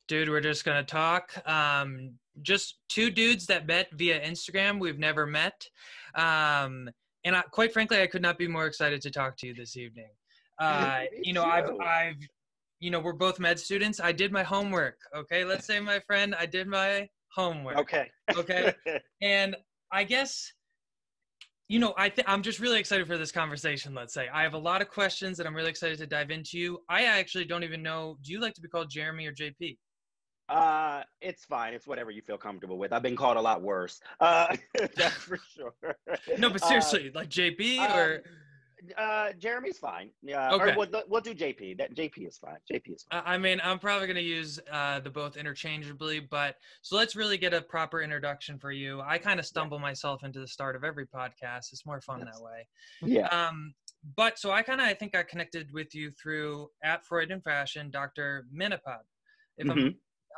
Dude, we're just gonna talk. Just two dudes that met via Instagram. We've never met. Um, and quite frankly, I could not be more excited to talk to you this evening. Me too. We're both med students. I did my homework. Okay, let's say, my friend, I did my homework. Okay. Okay, and I guess I'm just really excited for this conversation. Let's say I have a lot of questions that I'm really excited to dive into. You, I actually don't even know. Do you like to be called Jeremy or JP? It's fine. It's whatever you feel comfortable with. I've been called a lot worse. That's for sure. No, but Uh, seriously, like JP um, or Jeremy's fine. Yeah, or okay. we'll do JP. That JP is fine. JP is I mean, I'm probably going to use the both interchangeably, but so let's really get a proper introduction for you. I kind of fine. stumble myself into the start of every podcast. It's more fun Yeah. that way. Yeah. But so I think I connected with you through at Freud in Fashion, Dr. Minipod. If I'm, Hmm.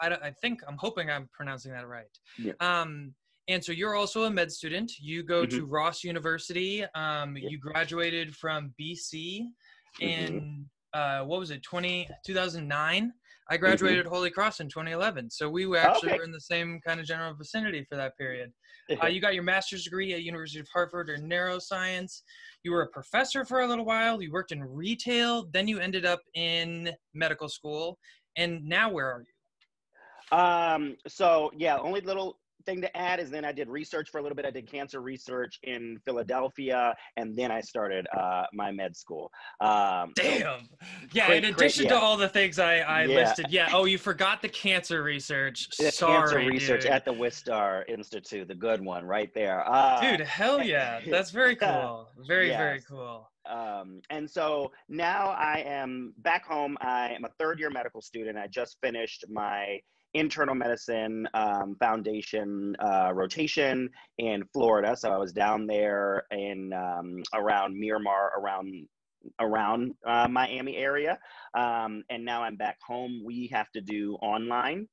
I think I'm hoping I'm pronouncing that right. Yeah. And so you're also a med student. You go Hmm. to Ross University. Yeah. You graduated from BC Hmm. in what was it, 2009? I Hmm. graduated Holy Cross in 2011. So we were actually Okay. were in the same kind of general vicinity for that period. You got your master's degree at University of Harvard in neuroscience. You were a professor for a little while. You worked in retail. Then you ended up in medical school. And now where are you? So yeah, only little thing to add is then I did research for a little bit. I did cancer research in Philadelphia, and then I started my med school. So Damn. Yeah, in addition to yeah, all the things I yeah. listed. Yeah. Oh, you forgot the cancer research. The cancer Sorry, research dude. at the Wistar Institute, the good one right there. Dude, hell yeah. That's very cool. Very, very Yes. cool. And so now I am back home. I am a third year medical student. I just finished my internal medicine foundation rotation in Florida. So I was down there in around Miramar, around Miami area. And now I'm back home. We have to do online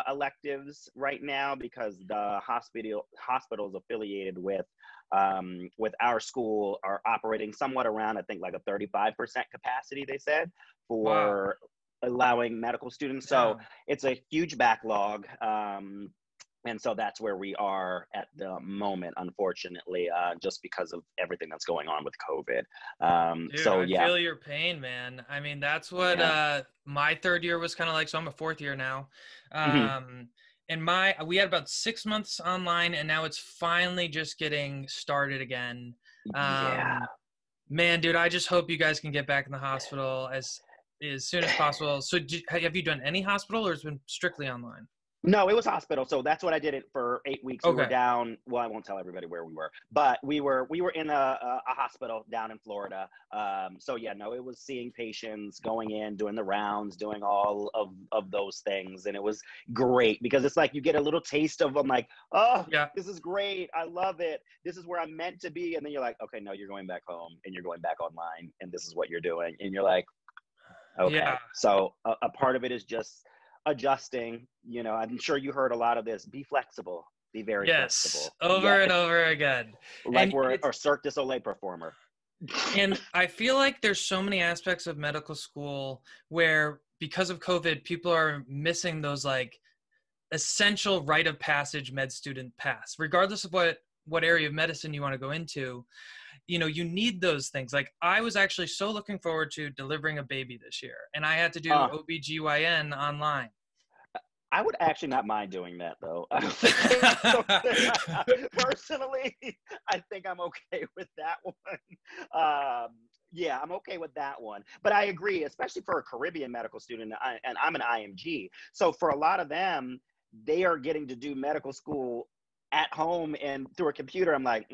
electives right now because the hospitals affiliated with our school are operating somewhat around, I think, like a 35% capacity, they said, Wow. for allowing medical students. So Damn. it's a huge backlog. And so that's where we are at the moment, unfortunately, just because of everything that's going on with COVID. Dude, So I yeah, feel your pain, man. I mean, that's what yeah. my third year was kind of like. So I'm a fourth year now. Hmm. And we had about 6 months online, and now it's finally just getting started again. Yeah. Um, Man, dude, I just hope you guys can get back in the hospital as soon as possible. So have you done any hospital, or it's been strictly online? No, it was hospital. So that's what I did it for 8 weeks. We were Okay. down. Well, I won't tell everybody where we were, but we were in a hospital down in Florida. So yeah, no, it was seeing patients, going in, doing the rounds, doing all of those things, and it was great because it's like you get a little taste of them, like, oh, Yeah. this is great, I love it, this is where I'm meant to be, and then you're like, okay, no, you're going back home and you're going back online, and this is what you're doing, and you're like, Yeah. okay. So a part of it is just adjusting. I'm sure you heard a lot of this. Be flexible. Be very Yes. flexible. Yeah. Over and over again. Like And we're it's a Cirque du Soleil performer. and I feel like there's so many aspects of medical school where because of COVID, people are missing those like essential rite of passage med student pass, regardless of what area of medicine you want to go into. You need those things. Like I was actually so looking forward to delivering a baby this year, and I had to do uh, OBGYN online. I would actually not mind doing that though. Personally, I think I'm okay with that one. Yeah, I'm okay with that one. But I agree, especially for a Caribbean medical student, and I'm an IMG. So for a lot of them, they are getting to do medical school at home and through a computer. I'm like,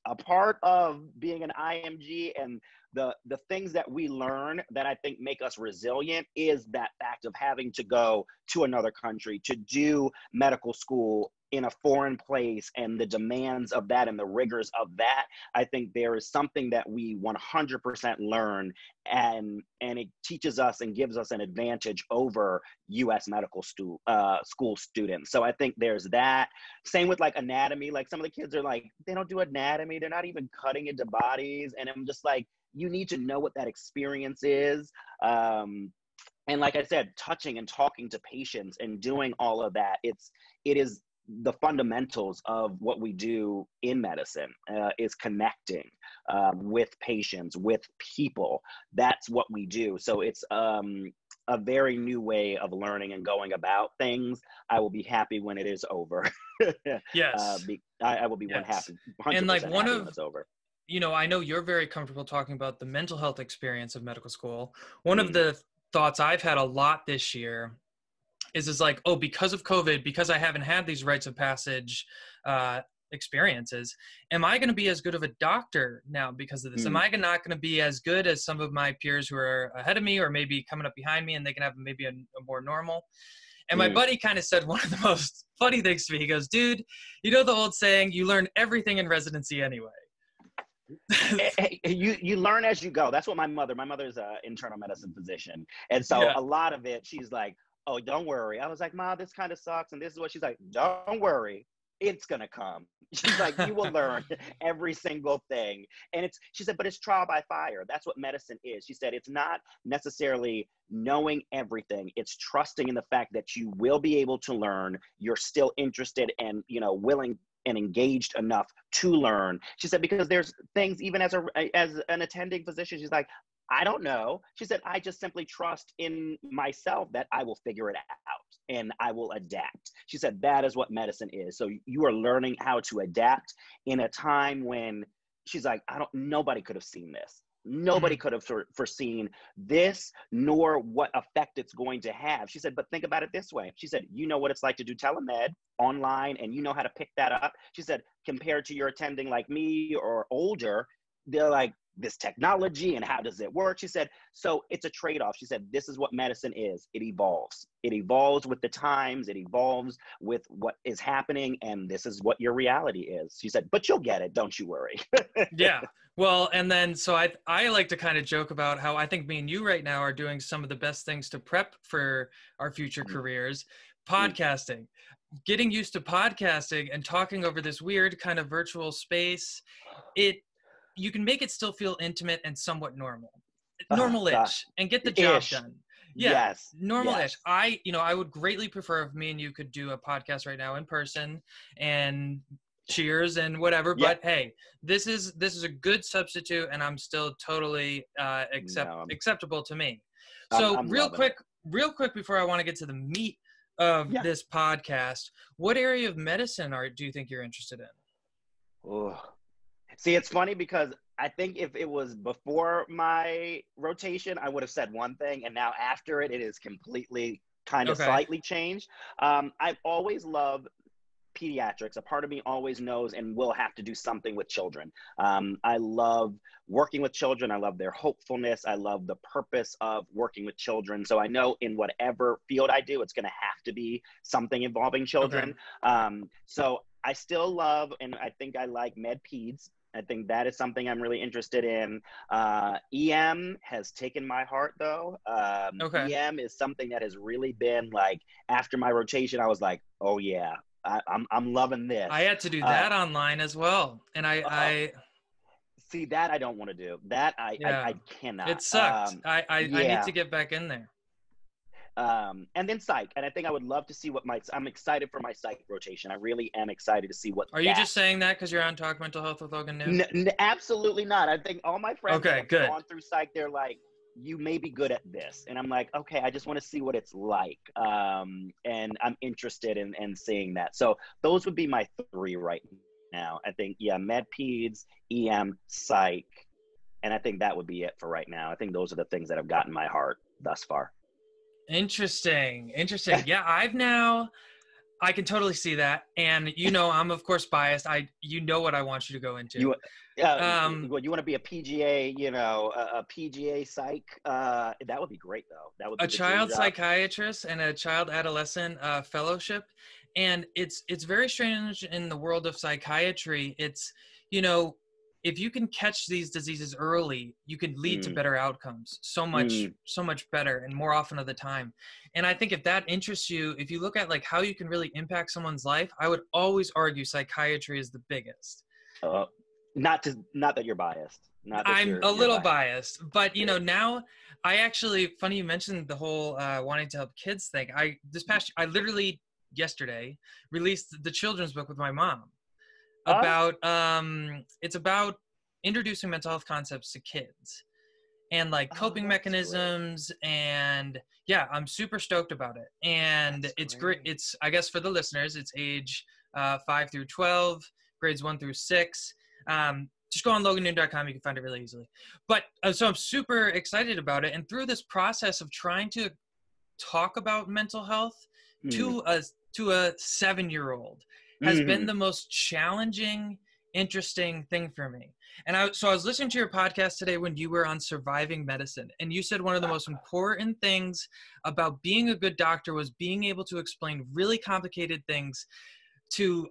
a part of being an IMG and the things that we learn that I think make us resilient is that fact of having to go to another country to do medical school in a foreign place and the demands of that and the rigors of that. I think there is something that we 100% learn, and it teaches us and gives us an advantage over US medical school students. So I think there's that. Same with like anatomy. Like some of the kids are like, they don't do anatomy, they're not even cutting into bodies, and I'm just like, you need to know what that experience is. and like I said, touching and talking to patients and doing all of that, it is the fundamentals of what we do in medicine, is connecting with patients, with people. That's what we do. So it's a very new way of learning and going about things. I will be happy when it is over. Yes. I will be Yes. 100% And like one happy when of, it's over. I know you're very comfortable talking about the mental health experience of medical school. One of Mm, the thoughts I've had a lot this year is like, oh, because of COVID, because I haven't had these rites of passage experiences, am I going to be as good of a doctor now because of this? Am mm, I not going to be as good as some of my peers who are ahead of me or maybe coming up behind me and they can have maybe a more normal? And my mm. buddy kind of said one of the most funny things to me. He goes, dude, you know the old saying, you learn everything in residency anyway. You learn as you go. That's what my mother's an internal medicine physician. And so Yeah. a lot of it, she's like, oh, don't worry. I was like, Ma, this kind of sucks. And this is what she's like, don't worry. It's going to come. She's like, you will learn every single thing. And she said, but it's trial by fire. That's what medicine is. She said, it's not necessarily knowing everything. It's trusting in the fact that you will be able to learn. You're still interested and, willing and engaged enough to learn. She said, because there's things, even as an attending physician, she's like, I don't know. She said, I just simply trust in myself that I will figure it out and I will adapt. She said, that is what medicine is. So you are learning how to adapt in a time when she's like, nobody could have seen this. Nobody could have foreseen this, nor what effect it's going to have. She said, but think about it this way. She said, you know what it's like to do telemed online and you know how to pick that up. She said, compared to your attending like me or older, they're like, this technology and how does it work? She said, so it's a trade-off. She said, this is what medicine is. It evolves. It evolves with the times. It evolves with what is happening. And this is what your reality is. She said, but you'll get it. Don't you worry. Yeah. Well, and then, so I like to kind of joke about how I think me and you right now are doing some of the best things to prep for our future careers. Podcasting, getting used to podcasting and talking over this weird kind of virtual space. You can make it still feel intimate and somewhat normal-ish, and get the job done. Yeah, Yes. normal-ish. Yes. I would greatly prefer if me and you could do a podcast right now in person and cheers and whatever. Yeah. But hey, this is a good substitute, and I'm still totally acceptable to me. So I'm real loving quick before I want to get to the meat of Yeah. this podcast, what area of medicine do you think you're interested in? Oh. See, it's funny because I think if it was before my rotation, I would have said one thing, and now after it is completely kind of slightly changed. I've always loved pediatrics. A part of me always knows and will have to do something with children. I love working with children. I love their hopefulness. I love the purpose of working with children. So I know in whatever field I do, it's going to have to be something involving children. So I still love, and I think I like med peds. I think that is something I'm really interested in. EM has taken my heart though. EM is something that has really been like, after my rotation, I was like, oh yeah, I'm loving this. I had to do that online as well. And I see that I don't want to do that. I cannot. It sucked. I need to get back in there. And then psych. And I think I would love to see I'm excited for my psych rotation. I really am excited to see what. Are you just saying that because you're on Talk Mental Health with Logan New? Absolutely not. I think all my friends that have gone through psych, they're like, you may be good at this. And I'm like, okay, I just want to see what it's like. And I'm interested in seeing that. So those would be my three right now. I think, med peds, EM, psych. And I think that would be it for right now. I think those are the things that have gotten my heart thus far. Interesting. Yeah, I can totally see that. And I'm of course biased. You know what I want you to go into. You want to be a PGA, a PGA psych. That would be great though. That would be a child psychiatrist and a child adolescent fellowship. And it's very strange in the world of psychiatry. It's, if you can catch these diseases early, you can lead to better outcomes so much better and more often of the time. And I think if that interests you, if you look at like how you can really impact someone's life, I would always argue psychiatry is the biggest. Not that you're biased. Not that I'm you're a little biased. biased, but you know, now I actually, funny you mentioned the whole wanting to help kids thing. I literally yesterday released the children's book with my mom Oh, about it's about introducing mental health concepts to kids and like oh, coping that's great. mechanisms. And yeah, I'm super stoked about it. And That's it's great. great. It's, I guess for the listeners, it's age 5 through 12, grades 1 through 6. Just go on logannoon.com. You can find it really easily. But so I'm super excited about it. And through this process of trying to talk about mental health Mm. to a 7-year-old has been Hmm. the most challenging, interesting thing for me. And I was listening to your podcast today when you were on surviving medicine, and you said one of the most important things about being a good doctor was being able to explain really complicated things to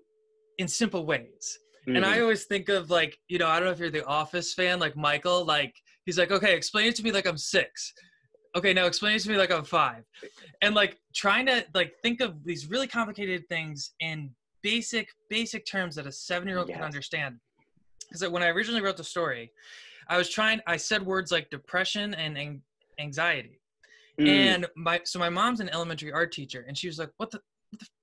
in simple ways. And I Hmm. always think of, like, you know, I don't know if you're the Office fan, like Michael, like he's like, okay, explain it to me like I'm 6. Okay, now explain it to me like I'm 5. And like trying to like think of these really complicated things in basic terms that a 7-year-old can Yes. understand. Because when I originally wrote the story, I said words like depression and anxiety. Mm. And my mom's an elementary art teacher, and she was like,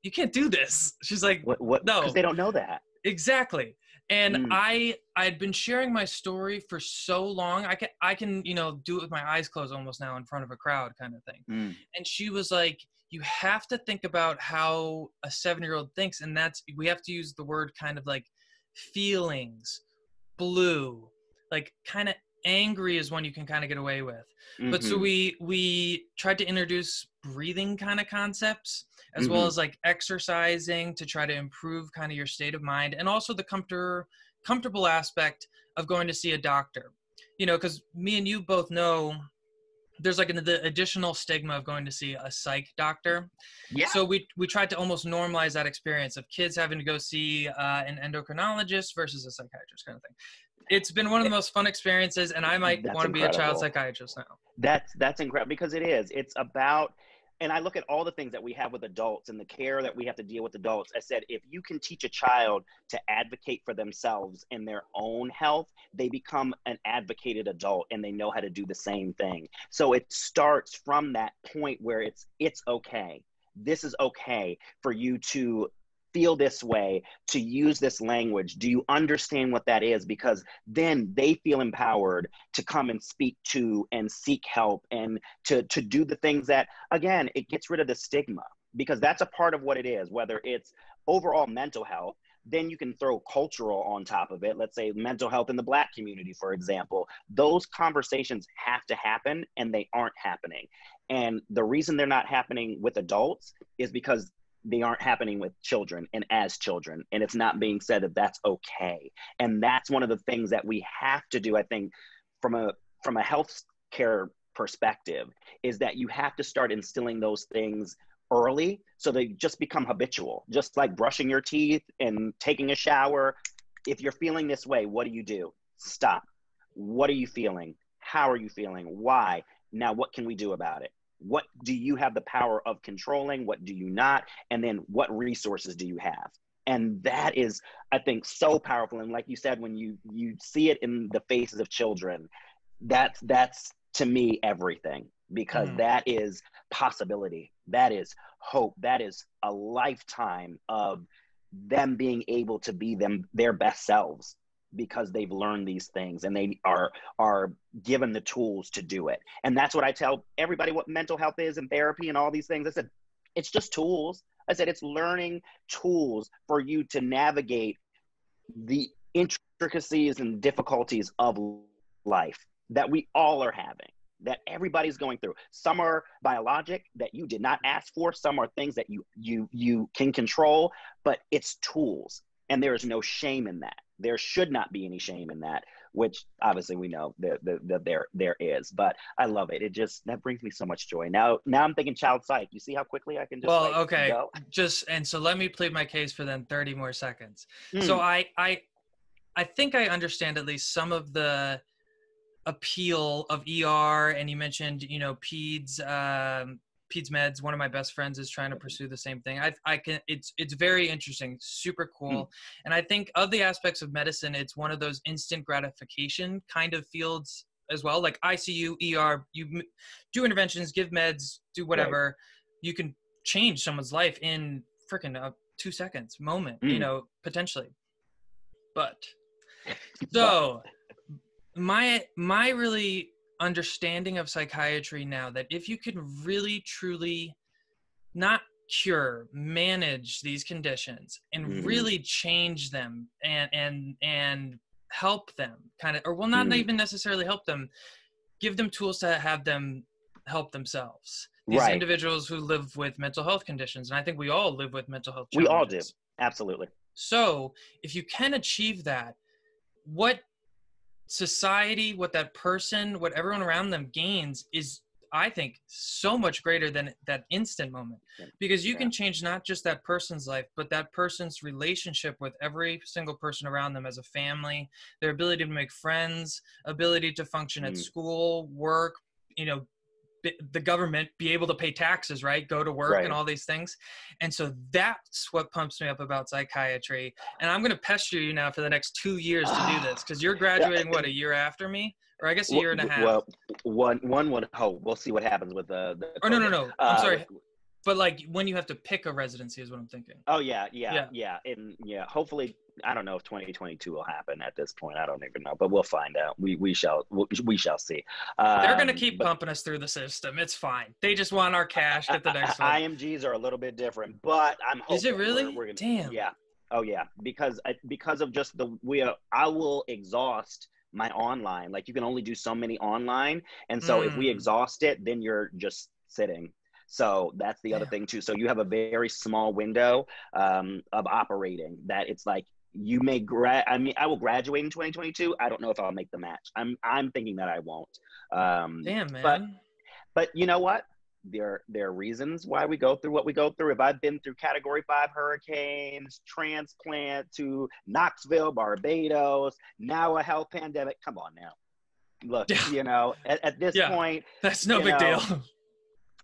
you can't do this. She's like, What? Because no. they don't know that. Exactly. And Mm. I'd been sharing my story for so long. I can, you know, do it with my eyes closed almost now in front of a crowd kind of thing. Mm. And she was like, you have to think about how a 7-year-old thinks, and we have to use the word kind of like feelings, blue, like kind of angry is one you can kind of get away with. But so Hmm. we tried to introduce breathing kind of concepts, as well Hmm. as like exercising to try to improve kind of your state of mind, and also the comfortable aspect of going to see a doctor. You know, because me and you both know there's like the additional stigma of going to see a psych doctor. Yeah. So we tried to almost normalize that experience of kids having to go see an endocrinologist versus a psychiatrist kind of thing. It's been one of the most fun experiences, and I might That's want to be a child incredible. psychiatrist now. That's incredible because it is. It's about, and I look at all the things that we have with adults and the care that we have to deal with adults. I said, if you can teach a child to advocate for themselves in their own health, they become an advocated adult and they know how to do the same thing. So it starts from that point where it's okay. This is okay for you to feel this way, to use this language. Do you understand what that is? Because then they feel empowered to come and speak to and seek help and to do the things that, again, it gets rid of the stigma, because that's a part of what it is, whether it's overall mental health. Then you can throw cultural on top of it. Let's say mental health in the Black community, for example. Those conversations have to happen, and they aren't happening. And the reason they're not happening with adults is because they aren't happening with children and as children, and it's not being said that that's okay. And that's one of the things that we have to do, I think, from a health care perspective, is that you have to start instilling those things early so they just become habitual, just like brushing your teeth and taking a shower. If you're feeling this way, what do? Stop. What are you feeling? How are you feeling? Why? Now what can we do about it? What do you have the power of controlling? What do you not? And then what resources do you have? And that is, I think, so powerful. And like you said, when you see it in the faces of children, that's to me everything, because Mm-hmm. that is possibility, that is hope, that is a lifetime of them being able to be their best selves, because they've learned these things and they are given the tools to do it. And that's what I tell everybody what mental health is and therapy and all these things. I said, it's just tools. I said, it's learning tools for you to navigate the intricacies and difficulties of life that we all are having, that everybody's going through. Some are biologic that you did not ask for. Some are things that you can control, but it's tools. And there is no shame in that. There should not be any shame in that, which obviously we know that there is. But I love it. That brings me so much joy. Now I'm thinking child psych. You see how quickly I can just Well, like okay, go? so let me plead my case for then 30 more seconds. So Mm. I think I understand at least some of the appeal of ER, and you mentioned, you know, peds peds meds. One of my best friends is trying to pursue the same thing. It's very interesting, super cool. And I think of the aspects of medicine, it's one of those instant gratification kind of fields as well. Like ICU, ER, you do interventions, give meds, do whatever. Right. You can change someone's life in freaking a 2 seconds moment, potentially. But so my really understanding of psychiatry now, that if you can really truly not cure, manage these conditions and really change them and help them kind of, or well, not even necessarily help them, give them tools to have them help themselves. These individuals who live with mental health conditions. And I think we all live with mental health challenges. We all do. Absolutely. So if you can achieve that, what society, what that person, what everyone around them gains is, I think, so much greater than that instant moment. Because you can change not just that person's life, but that person's relationship with every single person around them as a family, their ability to make friends, ability to function at school, work, the government, be able to pay taxes, right? Go to work and all these things. And so that's what pumps me up about psychiatry. And I'm going to pester you now for the next 2 years to do this, because you're graduating, a year after me? Or I guess a year and a half. Well, one would hope. We'll see what happens with the or no. I'm sorry. But like when you have to pick a residency is what I'm thinking. Oh, yeah. And hopefully, I don't know if 2022 will happen at this point. I don't even know, but we'll find out. We shall see. They're going to keep pumping us through the system. It's fine. They just want our cash at the next one. IMGs are a little bit different, but I'm hoping. Is it really? We're gonna, damn. Yeah. Oh, yeah. Because of just I will exhaust my online. Like, you can only do so many online. And so if we exhaust it, then you're just sitting. So that's the other thing too. So you have a very small window of operating that it's like, you may I will graduate in 2022. I don't know if I'll make the match. I'm thinking that I won't. Damn, man. But you know what? There are reasons why we go through what we go through. If I've been through Category 5 hurricanes, transplant to Knoxville, Barbados, now a health pandemic. Come on now. Look, at this point, that's no big deal.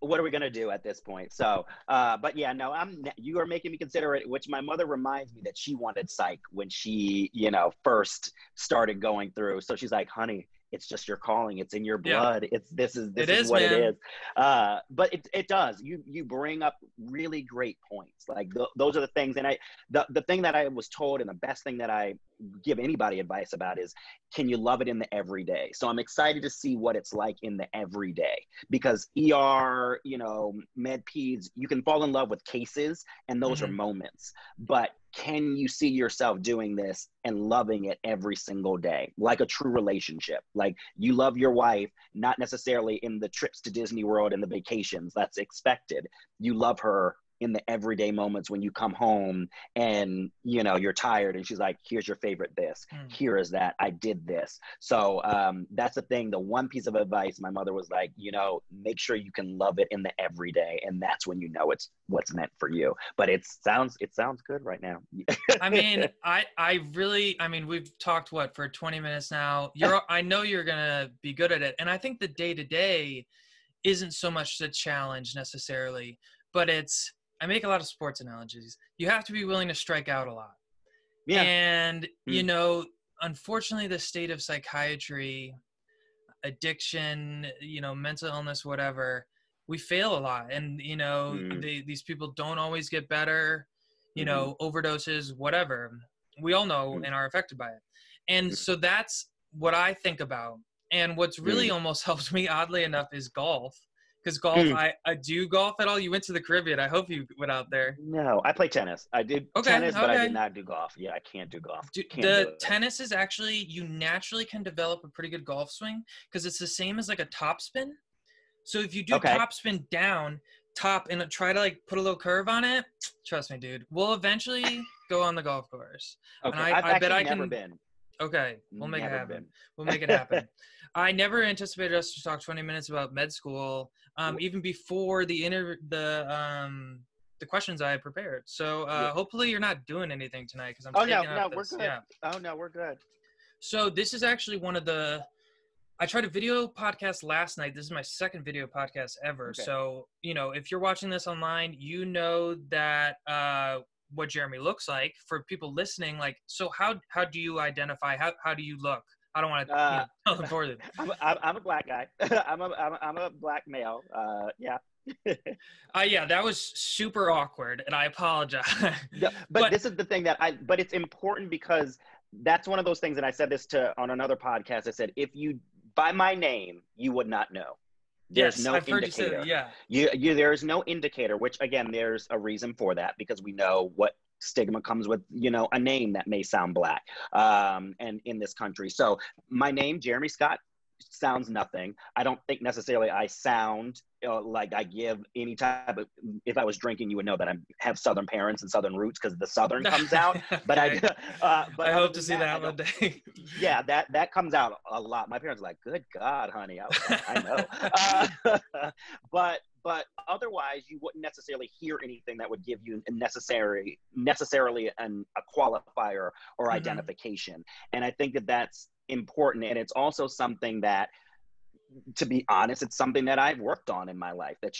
What are we going to do at this point? So, but yeah, no, you are making me consider it, which my mother reminds me that she wanted psych when she, first started going through. So she's like, honey, it's just your calling. It's in your blood. This is what it is. But it does. You bring up really great points. Like those are the things. And the thing that I was told, and the best thing that I give anybody advice about is, can you love it in the everyday? So I'm excited to see what it's like in the everyday, because ER, med peds, you can fall in love with cases and those are moments, but can you see yourself doing this and loving it every single day? Like a true relationship. Like, you love your wife, not necessarily in the trips to Disney World and the vacations that's expected. You love her in the everyday moments when you come home and, you're tired and she's like, here's your favorite this, here is that, I did this. So that's the thing. The one piece of advice my mother was like, make sure you can love it in the everyday. And that's when it's what's meant for you. But it sounds good right now. I mean, we've talked for 20 minutes now. I know you're going to be good at it. And I think the day-to-day isn't so much the challenge necessarily, but I make a lot of sports analogies. You have to be willing to strike out a lot. Yeah. And, unfortunately, the state of psychiatry, addiction, mental illness, whatever, we fail a lot. And, these people don't always get better, overdoses, whatever. We all know and are affected by it. And so that's what I think about. And what's really almost helped me, oddly enough, is golf. Because golf, I do golf at all? You went to the Caribbean. I hope you went out there. No, I play tennis. I did tennis, but I did not do golf. Yeah, I can't do golf. The tennis is actually, you naturally can develop a pretty good golf swing because it's the same as like a topspin. So if you do topspin down, top, and try to put a little curve on it, trust me, dude, we'll eventually go on the golf course. Okay, and I bet I can. Never been. Okay, we'll make it happen. We'll make it happen. I never anticipated us to talk 20 minutes about med school, even before the questions I had prepared. So hopefully you're not doing anything tonight because I'm. Oh no, we're good. Yeah. Oh no, we're good. So this is actually one of the. I tried a video podcast last night. This is my second video podcast ever. Okay. So, you know, if you're watching this online, you know that what Jeremy looks like. For people listening, like, so how do you identify? How do you look? I don't want to tell them for them. I'm a black guy. I'm a black male. Yeah. Yeah, that was super awkward, and I apologize. Yeah, but this is the thing but it's important because that's one of those things, and I said this on another podcast. I said, if you, by my name, you would not know. There's yes, no I've heard indicator. you say that, yeah. There's no indicator, which again, there's a reason for that, because we know what stigma comes with, a name that may sound black, and in this country. So my name, Jeremy Scott, sounds nothing. I don't think necessarily I sound like I give any type of, if I was drinking, you would know that I have Southern parents and Southern roots because the Southern comes out. But okay. but I hope to see that one day. Yeah, that comes out a lot. My parents are like, good God, honey. I know. But otherwise, you wouldn't necessarily hear anything that would give you necessarily a qualifier or identification. And I think that that's important. And it's also something that, to be honest, it's something that I've worked on in my life, that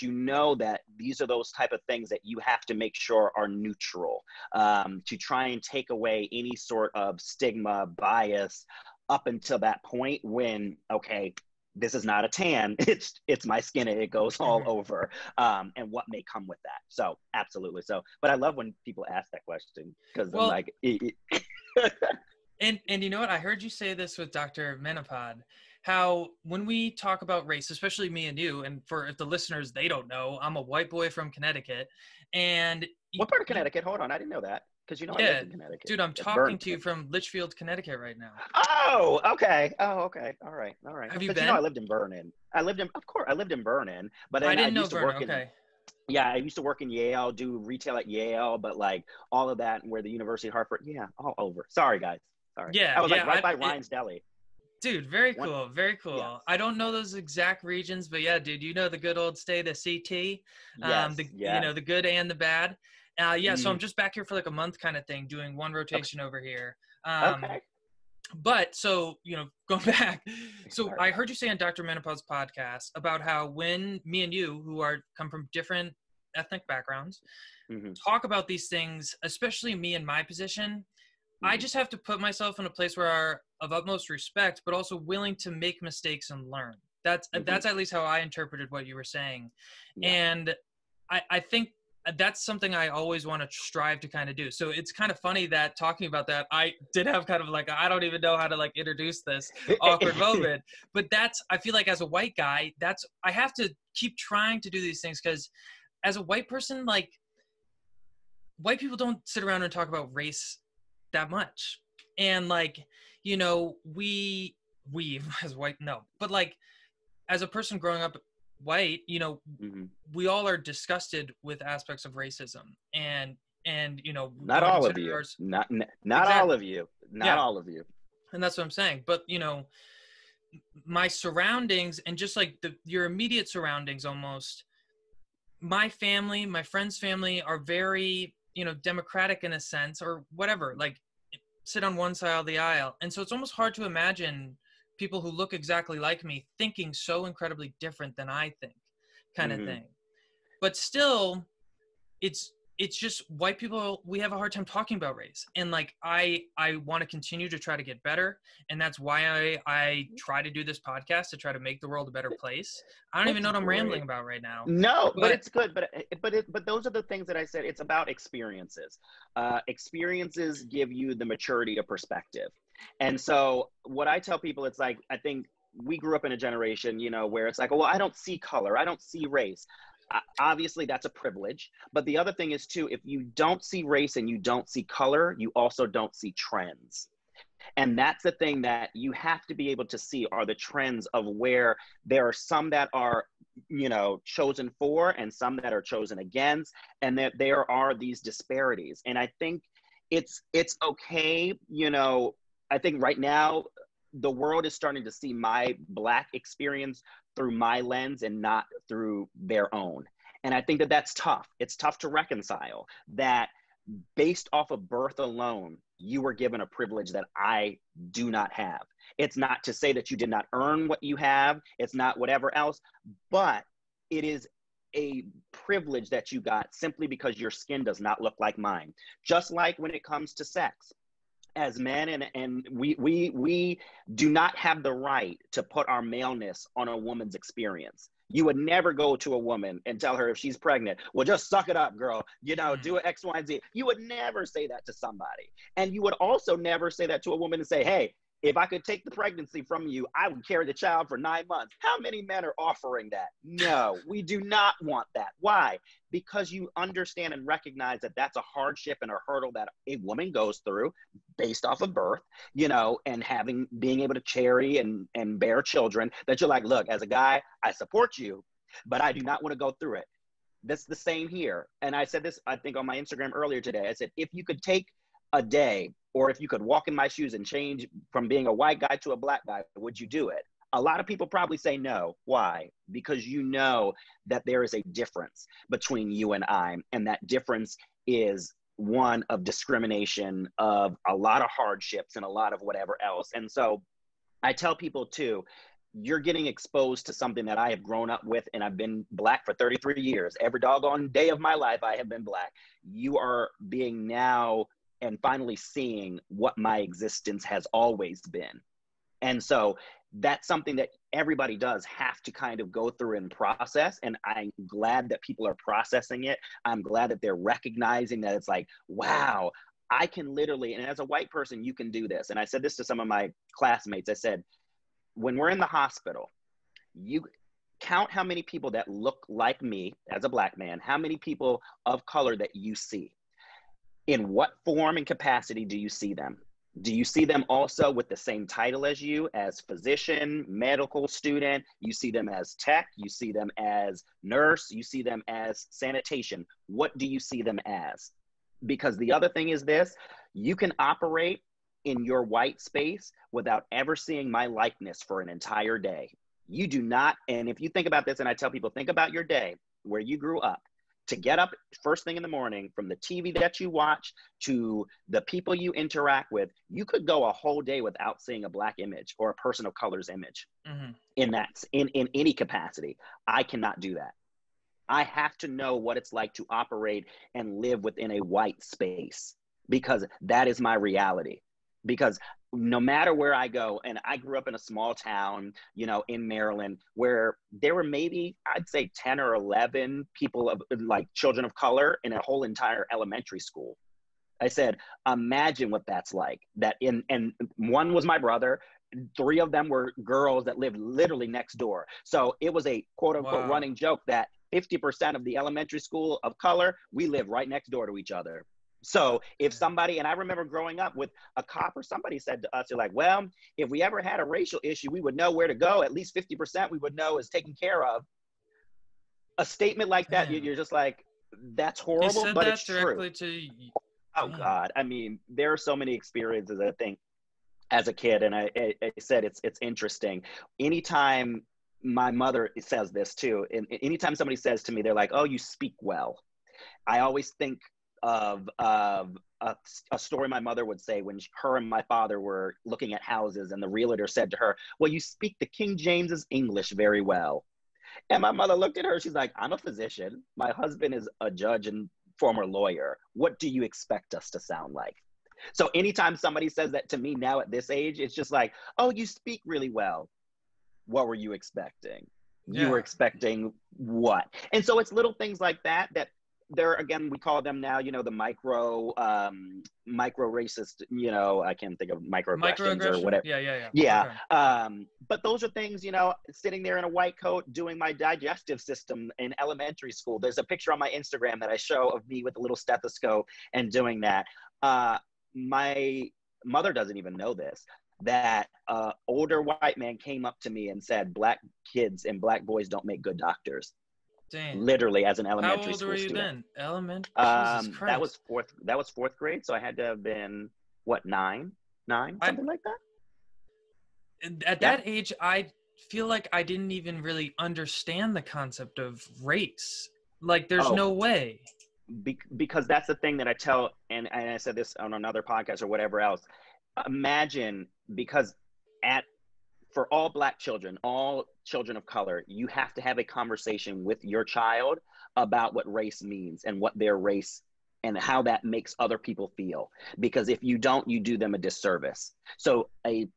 that these are those type of things that you have to make sure are neutral, to try and take away any sort of stigma, bias up until that point when, okay, this is not a tan, it's my skin, and it goes all over, and what may come with that. So absolutely. So, but I love when people ask that question, because I'm like, And you know what? I heard you say this with Dr. Menopod, how when we talk about race, especially me and you, and if the listeners, they don't know, I'm a white boy from Connecticut. And what part of Connecticut? Hold on, I didn't know that. Because I lived in Connecticut. Dude, I'm talking to you from Litchfield, Connecticut right now. Oh, okay. Oh, okay. All right. Have you been? I lived in Vernon. Of course, I lived in Vernon. But then I didn't know Vernon, okay. Yeah, I used to work in Yale, do retail at Yale, but like all of that, and where the University of Hartford, all over. Sorry, guys. Sorry. Yeah, I was like right by Ryan's Deli. Dude, very cool. Very cool. Yeah. I don't know those exact regions, but yeah, dude, you know the good old state of CT. The good and the bad. So I'm just back here for like a month kind of thing, doing one rotation over here. Okay. But so, going back, so I heard you say on Dr. Menopod's podcast about how when me and you, who come from different ethnic backgrounds, talk about these things, especially me in my position, I just have to put myself in a place where of utmost respect, but also willing to make mistakes and learn. That's at least how I interpreted what you were saying. Yeah. And I think that's something I always want to strive to kind of do. So it's kind of funny that talking about that, I did have kind of like, I don't even know how to like introduce this awkward moment, but I feel like as a white guy, I have to keep trying to do these things, because as a white person, like, white people don't sit around and talk about race that much. And like, we as white, no, but like as a person growing up white, we all are disgusted with aspects of racism, and not all of you, not exactly. All of you, not all of you. And that's what I'm saying. But my surroundings, and just like your immediate surroundings, almost my family, my friend's family are very, democratic in a sense, or whatever, like sit on one side of the aisle. And so it's almost hard to imagine people who look exactly like me thinking so incredibly different than I think, kind of thing. But still, it's just white people, we have a hard time talking about race. And like, I want to continue to try to get better. And that's why I try to do this podcast, to try to make the world a better place. I don't even know what I'm rambling about right now. No, but it's good. But those are the things that I said. It's about experiences. Experiences give you the maturity of perspective. And so what I tell people, it's like, I think we grew up in a generation, where it's like, well, I don't see color, I don't see race. Obviously, that's a privilege. But the other thing is, too, if you don't see race and you don't see color, you also don't see trends. And that's the thing that you have to be able to see, are the trends of where there are some that are, chosen for and some that are chosen against, and that there are these disparities. And I think it's okay, I think right now, the world is starting to see my Black experience through my lens and not through their own. And I think that that's tough. It's tough to reconcile that based off of birth alone, you were given a privilege that I do not have. It's not to say that you did not earn what you have. It's not whatever else, but it is a privilege that you got simply because your skin does not look like mine. Just like when it comes to sex, as men, and we do not have the right to put our maleness on a woman's experience. You would never go to a woman and tell her if she's pregnant, well, just suck it up, girl, you know, do X, Y, and Z. You would never say that to somebody. And you would also never say that to a woman and say, hey, if I could take the pregnancy from you, I would carry the child for 9 months. How many men are offering that? No, we do not want that. Why? Because you understand and recognize that that's a hardship and a hurdle that a woman goes through based off of birth, you know, and being able to carry and bear children, that you're like, look, as a guy, I support you, but I do not want to go through it. That's the same here. And I said this, I think on my Instagram earlier today, I said, if you could take a day, or if you could walk in my shoes and change from being a white guy to a black guy, would you do it? A lot of people probably say no. Why? Because you know that there is a difference between you and I, and that difference is one of discrimination, of a lot of hardships and a lot of whatever else. And so I tell people too, you're getting exposed to something that I have grown up with, and I've been Black for 33 years. Every doggone day of my life, I have been Black. You are being now and finally seeing what my existence has always been. And so that's something that everybody does have to kind of go through and process. And I'm glad that people are processing it. I'm glad that they're recognizing that it's like, wow, I can literally, and as a white person, you can do this. And I said this to some of my classmates. I said, when we're in the hospital, you count how many people that look like me as a Black man, how many people of color that you see. In what form and capacity do you see them? Do you see them also with the same title as you, as physician, medical student? You see them as tech, you see them as nurse, you see them as sanitation. What do you see them as? Because the other thing is this, you can operate in your white space without ever seeing my likeness for an entire day. You do not, and if you think about this, and I tell people, think about your day where you grew up. To get up first thing in the morning, from the TV that you watch to the people you interact with, you could go a whole day without seeing a Black image or a person of color's image in any capacity. I cannot do that. I have to know what it's like to operate and live within a white space, because that is my reality. Because no matter where I go, and I grew up in a small town, you know, in Maryland, where there were maybe, I'd say 10 or 11 people of like children of color in a whole entire elementary school. I said, imagine what that's like. And one was my brother. 3 of them were girls that lived literally next door. So it was a quote unquote running joke that 50% of the elementary school of color, we live right next door to each other. So if somebody, and I remember growing up with a cop or somebody said to us, they're like, well, if we ever had a racial issue, we would know where to go. At least 50% we would know is taken care of. A statement like that, you're just like, that's horrible, but it's true. Oh God. I mean, there are so many experiences, I think, as a kid. And I said, it's interesting. Anytime my mother says this too, and anytime somebody says to me, they're like, oh, you speak well. I always think of a story my mother would say when her and my father were looking at houses, and the realtor said to her, well, you speak the King James's English very well. And my mother looked at her, she's like, I'm a physician. My husband is a judge and former lawyer. What do you expect us to sound like? So anytime somebody says that to me now at this age, it's just like, oh, you speak really well. What were you expecting? You were expecting what? And so it's little things like that there, again, we call them now, you know, the micro racist, you know, I can't think of microaggressions or whatever. Yeah. Okay. But those are things, you know, sitting there in a white coat doing my digestive system in elementary school. There's a picture on my Instagram that I show of me with a little stethoscope and doing that. My mother doesn't even know this, that older white man came up to me and said, Black kids and Black boys don't make good doctors. Dang. Literally, as an elementary school student. How old were you then? Elementary? Jesus Christ. That was fourth grade, so I had to have been, what, nine, something like that? At that age, I feel like I didn't even really understand the concept of race. Like, there's no way. because that's the thing that I tell, and I said this on another podcast or whatever else. Imagine, because at for all Black children, all children of color, you have to have a conversation with your child about what race means and what their race and how that makes other people feel. Because if you don't, you do them a disservice. So a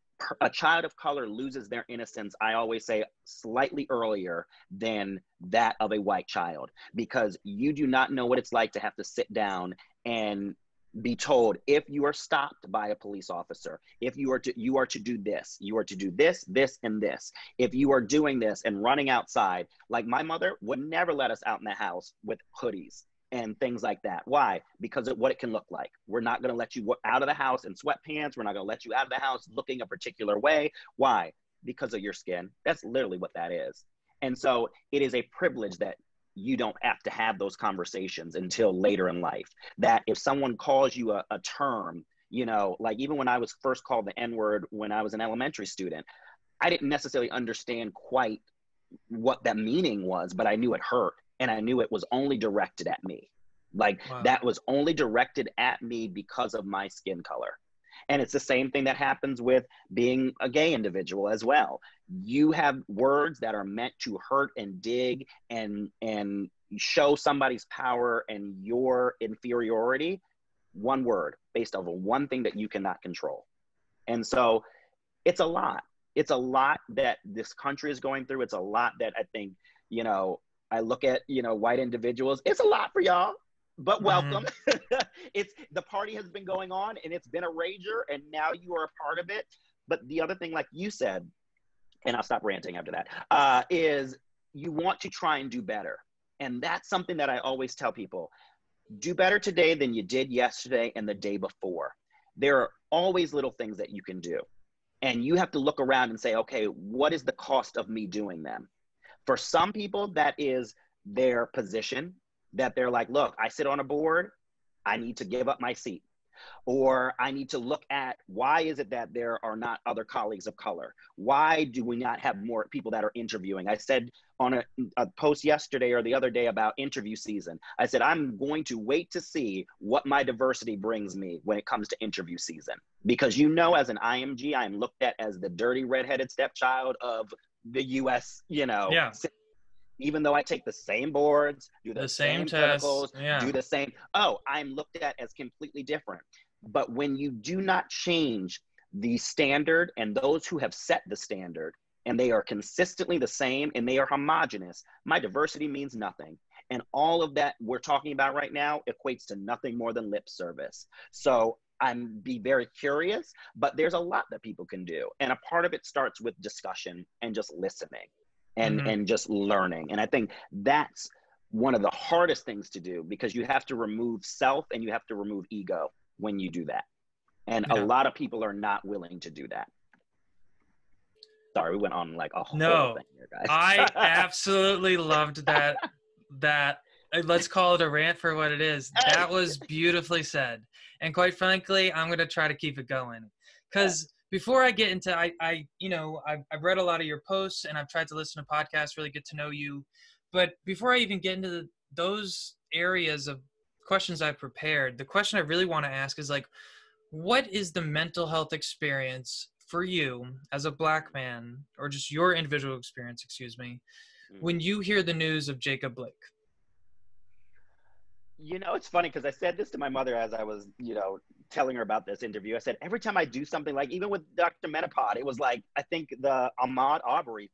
child of color loses their innocence, I always say, slightly earlier than that of a white child, because you do not know what it's like to have to sit down and be told, if you are stopped by a police officer, if you are to do this, you are to do this, this, and this. If you are doing this and running outside, like my mother would never let us out in the house with hoodies and things like that. Why? Because of what it can look like. We're not going to let you out of the house in sweatpants. We're not going to let you out of the house looking a particular way. Why? Because of your skin. That's literally what that is. And so it is a privilege that you don't have to have those conversations until later in life. That if someone calls you a term, you know, like even when I was first called the N-word when I was an elementary student, I didn't necessarily understand quite what that meaning was, but I knew it hurt. And I knew it was only directed at me. Like Wow. that was only directed at me because of my skin color. And it's the same thing that happens with being a gay individual as well. You have words that are meant to hurt and dig and show somebody's power and your inferiority. One word based off of one thing that you cannot control. And so it's a lot. It's a lot that this country is going through. It's a lot that I think, you know, I look at, you know, white individuals. It's a lot for y'all, but welcome. It's the party has been going on and it's been a rager and now you are a part of it. But the other thing, like you said, and I'll stop ranting after that, is you want to try and do better. And that's something that I always tell people, do better today than you did yesterday and the day before. There are always little things that you can do. And you have to look around and say, okay, what is the cost of me doing them? For some people, that is their position, that they're like, look, I sit on a board, I need to give up my seat. Or I need to look at, why is it that there are not other colleagues of color? Why do we not have more people that are interviewing? I said on a post yesterday or the other day about interview season, I said, I'm going to wait to see what my diversity brings me when it comes to interview season. Because you know, as an IMG, I am looked at as the dirty redheaded stepchild of the US, you know, Yeah. even though I take the same boards, do the same same tests, clinicals, yeah. do the same, I'm looked at as completely different. But when you do not change the standard and those who have set the standard and they are consistently the same and they are homogenous, my diversity means nothing. And all of that we're talking about right now equates to nothing more than lip service. So I'm be very curious, but there's a lot that people can do. And a part of it starts with discussion and just listening and just learning. And I think that's one of the hardest things to do, because you have to remove self and you have to remove ego when you do that. And a lot of people are not willing to do that. Sorry, we went on like a whole thing here, guys. I absolutely loved that let's call it a rant for what it is. That was beautifully said. And quite frankly, I'm going to try to keep it going. Because before I get into, I've read a lot of your posts and I've tried to listen to podcasts, really get to know you. But before I even get into those areas of questions I've prepared, the question I really want to ask is like, what is the mental health experience for you as a Black man, or just your individual experience, excuse me, when you hear the news of Jacob Blake? You know, it's funny because I said this to my mother as I was, you know, telling her about this interview. I said, every time I do something, like even with Dr. Menopod, it was like, I think the Ahmaud Arbery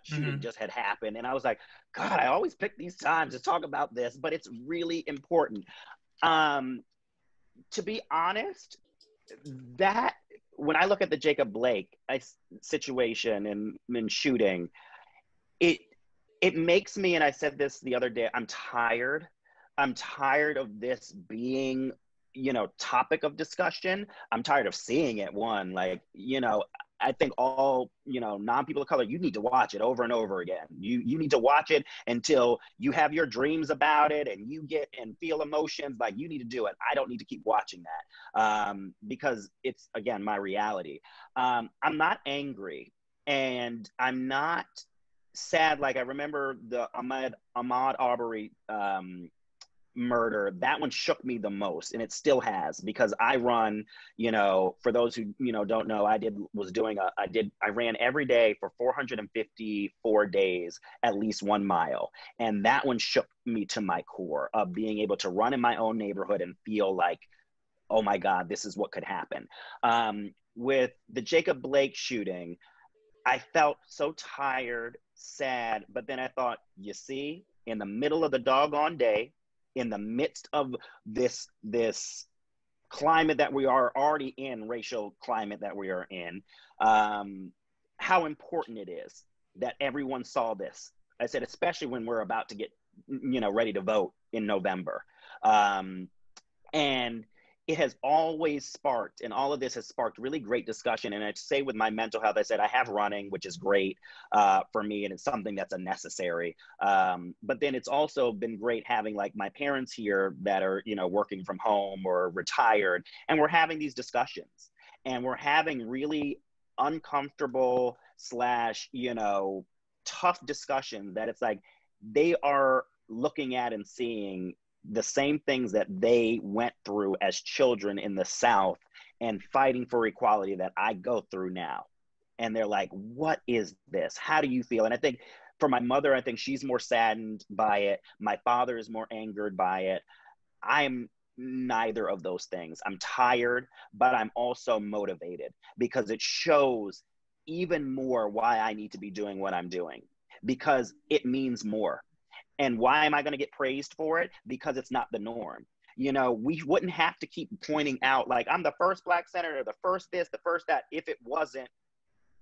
shooting just had happened. And I was like, God, I always pick these times to talk about this, but it's really important. To be honest, that when I look at the Jacob Blake situation and shooting, it makes me, and I said this the other day, I'm tired of this being, you know, topic of discussion. I'm tired of seeing it. Like, you know, I think all, you know, non-people of color, you need to watch it over and over again. You need to watch it until you have your dreams about it and you get and feel emotions. Like, you need to do it. I don't need to keep watching that because it's, again, my reality. I'm not angry and I'm not sad. Like, I remember the Ahmaud Arbery murder, that one shook me the most, and it still has, because I run, for those who don't know, I ran every day for 454 days, at least 1 mile, and that one shook me to my core, of being able to run in my own neighborhood and feel like, oh my God, this is what could happen. With the Jacob Blake shooting, I felt so tired, sad, but then I thought, you see, in the middle of the doggone day, in the midst of this climate that we are already in, racial climate that we are in, how important it is that everyone saw this. I said, especially when we're about to get, ready to vote in November. And it has always sparked, and all of this has sparked really great discussion. And I'd say with my mental health, I said, I have running, which is great for me, and it's something that's a necessary. But then it's also been great having like my parents here that are, working from home or retired, and we're having these discussions, and we're having really uncomfortable / tough discussions that it's like they are looking at and seeing the same things that they went through as children in the South and fighting for equality that I go through now. And they're like, what is this? How do you feel? And I think for my mother, I think she's more saddened by it. My father is more angered by it. I'm neither of those things. I'm tired, but I'm also motivated, because it shows even more why I need to be doing what I'm doing, because it means more. And why am I going to get praised for it? Because it's not the norm. We wouldn't have to keep pointing out, like, I'm the first Black senator, the first this, the first that, if it wasn't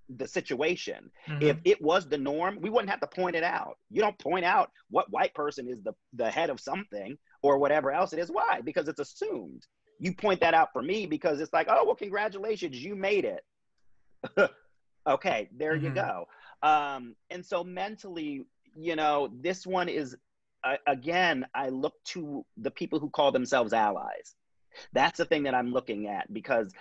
the situation. Mm-hmm. If it was the norm, we wouldn't have to point it out. You don't point out what white person is the head of something or whatever else it is. Why? Because it's assumed. You point that out for me because it's like, oh, well, congratulations, you made it. Okay, there you go. And so mentally, this one is, again, I look to the people who call themselves allies. That's the thing that I'm looking at, because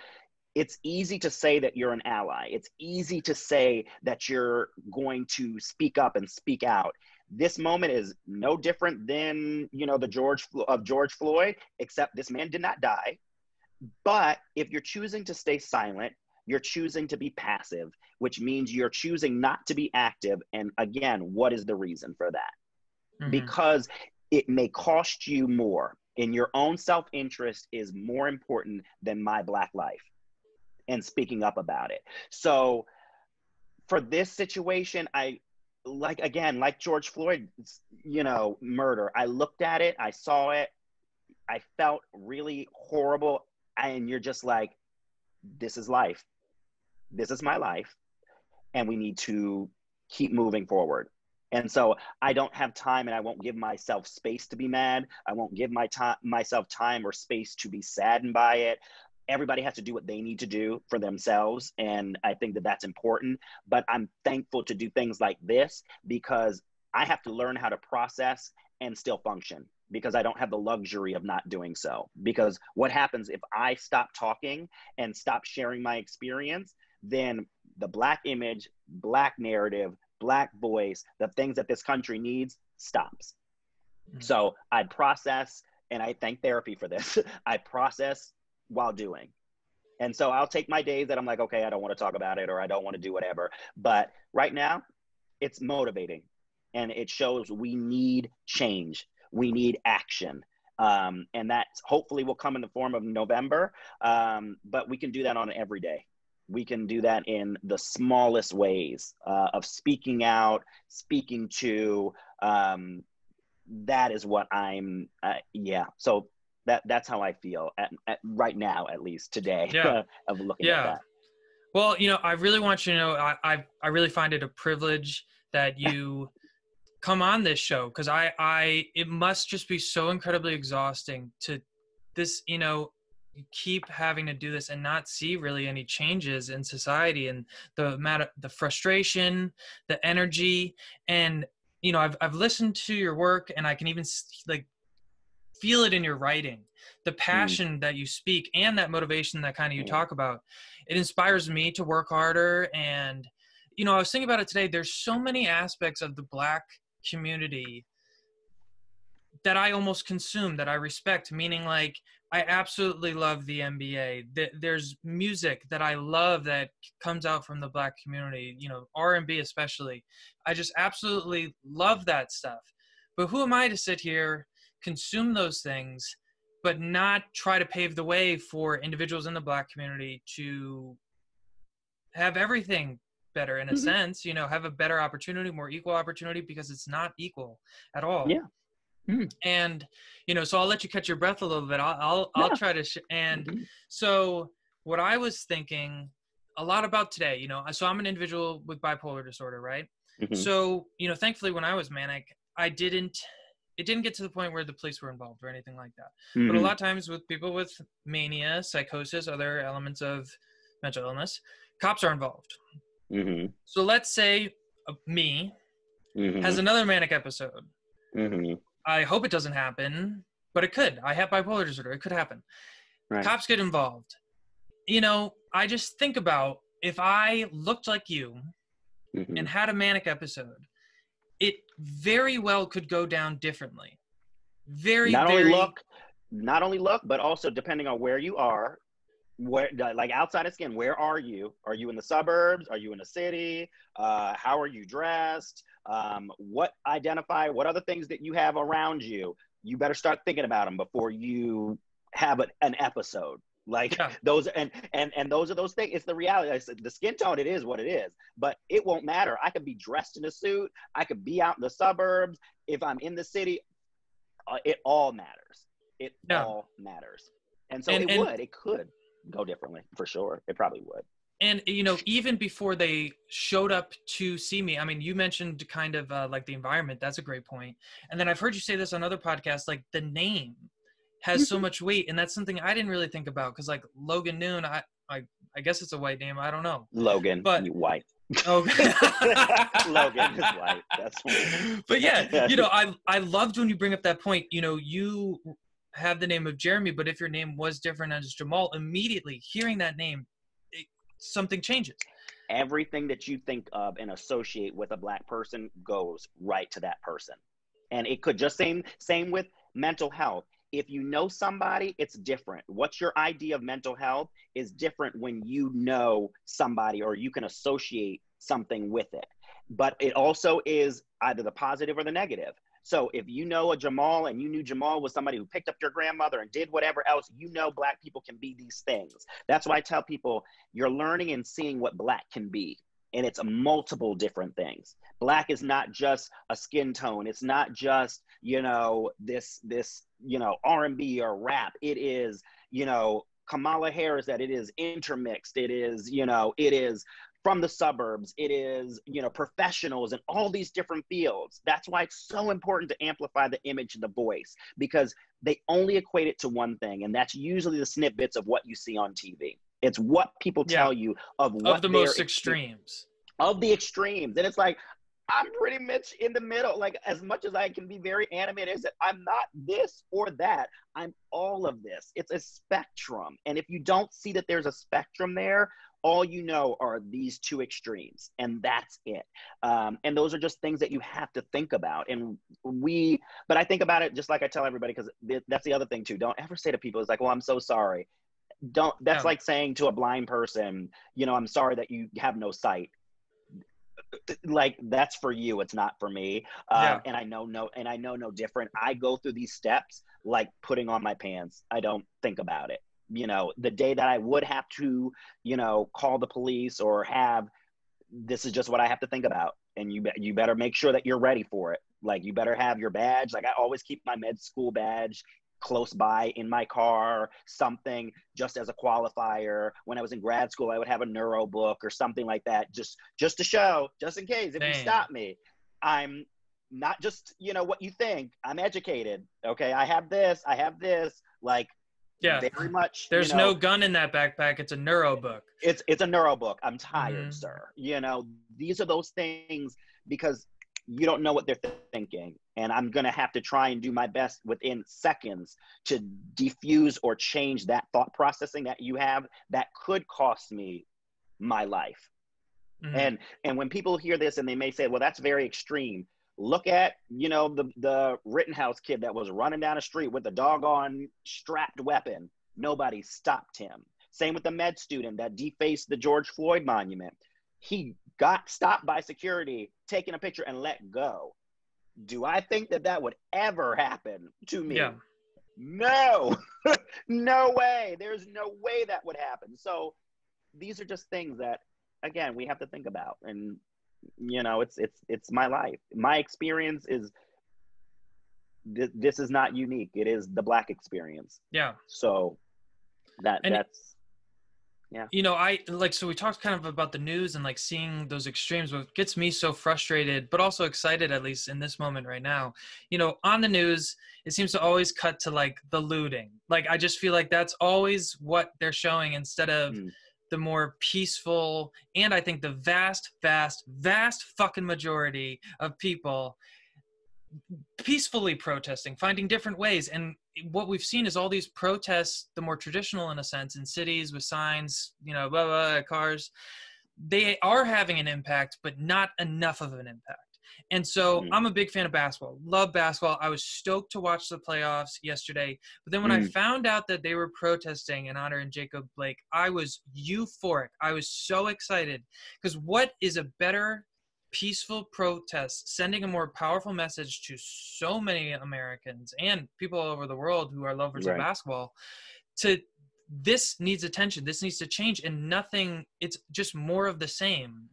it's easy to say that you're an ally. It's easy to say that you're going to speak up and speak out. This moment is no different than, the George Floyd, except this man did not die. But if you're choosing to stay silent, you're choosing to be passive, which means you're choosing not to be active. And again, what is the reason for that? Mm-hmm. Because it may cost you more, and your own self-interest is more important than my Black life and speaking up about it. So for this situation, like George Floyd's, murder, I looked at it, I saw it, I felt really horrible. And you're just like, this is life. This is my life, and we need to keep moving forward. And so I don't have time, and I won't give myself space to be mad. I won't give myself time or space to be saddened by it. Everybody has to do what they need to do for themselves, and I think that that's important. But I'm thankful to do things like this, because I have to learn how to process and still function, because I don't have the luxury of not doing so. Because what happens if I stop talking and stop sharing my experience, then the Black image, Black narrative, Black voice, the things that this country needs, stops. Mm-hmm. So I process, and I thank therapy for this. I process while doing. And so I'll take my days that I'm like, okay, I don't want to talk about it, or I don't want to do whatever. But right now, it's motivating. And it shows we need change. We need action. And that hopefully will come in the form of November. But we can do that on an everyday. We can do that in the smallest ways of speaking out, speaking to. That is what I'm, So that's how I feel at right now, at least today, of looking at that. Well, I really want you to know, I really find it a privilege that you come on this show, because it must just be so incredibly exhausting to this, you keep having to do this and not see really any changes in society, and the frustration, the energy, and I've listened to your work, and I can even feel it in your writing, the passion that you speak, and that motivation that kind of you talk about. It inspires me to work harder. And I was thinking about it today. There's so many aspects of the Black community that I almost consume, that I respect, meaning like I absolutely love the NBA. There's music that I love that comes out from the Black community, you know, R&B especially. I just absolutely love that stuff. But who am I to sit here, consume those things, but not try to pave the way for individuals in the Black community to have everything better in a Mhm. sense, you know, have a better opportunity, more equal opportunity, because it's not equal at all. Yeah. Mhm. And you know, so I'll let you catch your breath a little bit. I'll No. try to and Mhm. so what I was thinking a lot about today, you know, so I'm an individual with bipolar disorder, right? Mhm. So you know, thankfully when I was manic, it didn't get to the point where the police were involved or anything like that. But a lot Mhm. of times with people with mania, psychosis, other elements of mental illness, cops are involved. Mhm. So let's say me has Mhm. another manic episode. Mhm. I hope it doesn't happen, but it could. I have bipolar disorder. It could happen. Right. Cops get involved. You know, I just think about if I looked like you and Mhm. had a manic episode, it very well could go down differently. Very, Not only very, look, not only look, but also depending on where you are, where like outside of skin, where are you? Are you in the suburbs? Are you in the city? How are you dressed? What other things that you have around you? You better start thinking about them before you have an episode. Like yeah, those and those are those things. It's the reality. I said, the skin tone, it is what it is, but it won't matter. I could be dressed in a suit. I could be out in the suburbs. If I'm in the city, it all matters. It yeah. all matters. And so And, and, it could go differently for sure. It probably would. and, you know, even before they showed up to see me, I mean, you mentioned kind of like the environment. That's a great point. And then I've heard you say this on other podcasts, like the name has so Mhm. much weight, and that's something I didn't really think about because like Logan Noon, I guess it's a white name. I don't know, Logan, but you white. oh, Logan is white. That's funny. but yeah, you know, I loved when you bring up that point. You know, you have the name of Jeremy, but if your name was different as Jamal, immediately hearing that name, something changes. Everything that you think of and associate with a black person goes right to that person. And it could just same with mental health. If you know somebody, it's different. What's your idea of mental health is different when you know somebody or you can associate something with it. But it also is either the positive or the negative. So if you know a Jamal and you knew Jamal was somebody who picked up your grandmother and did whatever else, you know black people can be these things. That's why I tell people you're learning and seeing what black can be. And it's multiple different things. Black is not just a skin tone. It's not just, this R&B or rap. It is, Kamala Harris, that it is intermixed. It is, it is from the suburbs. It is, professionals in all these different fields. That's why it's so important to amplify the image and the voice, because they only equate it to one thing. And that's usually the snippets of what you see on TV. It's what people Yeah, tell you of of what the they're most extremes. of the extremes. And it's like, I'm pretty much in the middle. Like, as much as I can be very animated, is that I'm not this or that. I'm all of this. It's a spectrum. And if you don't see that there's a spectrum there, all you know are these two extremes, and that's it. And those are just things that you have to think about. But I think about it just like I tell everybody, because that's the other thing too. Don't ever say to people, it's like, well, I'm so sorry. That's Yeah, like saying to a blind person, I'm sorry that you have no sight. Like, that's for you, it's not for me. yeah, And I know no different. I go through these steps like putting on my pants. I don't think about it. The day that I would have to call the police or this is just what I have to think about. And you better make sure that you're ready for it. Like, you better have your badge. Like, I always keep my med school badge close by in my car, something just as a qualifier. When I was in grad school, I would have a neuro book or something like that, just to show, just in case if you same. stop me. I'm not just what you think. I'm educated. Okay, I have this. Like, Yeah, very much. there's no gun in that backpack. It's a neuro book. It's a neuro book. I'm tired, Mm-hmm. sir. These are those things, because you don't know what they're thinking. And I'm going to have to try and do my best within seconds to diffuse or change that thought processing that you have that could cost me my life. Mm-hmm. And when people hear this and they may say, well, that's very extreme. Look at, the Rittenhouse kid that was running down the street with a doggone strapped weapon. Nobody stopped him. Same with the med student that defaced the George Floyd monument. He got stopped by security, taken a picture, and let go. Do I think that would ever happen to me? Yeah. No, no way. There's no way that would happen. So these are just things that, again, we have to think about. And, it's my life. My experience is, this is not unique. It is the Black experience. Yeah. So that's, yeah. So we talked kind of about the news and like seeing those extremes. What gets me so frustrated, but also excited, at least in this moment right now, on the news, it seems to always cut to like the looting. Like, I just feel like that's always what they're showing instead of the more peaceful, and I think the vast, vast, vast fucking majority of people peacefully protesting, finding different ways. And what we've seen is all these protests, the more traditional in a sense, in cities with signs, blah, blah, cars, they are having an impact, but not enough of an impact. And so I'm a big fan of basketball, love basketball. I was stoked to watch the playoffs yesterday. But then when I found out that they were protesting in honor of Jacob Blake, I was euphoric. I was so excited, because what is a better peaceful protest, sending a more powerful message to so many Americans and people all over the world who are lovers of basketball, this needs attention, this needs to change, and nothing, it's just more of the same,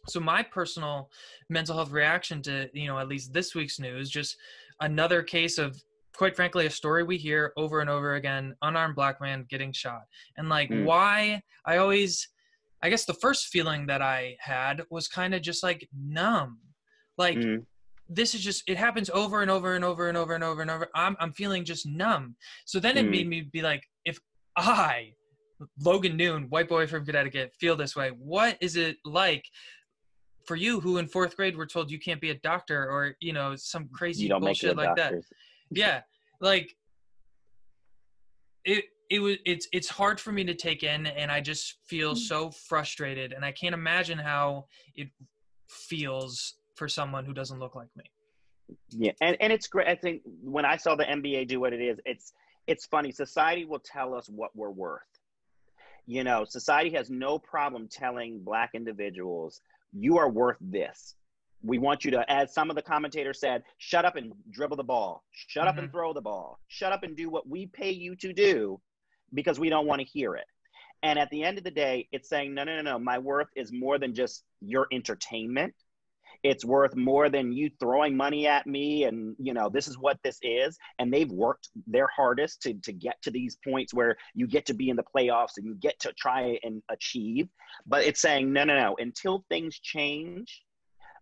So my personal mental health reaction to, at least this week's news, just another case of, quite frankly, a story we hear over and over again, unarmed Black man getting shot. And like, why I guess the first feeling that I had was kind of just like numb. Like, this is just, it happens over and over and over and over and over and over. I'm feeling just numb. So then it made me be like, if I, Logan Noon, white boy from Connecticut, feel this way, what is it like for you, who in 4th grade were told you can't be a doctor, or, some crazy bullshit like doctors. That. Yeah. Like, it's hard for me to take in, and I just feel so frustrated, and I can't imagine how it feels for someone who doesn't look like me. Yeah, and it's great. I think when I saw the NBA do what it is, it's funny. Society will tell us what we're worth. Society has no problem telling Black individuals, you are worth this. We want you to, as some of the commentators said, shut up and dribble the ball, shut up and throw the ball, shut up and do what we pay you to do, because we don't want to hear it. And at the end of the day, it's saying, no, my worth is more than just your entertainment. It's worth more than you throwing money at me, and this is what this is. And they've worked their hardest to get to these points where you get to be in the playoffs and you get to try and achieve. But it's saying, no, until things change,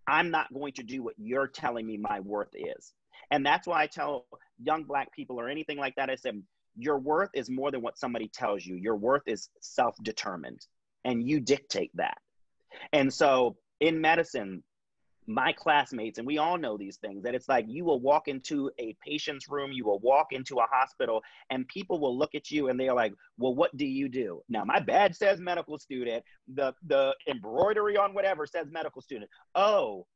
I'm not going to do what you're telling me my worth is. And that's why I tell young Black people or anything like that, I said, your worth is more than what somebody tells you. Your worth is self-determined, and you dictate that. And so in medicine, my classmates, and we all know these things, that it's like, you will walk into a patient's room, you will walk into a hospital, and people will look at you and they're like, well, what do you do? Now, my badge says medical student, the embroidery on whatever says medical student. Oh,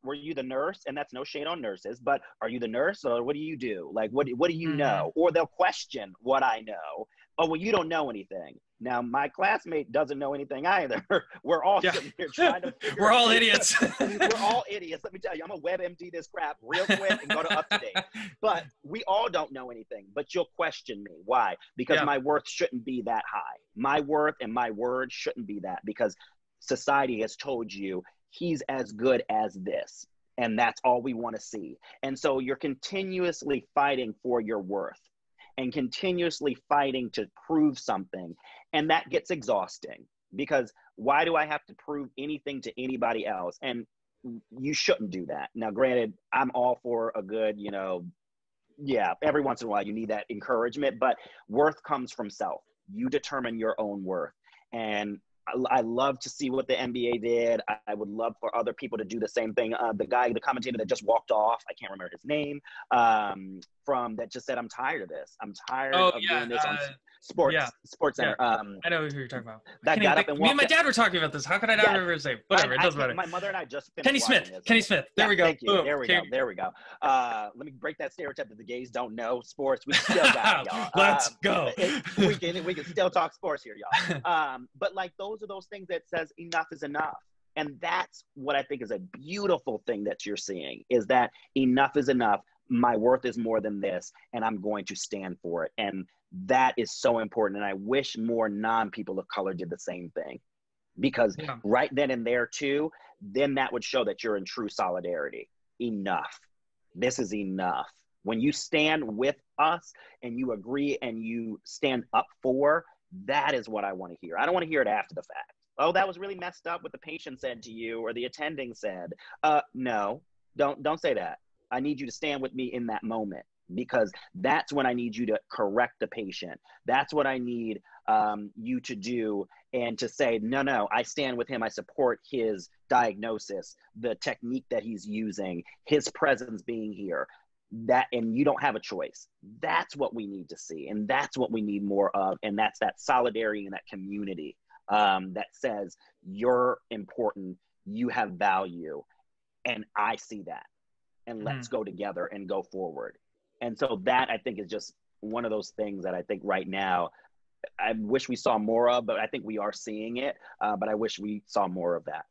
were you the nurse? And that's no shade on nurses, but are you the nurse, or what do you do? Like, what do you know? Or they'll question what I know. Oh, well, you don't know anything. Now, my classmate doesn't know anything either. We're all sitting here trying to figure We're all idiots. We're all idiots. Let me tell you, I'm a WebMD this crap real quick and go to UpToDate. But we all don't know anything, but you'll question me. Why? Because my worth shouldn't be that high. My worth and my word shouldn't be that, because society has told you he's as good as this. And that's all we want to see. And so you're continuously fighting for your worth and continuously fighting to prove something. And that gets exhausting, because why do I have to prove anything to anybody else? And you shouldn't do that. Now, granted, I'm all for a good, every once in a while you need that encouragement, but worth comes from self. You determine your own worth. And I love to see what the NBA did. I would love for other people to do the same thing. The commentator that just walked off, I can't remember his name, from that just said, I'm tired of this. I'm tired Oh of yeah, doing this on Sports yeah. Center. I know who you're talking about. I That can't even got up think. and Me and walked my out. dad were talking about this. How could I not Yes. remember his name? Whatever, it doesn't matter. My mother and I just finished Kenny watching Smith. this. Kenny Smith. There we go. Thank you. Boom. There we go. There we go. Let me break that stereotype that the gays don't know sports. We still got it, y'all. Let's go. We can still talk sports here, y'all. But like those are those things that says enough is enough. And that's what I think is a beautiful thing that you're seeing, is that enough is enough. My worth is more than this, and I'm going to stand for it. And that is so important. And I wish more non-people of color did the same thing, because right then and there too, then that would show that you're in true solidarity. Enough. This is enough. When you stand with us and you agree and you stand up for, that is what I want to hear. I don't want to hear it after the fact. Oh, that was really messed up what the patient said to you or the attending said. No, don't say that. I need you to stand with me in that moment, because that's when I need you to correct the patient. That's what I need you to do, and to say, no, I stand with him. I support his diagnosis, the technique that he's using, his presence being here. And you don't have a choice. That's what we need to see. And that's what we need more of. And that's that solidarity and that community that says you're important, you have value, and I see that. And let's go together and go forward. And so that, I think, is just one of those things that I think right now, I wish we saw more of, but I think we are seeing it. But I wish we saw more of that.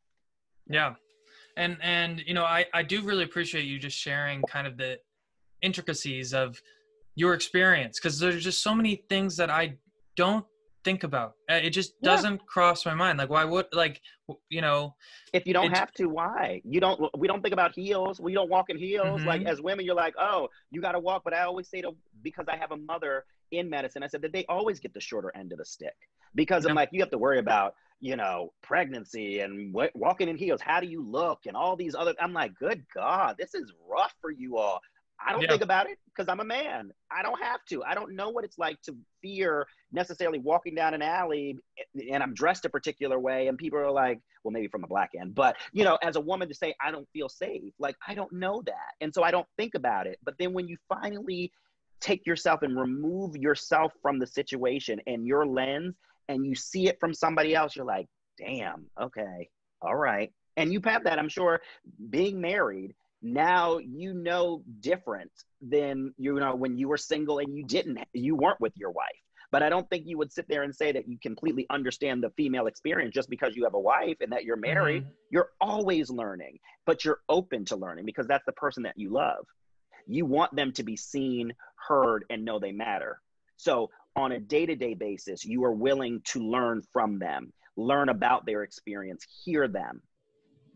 Yeah. And you know, I do really appreciate you just sharing kind of the intricacies of your experience, because there's just so many things that I don't think about. It just doesn't cross my mind. Like, why would, like, you know, if you don't have to, why? We don't think about heels. We don't walk in heels. Like, as women, you're like, oh, you got to walk. But I always say, because I have a mother in medicine, I said that they always get the shorter end of the stick, because I'm like, you have to worry about, you know, pregnancy and walking in heels. How do you look? And all these other, I'm like, good God, this is rough for you all. I don't think about it because I'm a man. I don't have to. I don't know what it's like to fear necessarily walking down an alley and I'm dressed a particular way and people are like, well, maybe from a black end, but, you know, as a woman to say, I don't feel safe. Like, I don't know that. And so I don't think about it. But then when you finally take yourself and remove yourself from the situation and your lens, and you see it from somebody else, you're like, damn, okay, all right. And you have that, I'm sure, being married. Now you know different than, you know, when you were single and you weren't with your wife. But I don't think you would sit there and say that you completely understand the female experience just because you have a wife and that you're married. You're always learning, but you're open to learning because that's the person that you love. You want them to be seen, heard, and know they matter. So on a day-to-day basis, you are willing to learn from them, learn about their experience, hear them.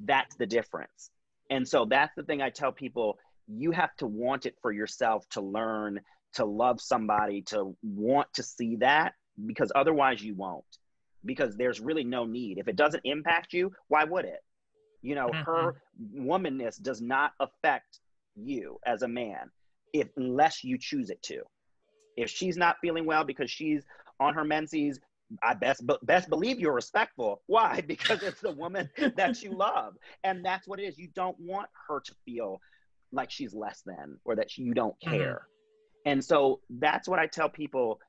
That's the difference. And so that's the thing I tell people, you have to want it for yourself to learn, to love somebody, to want to see that, because otherwise you won't, because there's really no need. If it doesn't impact you, why would it? You know, her womanness does not affect you as a man unless you choose it to. If she's not feeling well because she's on her menses, I best believe you're respectful. Why? Because it's the woman that you love. And that's what it is. You don't want her to feel like she's less than, or that you don't care. And so that's what I tell people.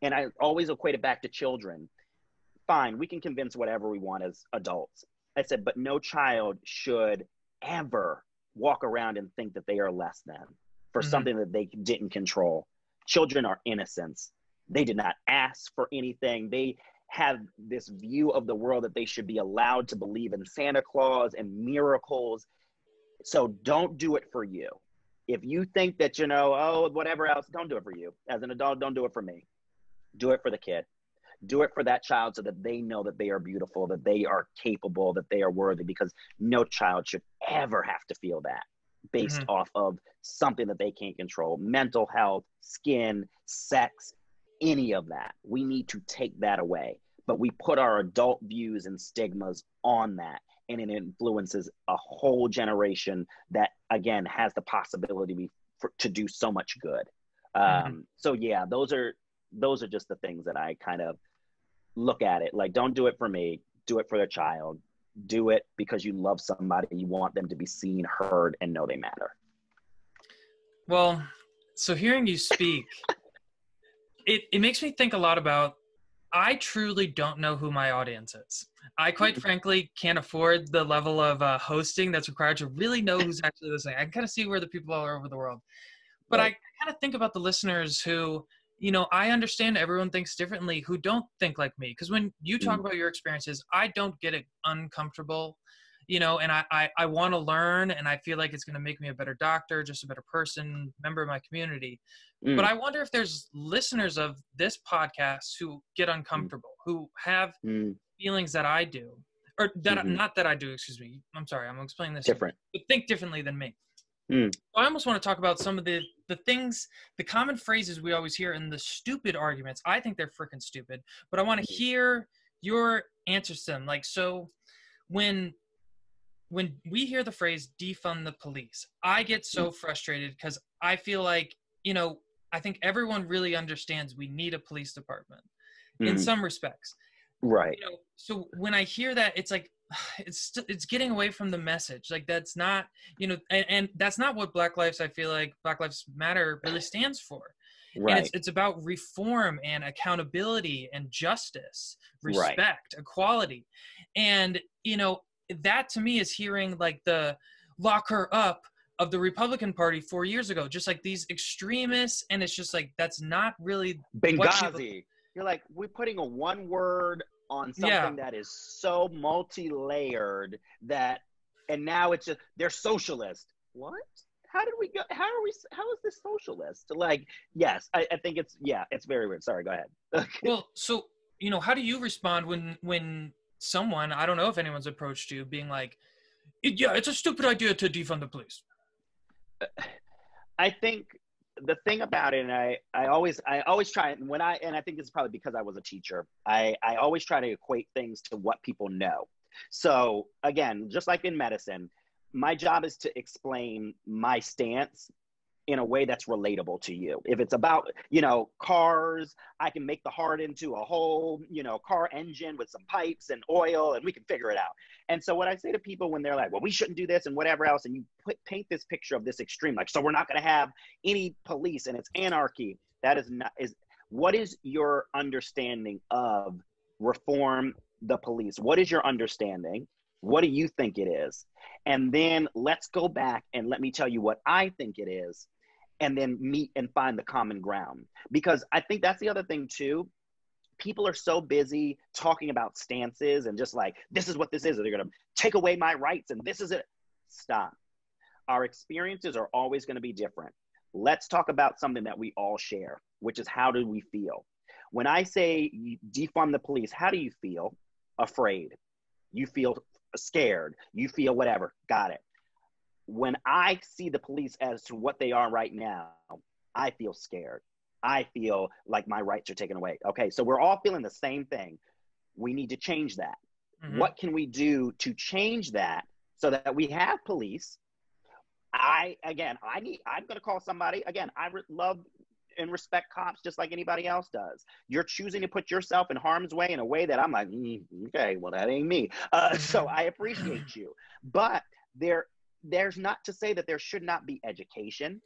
And I always equate it back to children. Fine, we can convince whatever we want as adults. I said, but no child should ever walk around and think that they are less than for something that they didn't control. Children are innocents. They did not ask for anything. They have this view of the world that they should be allowed to believe in Santa Claus and miracles. So don't do it for you. If you think that, you know, oh, whatever else, don't do it for you. As an adult, don't do it for me. Do it for the kid. Do it for that child so that they know that they are beautiful, that they are capable, that they are worthy, because no child should ever have to feel that based off of something that they can't control. Mental health, skin, sex, any of that. We need to take that away. But we put our adult views and stigmas on that, and it influences a whole generation that, again, has the possibility to do so much good. So yeah, those are just the things that I kind of look at it. Like, don't do it for me, do it for the child. Do it because you love somebody, you want them to be seen, heard, and know they matter. Well, So hearing you speak, it makes me think a lot about, I truly don't know who my audience is. I quite frankly can't afford the level of hosting that's required to really know who's actually listening. I can kind of see where the people are over the world. But Right. I kind of think about the listeners who, you know, I understand everyone thinks differently who don't think like me. Because when you talk Mm, about your experiences, I don't get it uncomfortable, you know, and I want to learn, and I feel like it's going to make me a better doctor, just a better person, member of my community. But mm, I wonder if there's listeners of this podcast who get mm, uncomfortable, who have mm, feelings that I do, or that mhm. not that I do, excuse me. I'm sorry, I'm explaining this, Different. but think differently than me. Mm, I almost want to talk about some of the things, the common phrases we always hear, and the stupid arguments. I think they're freaking stupid, but I want to mm, hear your answers to them. Like, so when we hear the phrase defund the police, I get mm, so frustrated because I feel like, you know, I think everyone really understands we need a police department in mm. some respects, Right. you know. So when I hear that, it's like it's getting away from the message. Like, that's not, you know, and that's not what I feel like Black Lives Matter really stands for. And Right. it's about reform and accountability and justice, Right. respect, equality. And, you know, that to me is hearing like the lock her up of the Republican Party 4 years ago, just like these extremists. And it's just like, that's not really what people, Benghazi. You're like, we're putting a one word on yeah. something that is so multi-layered that, and now it's just, they're socialist. What? How did we go? How is this socialist? Like, yes, I think it's, yeah, it's very weird. Sorry, go ahead. Well, so, you know, how do you respond when someone, I don't know if anyone's approached you being like, yeah, it's a stupid idea to defund the police. I think the thing about it, and I always try, and I think this is probably because I was a teacher. I always try to equate things to what people know. So again, just like in medicine, my job is to explain my stance in a way that's relatable to you. If it's about, cars, I can make the heart into a whole, car engine with some pipes and oil, and we can figure it out. And so what I say to people when they're like, well, we shouldn't do this and whatever else, and you paint this picture of this extreme, like, so we're not going to have any police and it's anarchy. That is not, is what is your understanding of reform the police? What is your understanding? What do you think it is? And then let's go back and let me tell you what I think it is, and then meet and find the common ground. Because I think that's the other thing too. People are so busy talking about stances and just like, this is what this is. They're going to take away my rights and this is it. Stop. Our experiences are always going to be different. Let's talk about something that we all share, which is how do we feel? When I say defund the police, how do you feel? Afraid. You feel scared. You feel whatever. Got it. When I see the police as to what they are right now, I feel scared. I feel like my rights are taken away. Okay, so we're all feeling the same thing. We need to change that. Mm-hmm. What can we do to change that so that we have police? I'm going to call somebody. Again, love and respect cops just like anybody else does. You're choosing to put yourself in harm's way in a way that I'm like, okay, well, that ain't me. So I appreciate you. But there's not to say that there should not be education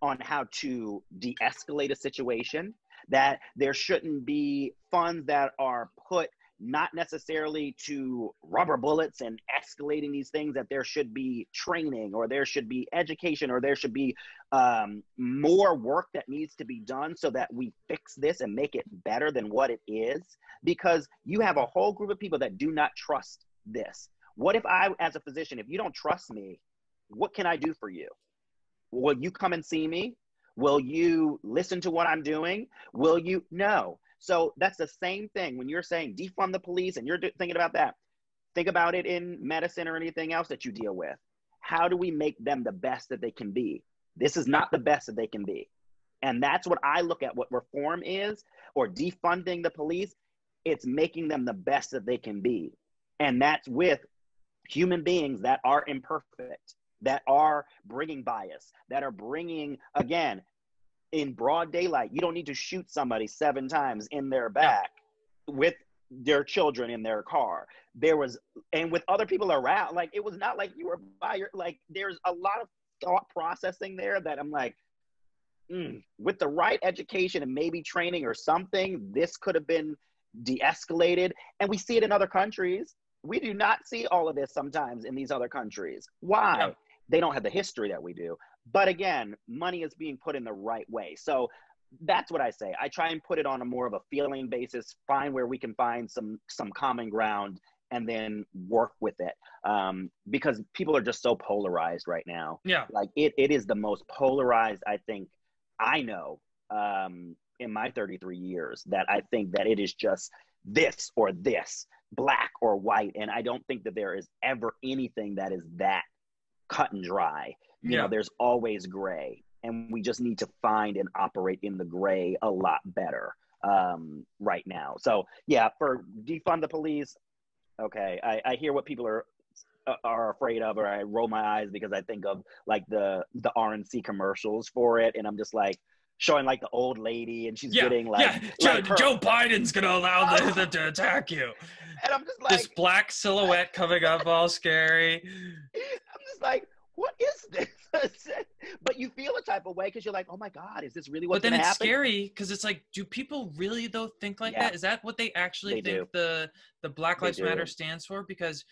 on how to de-escalate a situation, that there shouldn't be funds that are put not necessarily to rubber bullets and escalating these things, that there should be training or there should be education or there should be more work that needs to be done so that we fix this and make it better than what it is. Because you have a whole group of people that do not trust this. What if I, as a physician, if you don't trust me, what can I do for you? Will you come and see me? Will you listen to what I'm doing? Will you? No. So that's the same thing when you're saying defund the police and you're thinking about that. Think about it in medicine or anything else that you deal with. How do we make them the best that they can be? This is not the best that they can be. And that's what I look at what reform is, or defunding the police. It's making them the best that they can be. And that's with human beings that are imperfect, that are bringing bias, that are bringing, again, in broad daylight. You don't need to shoot somebody 7 times in their back with their children in their car. And with other people around, like, it was not like you were by your, like, there's a lot of thought processing there that I'm like, with the right education and maybe training or something, this could have been de-escalated. And we see it in other countries. We do not see all of this sometimes in these other countries. Yeah. Why? They don't have the history that we do. But again, money is being put in the right way. So that's what I say. I try and put it on a more of a feeling basis, find where we can find some common ground, and then work with it. Because people are just so polarized right now. Yeah. Like it is the most polarized, I think, I know, in my 33 years, that I think that it is just this or this, black or white. And I don't think that there is ever anything that is that cut and dry. You know, there's always gray, and we just need to find and operate in the gray a lot better right now. So yeah, for defund the police, okay, I hear what people are afraid of, or I roll my eyes because I think of like the RNC commercials for it, and I'm just like showing like the old lady, and she's getting like, Joe Biden's gonna allow them to attack you, and I'm just like, this black silhouette coming up all scary. I'm just like, what is this? But you feel a type of way because you're like, oh my God, is this really what's going to happen? But then it's scary because it's like, do people really though think like that? Is that what they actually think the Black Lives Matter stands for? Because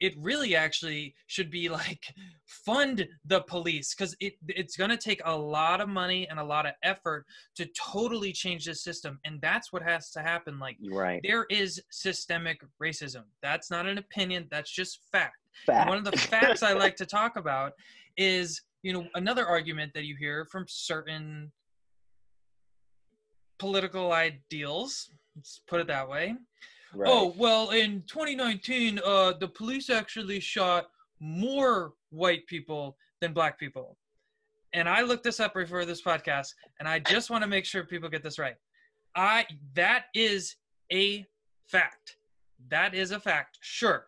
it really actually should be like, fund the police, because it's going to take a lot of money and a lot of effort to totally change the system. And that's what has to happen. Like, there is systemic racism. That's not an opinion. That's just fact. And one of the facts I like to talk about is, you know, another argument that you hear from certain political ideals, let's put it that way. Right. Oh, well, in 2019, the police actually shot more white people than black people. And I looked this up before this podcast, and I just want to make sure people get this right. That is a fact. That is a fact, sure.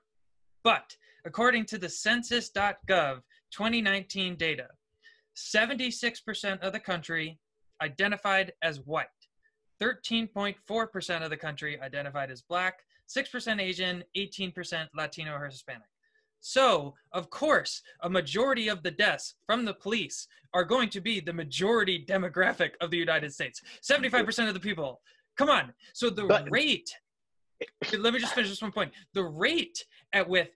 But according to the census.gov 2019 data, 76% of the country identified as white. 13.4% of the country identified as black, 6% Asian, 18% Latino or Hispanic. So, of course, a majority of the deaths from the police are going to be the majority demographic of the United States. 75% of the people. Come on. So rate, let me just finish this one point. The rate at which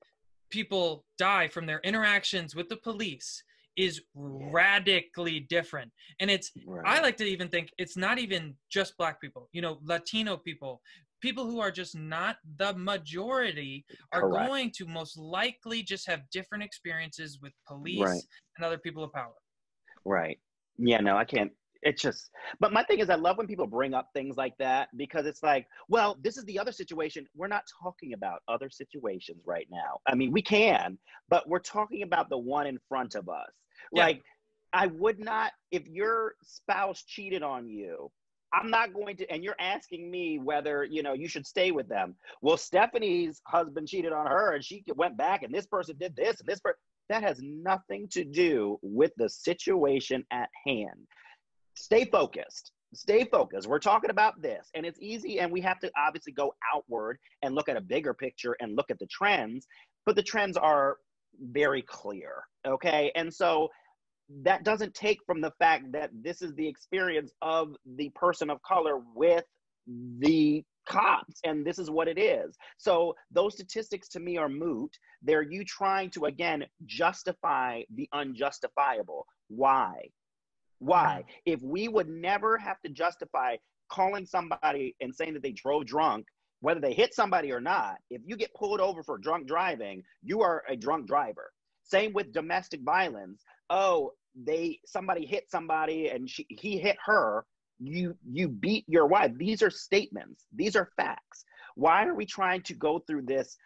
people die from their interactions with the police is radically different. And it's, I like to even think it's not even just black people, you know, Latino people who are just not the majority are going to most likely just have different experiences with police and other people of power. Right. Yeah, no, I can't. It's just, but my thing is, I love when people bring up things like that, because it's like, well, this is the other situation. We're not talking about other situations right now. I mean, we can, but we're talking about the one in front of us. Yeah. Like, I would not, if your spouse cheated on you, I'm not going to, and you're asking me whether, you know, you should stay with them. Well, Stephanie's husband cheated on her and she went back and this person did this and this person. That has nothing to do with the situation at hand. Stay focused. Stay focused. We're talking about this, and it's easy, and we have to obviously go outward and look at a bigger picture and look at the trends, but the trends are very clear, okay? And so that doesn't take from the fact that this is the experience of the person of color with the cops, and this is what it is. So those statistics to me are moot. They're you trying to, again, justify the unjustifiable. Why? Why? If we would never have to justify calling somebody and saying that they drove drunk, whether they hit somebody or not, if you get pulled over for drunk driving, you are a drunk driver. Same with domestic violence. Oh, somebody hit somebody and he hit her, you beat your wife. These are statements. These are facts. Why are we trying to go through this,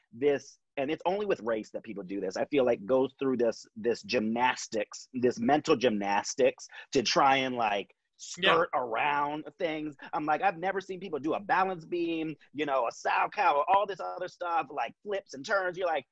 and it's only with race that people do this, I feel like, goes through this gymnastics, this mental gymnastics to try and like skirt around things. I'm like, I've never seen people do a balance beam, you know, a sow cow, all this other stuff, like flips and turns. You're like,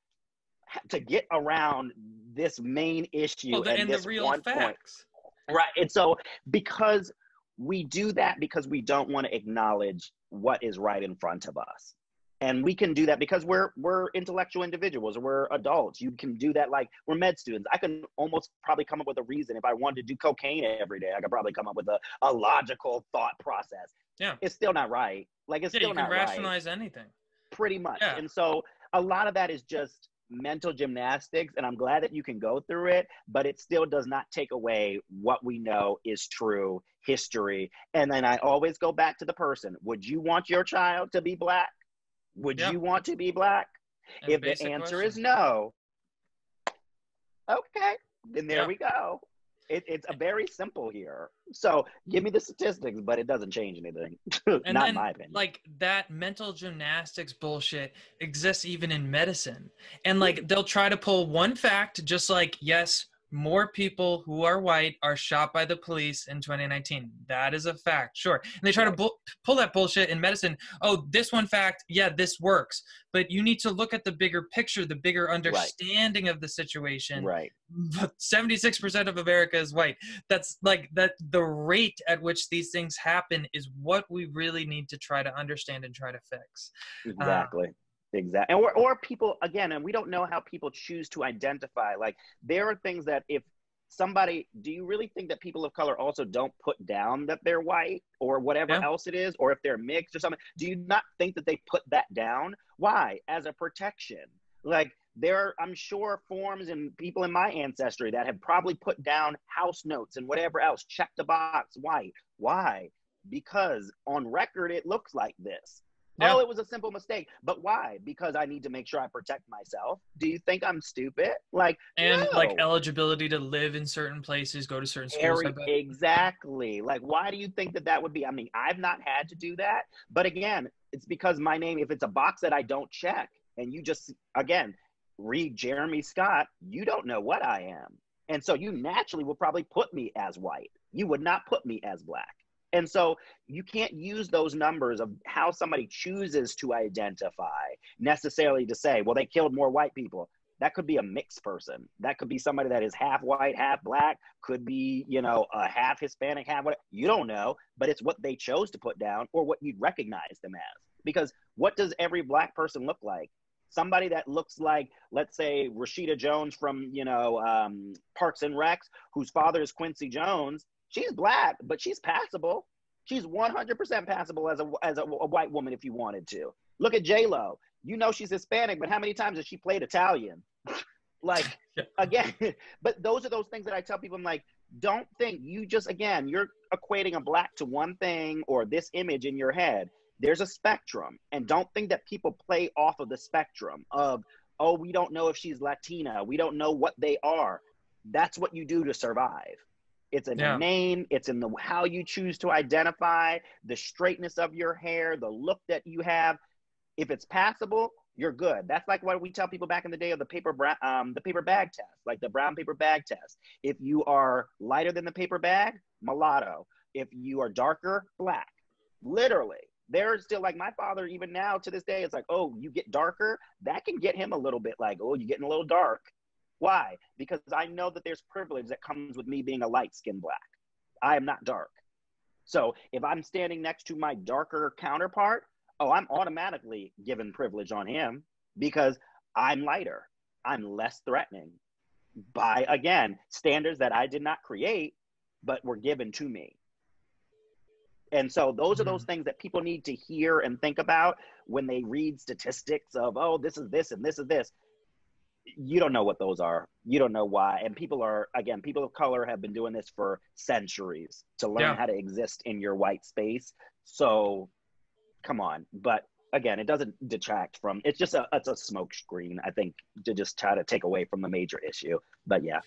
to get around this main issue and this the real one facts. Point. Right. And so because we do that because we don't want to acknowledge what is right in front of us. And we can do that because we're intellectual individuals. We're adults. You can do that. Like, we're med students. I can almost probably come up with a reason. If I wanted to do cocaine every day, I could probably come up with a logical thought process. Yeah. It's still not right. Like, it's still not right. You can rationalize anything. Pretty much. Yeah. And so a lot of that is just mental gymnastics, and I'm glad that you can go through it, but it still does not take away what we know is true history. And then I always go back to the person. Would you want your child to be Black? Would you want to be Black? And if the answer is no, okay, then there we go. It's a very simple here. So give me the statistics, but it doesn't change anything. Not in my opinion. Like, that mental gymnastics bullshit exists even in medicine. And like, they'll try to pull one fact, just like, yes, more people who are white are shot by the police in 2019. That is a fact, sure. And they try to pull that bullshit in medicine. Oh, this one fact, yeah, this works. But you need to look at the bigger picture, the bigger understanding of the situation. Right. 76% of America is white. That's like that. The rate at which these things happen is what we really need to try to understand and try to fix. Exactly. Exactly. Or people, again, and we don't know how people choose to identify. Like, there are things that if somebody, do you really think that people of color also don't put down that they're white or whatever else it is, or if they're mixed or something? Do you not think that they put that down? Why? As a protection. Like, there are, I'm sure, forms and people in my ancestry that have probably put down house notes and whatever else, check the box, white. Why? Because on record, it looks like this. Yeah. Oh, it was a simple mistake. But why? Because I need to make sure I protect myself. Do you think I'm stupid? Like, and no. Like, eligibility to live in certain places, go to certain schools. Exactly. Like, why do you think that would be? I mean, I've not had to do that. But again, it's because my name, if it's a box that I don't check, and you just, again, read Jeremy Scott, you don't know what I am. And so you naturally will probably put me as white. You would not put me as Black. And so you can't use those numbers of how somebody chooses to identify necessarily to say, well, they killed more white people. That could be a mixed person. That could be somebody that is half white, half Black, could be, you know, a half Hispanic, half what, you don't know, but it's what they chose to put down or what you'd recognize them as. Because what does every Black person look like? Somebody that looks like, let's say, Rashida Jones from, you know, Parks and Recs, whose father is Quincy Jones. She's Black, but she's passable. She's 100% passable as a white woman if you wanted to. Look at J-Lo. You know she's Hispanic, but how many times has she played Italian? Like, again, but those are those things that I tell people. I'm like, don't think you just, again, you're equating a Black to one thing or this image in your head. There's a spectrum. And don't think that people play off of the spectrum of, oh, we don't know if she's Latina. We don't know what they are. That's what you do to survive. It's in the name, it's in the how you choose to identify, the straightness of your hair, the look that you have. If it's passable, you're good. That's like what we tell people back in the day of the paper bag test, like the brown paper bag test. If you are lighter than the paper bag, mulatto. If you are darker, Black. Literally. There's still, like, my father, even now to this day, it's like, oh, you get darker? That can get him a little bit like, oh, you're getting a little dark. Why? Because I know that there's privilege that comes with me being a light-skinned Black. I am not dark. So if I'm standing next to my darker counterpart, oh, I'm automatically given privilege on him because I'm lighter. I'm less threatening by, again, standards that I did not create, but were given to me. And so those are those things that people need to hear and think about when they read statistics of, oh, this is this and this is this. You don't know what those are. You don't know why. And people are, again, people of color have been doing this for centuries to learn how to exist in your white space. So come on. But again, it doesn't detract from, it's a smoke screen, I think, to just try to take away from the major issue. But yeah.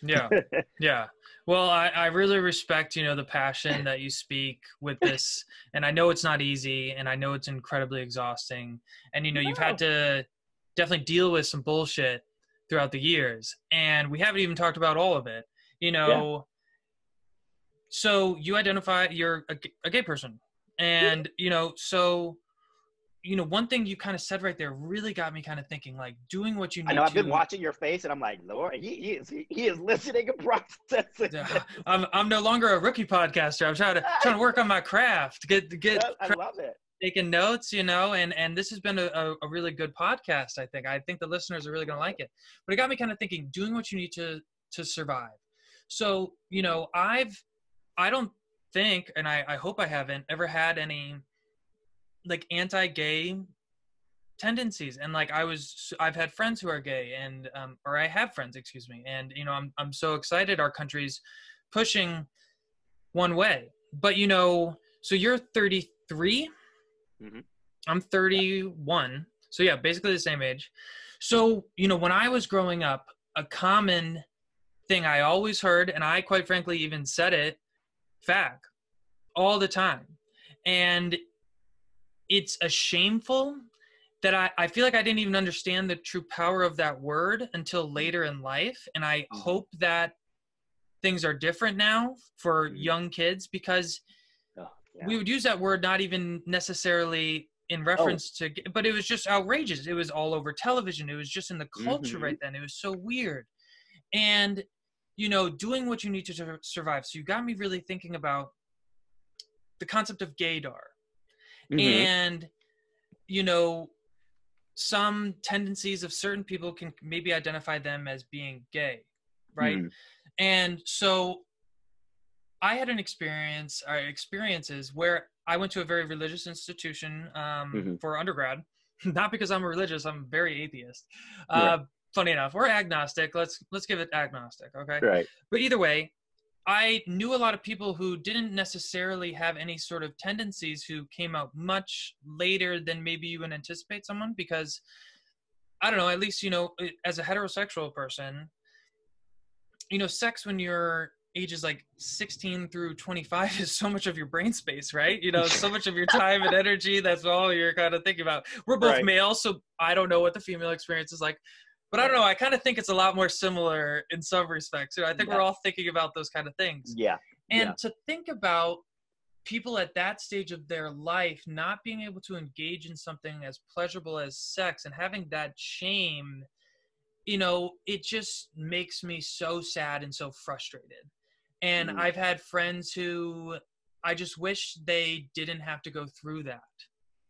Yeah. Well, I really respect, you know, the passion that you speak with this. And I know it's not easy, and I know it's incredibly exhausting. And, you know, you've had to definitely deal with some bullshit throughout the years, and we haven't even talked about all of it, you know. So you identify you're a gay person, and you know, so you know, one thing you kind of said right there really got me kind of thinking, like, doing what you need. I know, I've been watching your face, and I'm like, Lord, he is listening and processing. I'm no longer a rookie podcaster. I'm trying to work on my craft. I love it. taking notes, and this has been a really good podcast. I think the listeners are really going to like it, but it got me kind of thinking, doing what you need to survive. So, I don't think, and I hope I haven't ever had any like anti-gay tendencies. And like, I've had friends who are gay, and, or I have friends, excuse me. And, I'm so excited our country's pushing one way, but so you're 33. Mm-hmm. I'm 31. So yeah, basically the same age. So, when I was growing up, a common thing I always heard, and I quite frankly even said it, fag, all the time. And it's a shameful that I feel like I didn't even understand the true power of that word until later in life. And I hope that things are different now for young kids, because we would use that word not even necessarily in reference to, but it was just outrageous. It was all over television. It was just in the culture right then. It was so weird. And, doing what you need to survive. So you got me really thinking about the concept of gaydar. And, some tendencies of certain people can maybe identify them as being gay, right? And so I had experiences where I went to a very religious institution for undergrad, not because I'm religious, I'm very atheist. Funny enough, or agnostic. Let's give it agnostic, okay? Right. But either way, I knew a lot of people who didn't necessarily have any sort of tendencies, who came out much later than maybe you would anticipate someone, because I don't know, at least, as a heterosexual person, sex when you're ages like 16 through 25 is so much of your brain space, right? So much of your time and energy, that's all you're kind of thinking about. We're both male, so I don't know what the female experience is like. But I don't know, I kind of think it's a lot more similar in some respects. I think we're all thinking about those kind of things. Yeah. And to think about people at that stage of their life not being able to engage in something as pleasurable as sex and having that shame, it just makes me so sad and so frustrated. And I've had friends who I just wish they didn't have to go through that.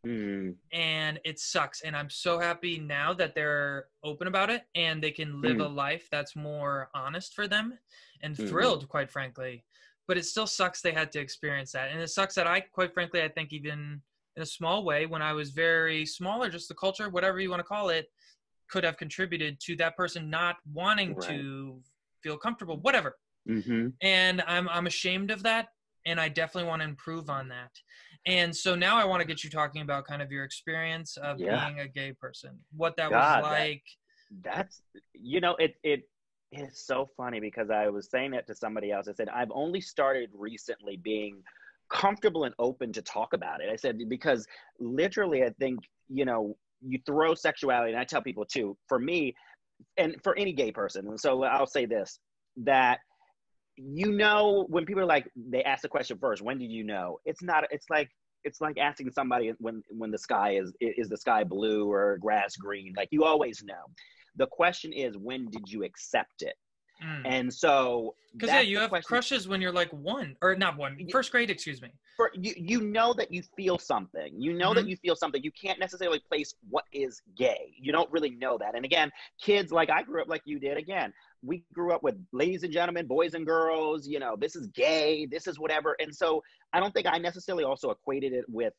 And it sucks. And I'm so happy now that they're open about it and they can live a life that's more honest for them, and thrilled, quite frankly. But it still sucks they had to experience that. And it sucks that I, quite frankly, I think even in a small way, when I was very small, or just the culture, whatever you want to call it, could have contributed to that person not wanting to feel comfortable, whatever. And I'm ashamed of that. And I definitely want to improve on that. And so now I want to get you talking about kind of your experience of being a gay person, what that was like. That's, it is so funny, because I was saying that to somebody else. I said, I've only started recently being comfortable and open to talk about it. I said, because literally, I think, you throw sexuality, and I tell people too, for me, and for any gay person. And so I'll say this, that, when people are like, they ask the question first, when did you know? It's like asking somebody when the sky is the sky blue or grass green? Like, you always know. The question is, when did you accept it? And so, because you have crushes when you're like first grade, excuse me. For you know that you feel something. That you feel something. You can't necessarily place what is gay. You don't really know that. And again, kids, like I grew up like you did. Again, we grew up with ladies and gentlemen, boys and girls. This is gay. This is whatever. And so I don't think I necessarily also equated it with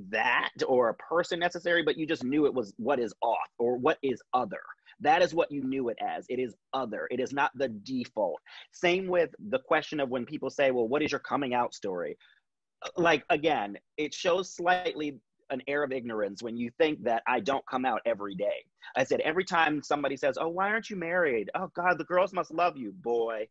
that or a person necessary, but you just knew it was what is off or what is other. That is what you knew it as. It is other. It is not the default. Same with the question of when people say, well, what is your coming out story? Like, again, it shows slightly an air of ignorance when you think that I don't come out every day. I said, every time somebody says, oh, why aren't you married? Oh, God, the girls must love you, boy.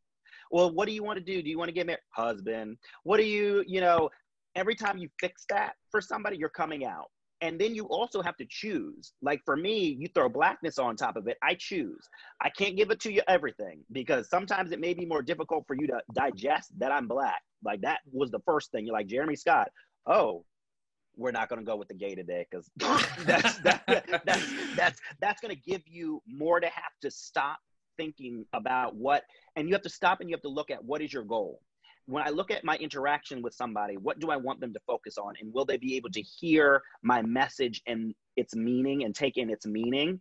Well, what do you want to do? Do you want to get married? Husband. What do every time you fix that for somebody, you're coming out. And then you also have to choose. Like, for me, you throw blackness on top of it. I choose. I can't give it to you everything, because sometimes it may be more difficult for you to digest that I'm black. Like, that was the first thing. You're like, Jeremy Scott, oh, we're not going to go with the gay today, because that's going to give you more to have to stop thinking about what, and you have to stop and you have to look at what is your goal. when I look at my interaction with somebody, what do I want them to focus on? And will they be able to hear my message and its meaning and take in its meaning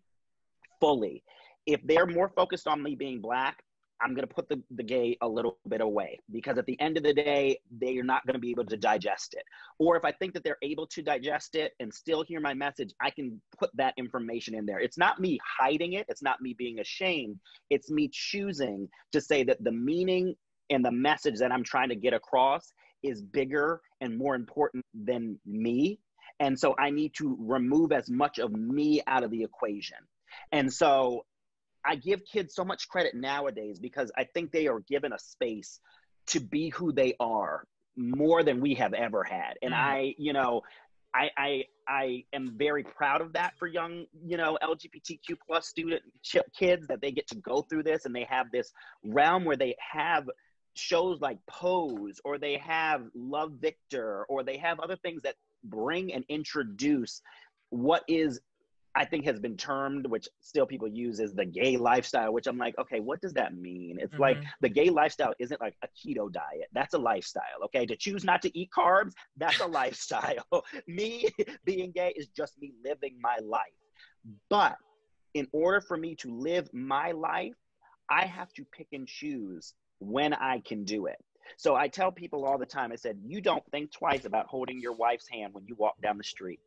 fully? If they're more focused on me being Black, I'm going to put the gay a little bit away, because at the end of the day, they are not going to be able to digest it. Or if I think that they're able to digest it and still hear my message, I can put that information in there. It's not me hiding it. It's not me being ashamed. It's me choosing to say that the meaning and the message that I'm trying to get across is bigger and more important than me. And so I need to remove as much of me out of the equation. And so I give kids so much credit nowadays, because I think they are given a space to be who they are more than we have ever had. And I am very proud of that for young, LGBTQ plus kids, that they get to go through this and they have this realm where they have shows like Pose, or they have Love Victor, or they have other things that bring and introduce what is, I think, has been termed, which still people use, as the gay lifestyle, which I'm like, okay, what does that mean? It's like the gay lifestyle isn't like a keto diet. That's a lifestyle, okay? To choose not to eat carbs, that's a lifestyle. Me being gay is just me living my life. But in order for me to live my life, I have to pick and choose when I can do it. So I tell people all the time, I said, you don't think twice about holding your wife's hand when you walk down the street.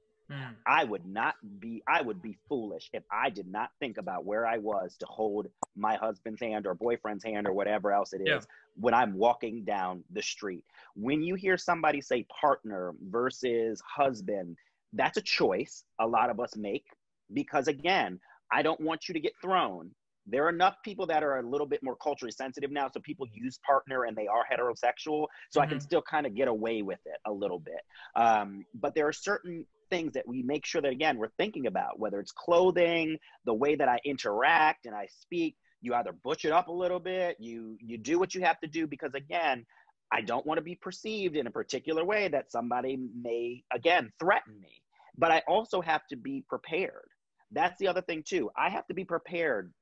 I would be foolish if I did not think about where I was to hold my husband's hand or boyfriend's hand or whatever else it is when I'm walking down the street. When you hear somebody say partner versus husband, that's a choice a lot of us make, because again, I don't want you to get thrown. There are enough people that are a little bit more culturally sensitive now, so people use partner and they are heterosexual, so I can still kind of get away with it a little bit. But there are certain things that we make sure that, again, we're thinking about, whether it's clothing, the way that I interact and I speak. You either butch it up a little bit, you do what you have to do, because again, I don't want to be perceived in a particular way that somebody may, again, threaten me. But I also have to be prepared. That's the other thing too. I have to be prepared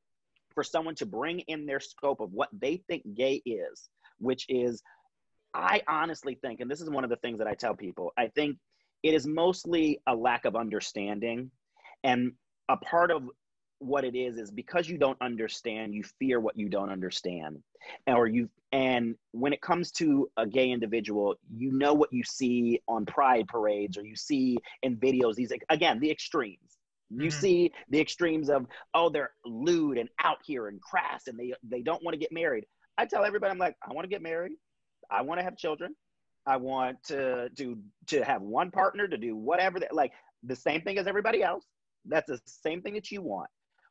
for someone to bring in their scope of what they think gay is, which is, I honestly think, and this is one of the things that I tell people, I think it is mostly a lack of understanding. And a part of what it is because you don't understand, you fear what you don't understand. And when it comes to a gay individual, you know what you see on pride parades, or you see in videos, these, again, the extremes. You see the extremes of, oh, they're lewd and out here and crass, and they don't want to get married. I tell everybody, I'm like, I want to get married. I want to have children. I want to have one partner, to do whatever, like the same thing as everybody else. That's the same thing that you want.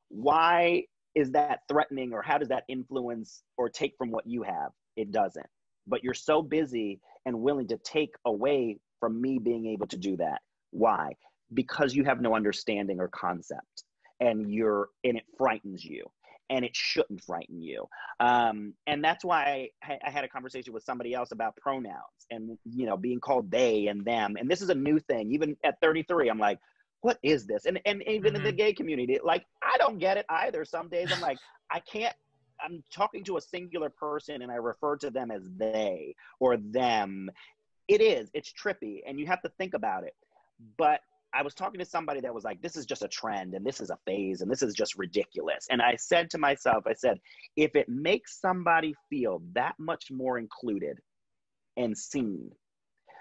Why is that threatening, or how does that influence or take from what you have? It doesn't. But you're so busy and willing to take away from me being able to do that. Why? Because you have no understanding or concept, and it frightens you, and it shouldn't frighten you. And that's why I had a conversation with somebody else about pronouns and, being called they and them. And this is a new thing. Even at 33, I'm like, what is this? And even in the gay community, like, I don't get it either. Some days I'm like, I'm talking to a singular person and I refer to them as they or them. It's trippy, and you have to think about it. But I was talking to somebody that was like, this is just a trend, and this is a phase, and this is just ridiculous. And I said to myself, if it makes somebody feel that much more included and seen,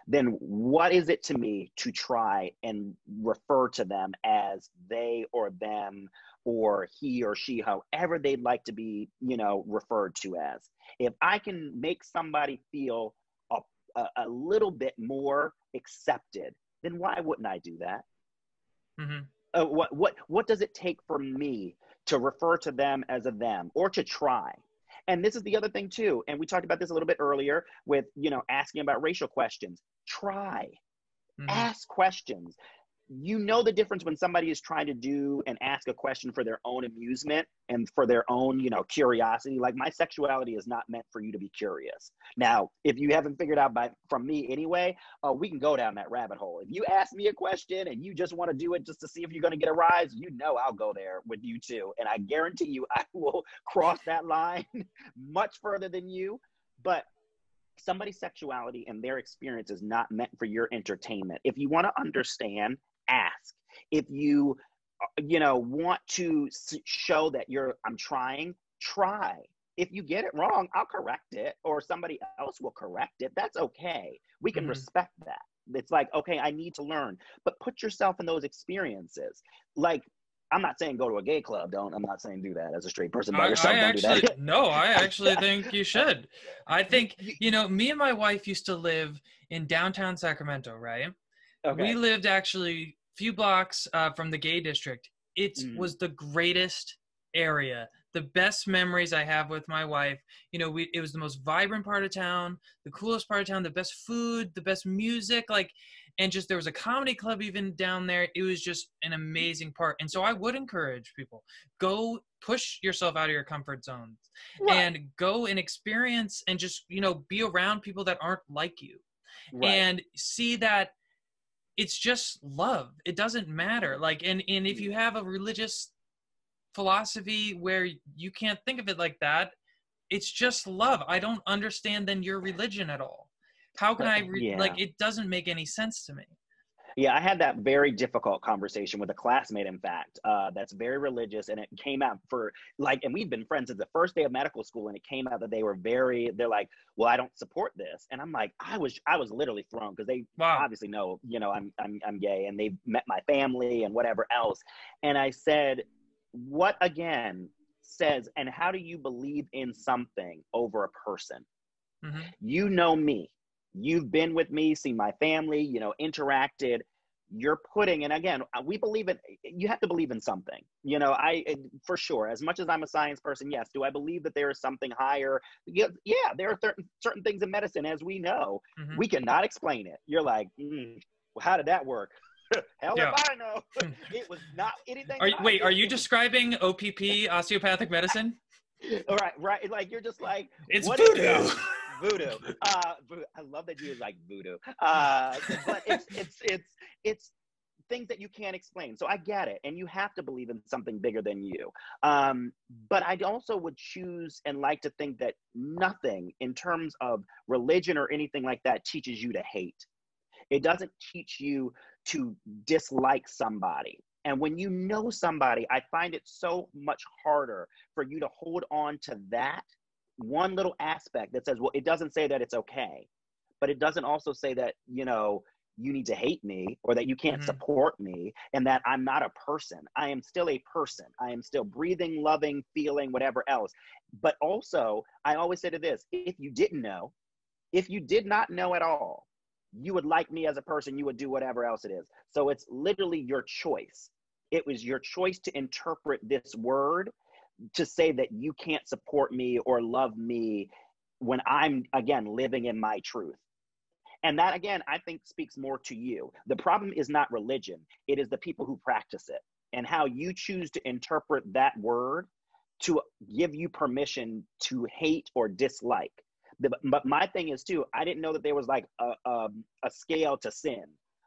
then what is it to me to try and refer to them as they or them or he or she, however they'd like to be, referred to as? If I can make somebody feel a little bit more accepted, then why wouldn't I do that? What does it take for me to refer to them as a them, or to try? And this is the other thing too, and we talked about this a little bit earlier with, asking about racial questions. Try. Ask questions. You know the difference when somebody is trying to do and ask a question for their own amusement and for their own, curiosity. Like, my sexuality is not meant for you to be curious. Now, if you haven't figured out from me anyway, we can go down that rabbit hole. If you ask me a question and you just want to do it just to see if you're going to get a rise, I'll go there with you too. And I guarantee you, I will cross that line much further than you. But somebody's sexuality and their experience is not meant for your entertainment. If you want to understand, ask. If you, want to show that I'm trying, try. If you get it wrong, I'll correct it, or somebody else will correct it. That's okay. We can Mhm. respect that. It's like, okay, I need to learn, but put yourself in those experiences. Like, I'm not saying go to a gay club. I'm not saying do that as a straight person by I yourself. Don't do actually, that. no, I actually think you should. I you, think, you, me and my wife used to live in downtown Sacramento, right? We okay. lived actually a few blocks from the gay district. It Mm, was the greatest area. The best memories I have with my wife. It was the most vibrant part of town, the coolest part of town, the best food, the best music, and just there was a comedy club even down there. It was just an amazing part. And so I would encourage people, go push yourself out of your comfort zones right. and go and experience and just, be around people that aren't like you Right. and see that it's just love. It doesn't matter. And if Mm. you have a religious philosophy where you can't think of it like that, it's just love. I don't understand then your religion at all. How can Yeah. it doesn't make any sense to me. Yeah, I had that very difficult conversation with a classmate, in fact, that's very religious. And it came out and we've been friends since the first day of medical school. And it came out that they're like, well, I don't support this. And I'm like, I was literally thrown because they Wow. obviously know, I'm gay and they've met my family and whatever else. And I said, what again says, and how do you believe in something over a person? Hmm. You know me. You've been with me, seen my family, interacted. You're putting, and again, we believe in, you have to believe in something. For sure, as much as I'm a science person, yes. Do I believe that there is something higher? Yeah, there are certain things in medicine, as we know, Hmm. we cannot explain it. You're like, well, how did that work? Hell if Yeah. I know. It was not anything that I Are did. you It was describing OPP, osteopathic medicine? all right, right. Like you're just like, It's what is voodoo. this? Voodoo. I love that you like voodoo. But it's things that you can't explain. So I get it, and you have to believe in something bigger than you. But I also would choose and like to think that nothing in terms of religion or anything like that teaches you to hate. It doesn't teach you to dislike somebody. And when you know somebody, I find it so much harder for you to hold on to that one little aspect that says, well, it doesn't say that it's okay, but it doesn't also say that, you need to hate me or that you can't Hmm. support me and that I'm not a person. I am still a person. I am still breathing, loving, feeling, whatever else. But also, I always say to this, if you did not know at all, you would like me as a person, you would do whatever else it is. So it's literally your choice. It was your choice to interpret this word to say that you can't support me or love me when I'm, again, living in my truth. And that, again, I think speaks more to you. The problem is not religion, it is the people who practice it and how you choose to interpret that word to give you permission to hate or dislike. But my thing is too, I didn't know that there was like a scale to sin.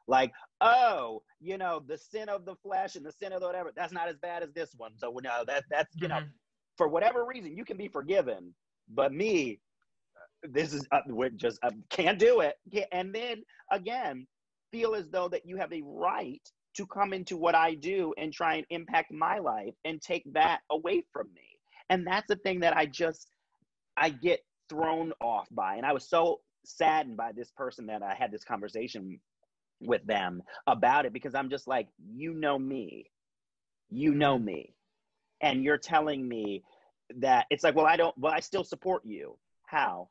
Like, oh, the sin of the flesh and the sin of the whatever, that's not as bad as this one. So no, that's Hmm. for whatever reason you can be forgiven. But me, this is we're just can't do it. And then again, feel as though that you have a right to come into what I do and try and impact my life and take that away from me. And that's the thing that I get thrown off by. And I was so saddened by this person that I had this conversation with them about it because I'm just like, you know Hmm. me, and you're telling me that it's like, well, I still support you. How?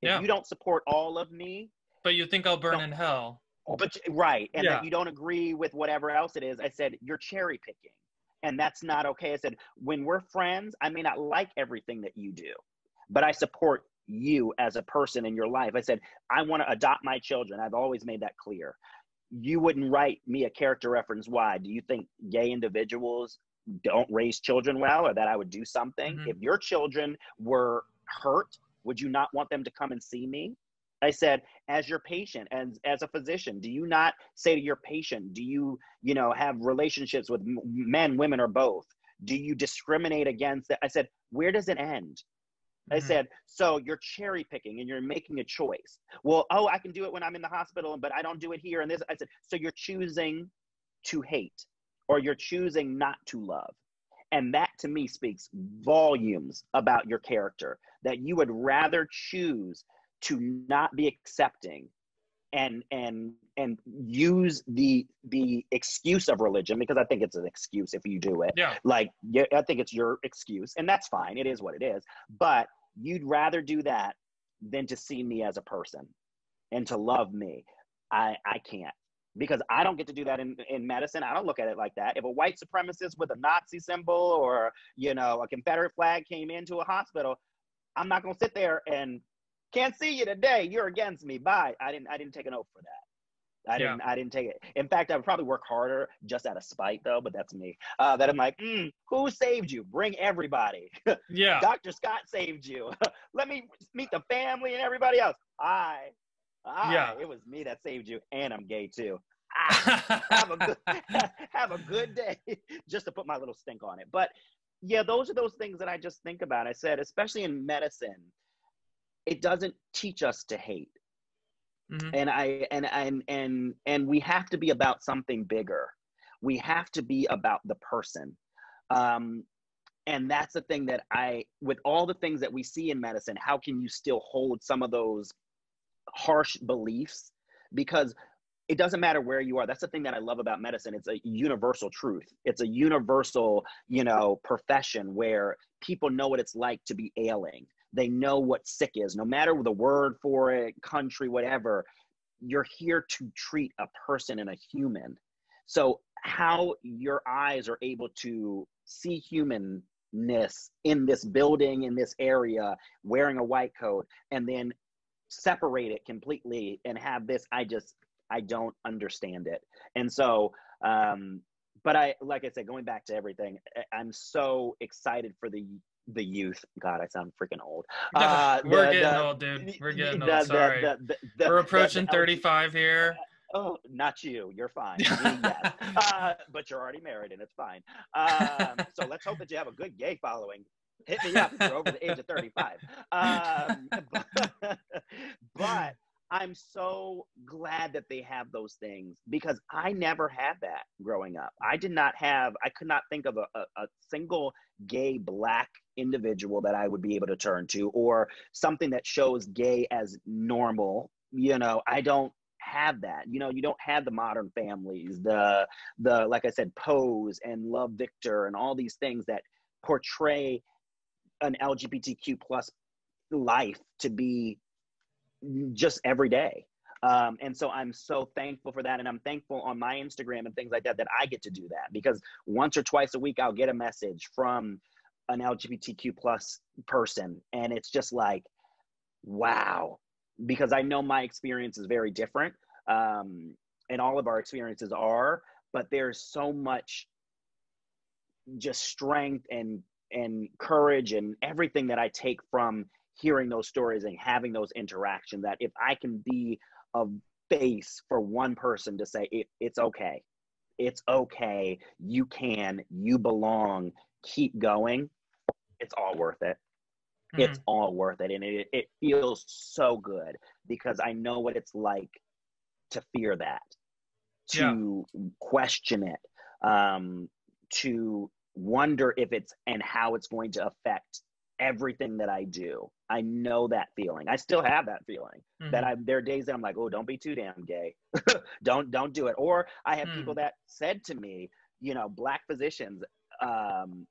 If Yeah. you don't support all of me, But you think I'll burn don't, in hell? but right, and that Yeah. you don't agree with whatever else it is, I said, you're cherry picking. And that's not okay. I said, when we're friends, I may not like everything that you do, but I support you as a person in your life. I said, I want to adopt my children. I've always made that clear. You wouldn't write me a character reference. Why? Do you think gay individuals don't raise children well, or that I would do something? Hmm. If your children were hurt, would you not want them to come and see me? I said, as your patient and as a physician, do you not say to your patient, do you, have relationships with men, women, or both? Do you discriminate against that? I said, where does it end? I Mhm. said, so you're cherry picking and you're making a choice. Well, oh, I can do it when I'm in the hospital, but I don't do it here. And this, I said, so you're choosing to hate, or you're choosing not to love. And that to me speaks volumes about your character, that you would rather choose to not be accepting and use the excuse of religion, because I think it's an excuse if you do it. Yeah. Like, yeah, I think it's your excuse, and that's fine. It is what it is. But you'd rather do that than to see me as a person and to love me. I can't, because I don't get to do that in medicine. I don't look at it like that. If a white supremacist with a Nazi symbol or, a Confederate flag came into a hospital, I'm not going to sit there and can't see you today. You're against me. Bye. I didn't take an oath for that. Yeah. I didn't take it. In fact, I would probably work harder just out of spite, though. But that's me. That I'm like, who saved you? Bring everybody. Yeah. Dr. Scott saved you. Let me meet the family and everybody else. Yeah. It was me that saved you, and I'm gay too. Have a good have a good day. Just to put my little stink on it. But yeah, those are those things that I just think about. I said, especially in medicine, it doesn't teach us to hate. Mhm. And we have to be about something bigger. We have to be about the person. Um, and that's the thing that with all the things that we see in medicine, how can you still hold some of those harsh beliefs? Because it doesn't matter where you are. That's the thing that I love about medicine. It's a universal truth. It's a universal, profession where people know what it's like to be ailing. They know what sick is, no matter the word for it, country, whatever. You're here to treat a person and a human. So how your eyes are able to see humanness in this building, in this area, wearing a white coat, and then separate it completely and have this, I don't understand it. And so, but like I said, going back to everything, I'm so excited for the youth. God, I sound freaking old. We're getting old, dude. We're getting old. Sorry. We're approaching LG, 35 here. oh, not you. You're fine. Me, yes. But you're already married, and it's fine. So let's hope that you have a good gay following. Hit me up if you're over the age of 35. But I'm so glad that they have those things, because I never had that growing up. I could not think of a single gay Black individual that I would be able to turn to, or something that shows gay as normal. I don't have that. You don't have the Modern Families, the like I said, Pose and Love Victor and all these things that portray an LGBTQ plus life to be just every day. And so I'm so thankful for that. And I'm thankful on my Instagram and things like that I get to do that, because once or twice a week, I'll get a message from an LGBTQ plus person. And it's just like, wow, because I know my experience is very different. And all of our experiences are, but there's so much just strength and courage and everything that I take from hearing those stories and having those interactions, that if I can be a face for one person to say it's okay, you belong, keep going, it's all worth it. It's all worth it. And it feels so good, because I know what it's like to fear that, to question it, to wonder if it's and how it's going to affect everything that I do. I know that feeling. I still have that feeling, that there are days that I'm like, oh, don't be too damn gay. don't do it. Or I have people that said to me, Black physicians,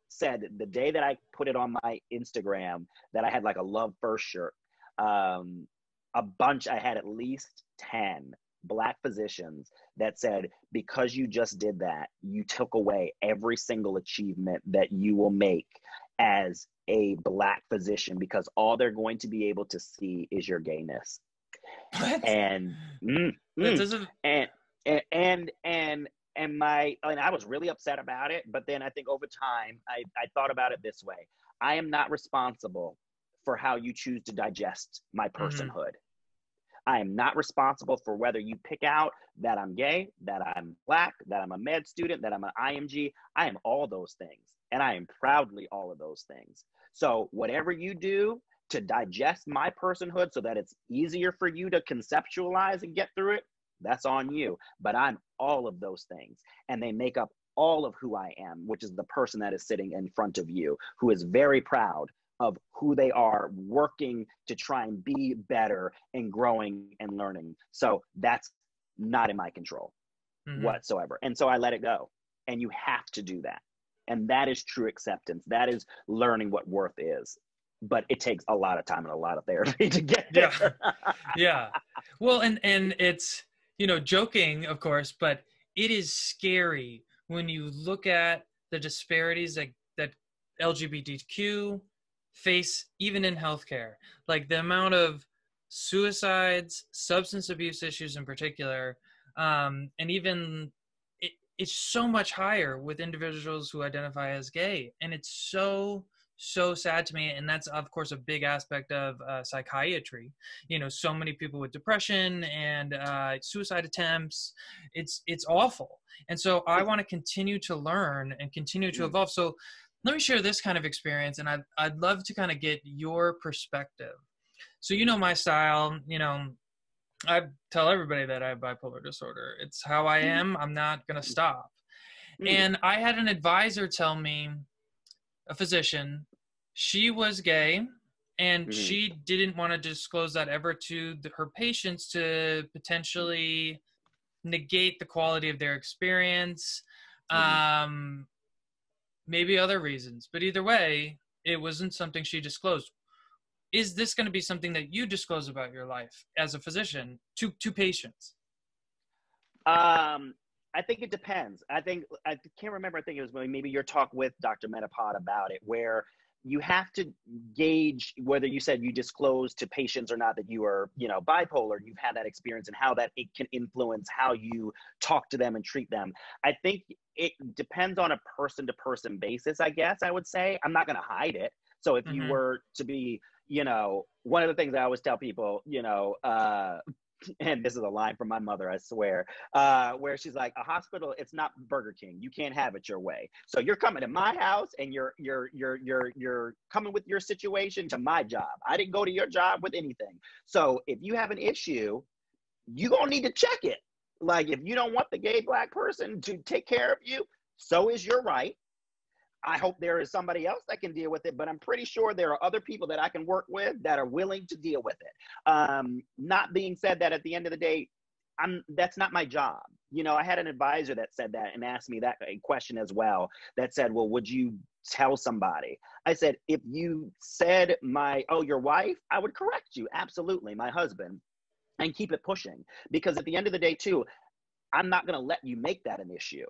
said the day that I put it on my Instagram that I had like a Love First shirt, I had at least 10 Black physicians that said, because you just did that, you took away every single achievement that you will make as a Black physician, because all they're going to be able to see is your gayness. What? And That doesn't. And I was really upset about it. But then I think over time, I thought about it this way: I am not responsible for how you choose to digest my personhood. I am not responsible for whether you pick out that I'm gay, that I'm Black, that I'm a med student, that I'm an IMG. I am all those things. And I am proudly all of those things. So whatever you do, to digest my personhood so that it's easier for you to conceptualize and get through it, that's on you. But I'm all of those things, and they make up all of who I am, which is the person that is sitting in front of you, who is very proud of who they are, working to try and be better and growing and learning. So that's not in my control whatsoever. And so I let it go. And you have to do that. And that is true acceptance. That is learning what worth is. But it takes a lot of time and a lot of therapy to get there. Yeah. Well, and it's, you know, joking, of course, but it is scary when you look at the disparities that LGBTQ face, even in healthcare. Like the amount of suicides, substance abuse issues in particular, and even it's so much higher with individuals who identify as gay. And it's so sad to me. And that's, of course, a big aspect of psychiatry. You know, so many people with depression and suicide attempts. It's awful. And so I want to continue to learn and continue to evolve. So let me share this kind of experience, and I'd love to kind of get your perspective. So, you know, my style, you know, I tell everybody that I have bipolar disorder. It's how I am. I'm not going to stop. And I had an advisor tell me, a physician, she was gay, and she didn't want to disclose that ever to her patients to potentially negate the quality of their experience. Maybe other reasons, but either way, it wasn't something she disclosed. Is this going to be something that you disclose about your life as a physician to patients? I think it depends. I can't remember. I think it was maybe your talk with Dr. Metapod about it, where you have to gauge whether you said you disclose to patients or not that you are, you know, bipolar, you've had that experience, and how that it can influence how you talk to them and treat them. I think it depends on a person-to-person basis, I guess I would say. I'm not going to hide it. So if you were to be, you know, one of the things I always tell people, you know, and this is a line from my mother, I swear, where she's like, a hospital, it's not Burger King. You can't have it your way. So you're coming to my house and you're coming with your situation to my job. I didn't go to your job with anything. So if you have an issue, you're going to need to check it. Like, if you don't want the gay Black person to take care of you, so is your right. I hope there is somebody else that can deal with it, but I'm pretty sure there are other people that I can work with that are willing to deal with it. Not being said that at the end of the day, that's not my job. You know, I had an advisor that said that and asked me that question as well, that said, well, would you tell somebody? I said, if you said your wife, I would correct you. Absolutely. My husband, and keep it pushing, because at the end of the day too, I'm not going to let you make that an issue.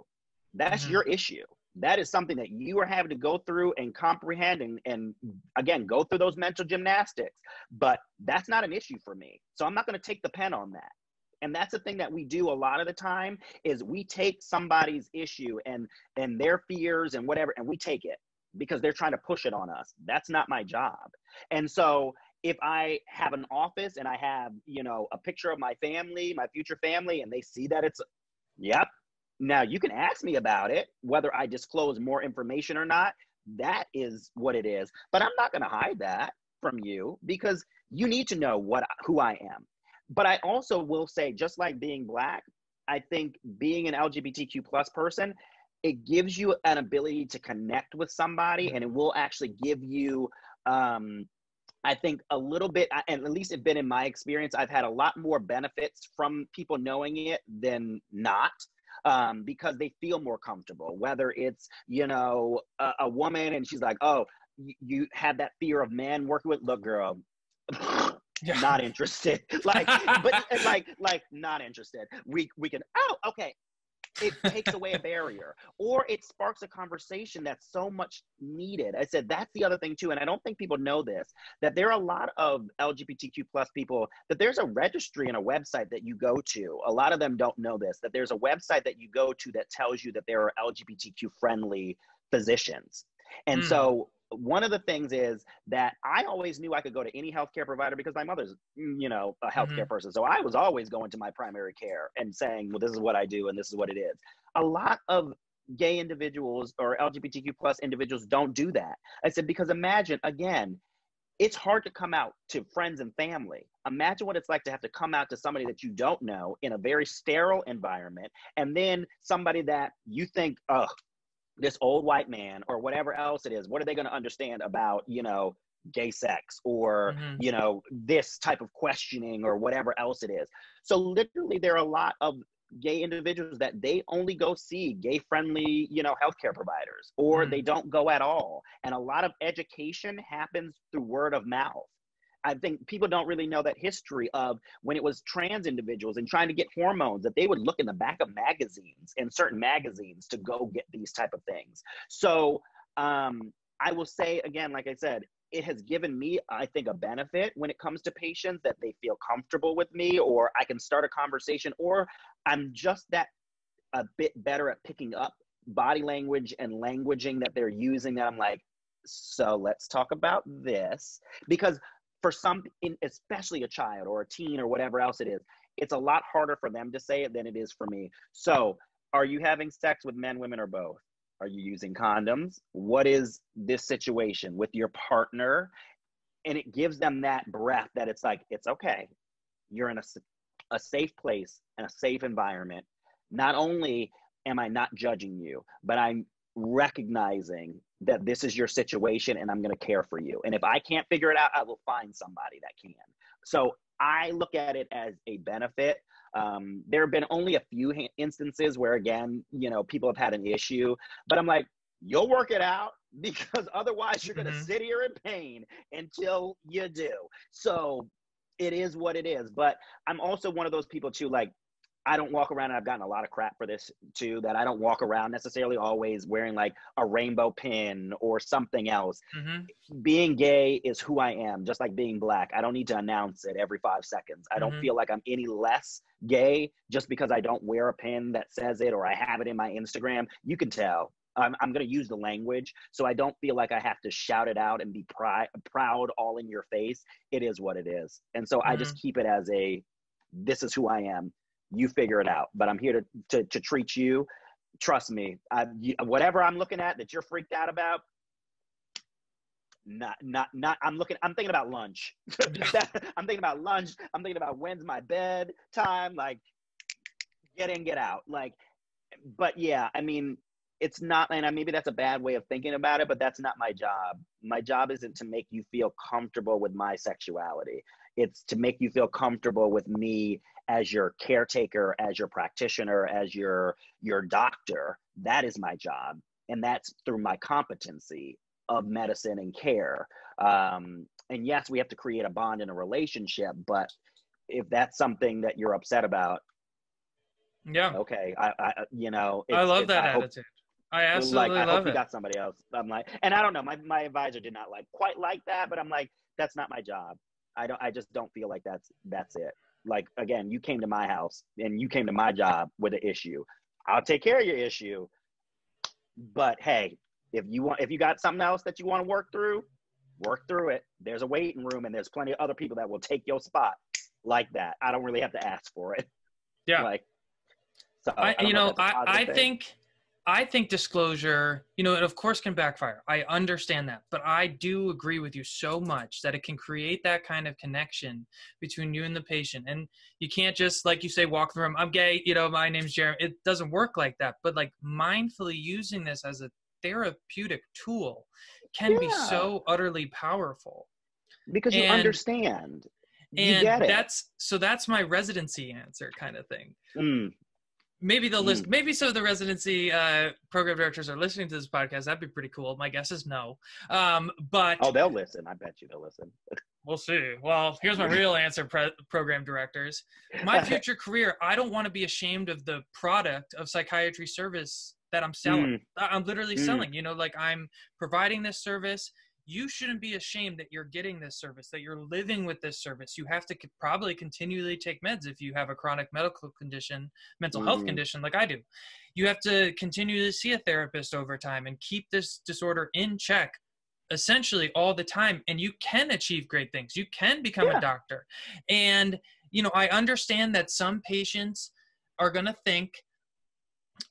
That's your issue. That is something that you are having to go through and comprehend and again, go through those mental gymnastics. But that's not an issue for me. So I'm not going to take the pen on that. And that's the thing that we do a lot of the time, is we take somebody's issue and their fears and whatever, and we take it because they're trying to push it on us. That's not my job. And so if I have an office and I have, you know, a picture of my family, my future family, and they see that it's, yep. Now, you can ask me about it, whether I disclose more information or not. That is what it is. But I'm not going to hide that from you, because you need to know who I am. But I also will say, just like being Black, I think being an LGBTQ plus person, it gives you an ability to connect with somebody, and it will actually give you, I think, a little bit, and at least it's been in my experience, I've had a lot more benefits from people knowing it than not. Because they feel more comfortable, whether it's, you know, a woman and she's like, oh, you had that fear of men working with, look, girl, not interested. Like, but like not interested. We can, oh, okay. It takes away a barrier, or it sparks a conversation that's so much needed. I said, that's the other thing too. And I don't think people know this, that there are a lot of LGBTQ plus people, that there's a registry and a website that you go to. A lot of them don't know this, that there's a website that you go to that tells you that there are LGBTQ friendly physicians. And so one of the things is that I always knew I could go to any healthcare provider because my mother's, you know, a healthcare person. So I was always going to my primary care and saying, well, this is what I do and this is what it is. A lot of gay individuals or LGBTQ plus individuals don't do that. I said, because imagine, again, it's hard to come out to friends and family. Imagine what it's like to have to come out to somebody that you don't know in a very sterile environment, and then somebody that you think, oh, this old white man or whatever else it is, what are they going to understand about, gay sex or, Mm-hmm. this type of questioning or whatever else it is. So literally there are a lot of gay individuals that they only go see gay friendly, healthcare providers, or they don't go at all. And a lot of education happens through word of mouth. I think people don't really know that history of when it was trans individuals and trying to get hormones, that they would look in the back of magazines and certain magazines to go get these type of things. So I will say again, like I said, it has given me, I think, a benefit when it comes to patients, that they feel comfortable with me, or I can start a conversation, or I'm just that a bit better at picking up body language and languaging that they're using, that I'm like, so let's talk about this. Because for some, especially a child or a teen or whatever else it is, it's a lot harder for them to say it than it is for me. So are you having sex with men, women, or both? Are you using condoms? What is this situation with your partner? And it gives them that breath that it's like, it's okay. You're in a safe place and a safe environment. Not only am I not judging you, but I'm recognizing that this is your situation and I'm going to care for you. And if I can't figure it out, I will find somebody that can. So I look at it as a benefit. There have been only a few instances where, again, people have had an issue, but I'm like, you'll work it out, because otherwise you're going to sit here in pain until you do. So it is what it is. But I'm also one of those people too, like, I don't walk around, and I've gotten a lot of crap for this too, that I don't walk around necessarily always wearing like a rainbow pin or something else. Being gay is who I am, just like being Black. I don't need to announce it every 5 seconds. I don't feel like I'm any less gay just because I don't wear a pin that says it, or I have it in my Instagram. You can tell. I'm going to use the language, so I don't feel like I have to shout it out and be proud all in your face. It is what it is. And so I just keep it as this is who I am. You figure it out, but I'm here to treat you. Trust me, whatever I'm looking at that you're freaked out about, I'm thinking about lunch. I'm thinking about lunch. I'm thinking about when's my bed time, like get in, get out. Like, but yeah, I mean, it's not, and maybe that's a bad way of thinking about it, but that's not my job. My job isn't to make you feel comfortable with my sexuality. It's to make you feel comfortable with me as your caretaker, as your practitioner, as your doctor. That is my job. And that's through my competency of medicine and care. And yes, we have to create a bond in a relationship, but if that's something that you're upset about, okay, I love that attitude. I absolutely I love hope it. you got somebody else. I'm like, and I don't know, my advisor did not quite like that, but I'm like, that's not my job. I just don't feel like that's it. Like, again, you came to my house and you came to my job with an issue. I'll take care of your issue. But hey, if you got something else that you want to work through it. There's a waiting room, and there's plenty of other people that will take your spot like that. I don't really have to ask for it. Yeah. Like, so I think disclosure, it of course can backfire. I understand that, but I do agree with you so much that it can create that kind of connection between you and the patient. And you can't just, like you say, walk the room, I'm gay, my name's Jeremy. It doesn't work like that. But like mindfully using this as a therapeutic tool can be so utterly powerful. Because you understand. You get it. That's my residency answer kind of thing. Maybe they'll listen. Maybe some of the residency program directors are listening to this podcast. That'd be pretty cool. My guess is no. But they'll listen. I bet you they'll listen. We'll see. Well, here's my real answer, program directors. My future career, I don't want to be ashamed of the product of psychiatry service that I'm selling. I'm literally selling. Like, I'm providing this service. You shouldn't be ashamed that you're getting this service, that you're living with this service. You have to probably continually take meds if you have a chronic medical condition, mental health condition like I do. You have to continue to see a therapist over time and keep this disorder in check essentially all the time. And you can achieve great things. You can become a doctor. And, I understand that some patients are going to think,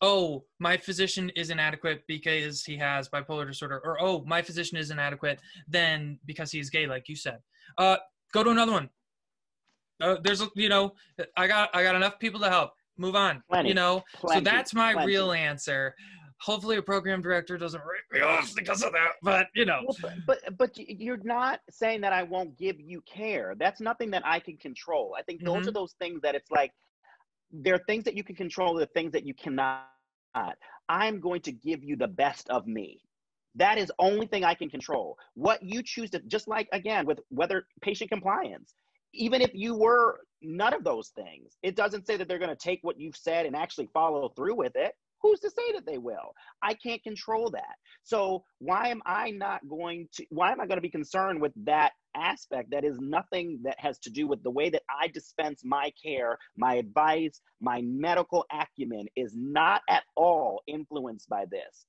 oh, my physician is inadequate because he has bipolar disorder, or oh, my physician is inadequate then because he's gay, like you said. Go to another one. There's, I got enough people to help. Move on, Plenty, So plenty, that's my real plenty. answer. Hopefully a program director doesn't rip me off because of that, but Well, but you're not saying that I won't give you care. That's nothing that I can control. I think those are hmm those things that it's like, there are things that you can control, there are things that you cannot. I'm going to give you the best of me. That is only thing I can control. What you choose to, just like again with whether patient compliance, even if you were none of those things, it doesn't say that they're going to take what you've said and actually follow through with it. Who's to say that they will? I can't control that. So why am I going to be concerned with that aspect that is nothing that has to do with the way that I dispense my care, my advice, my medical acumen is not at all influenced by this.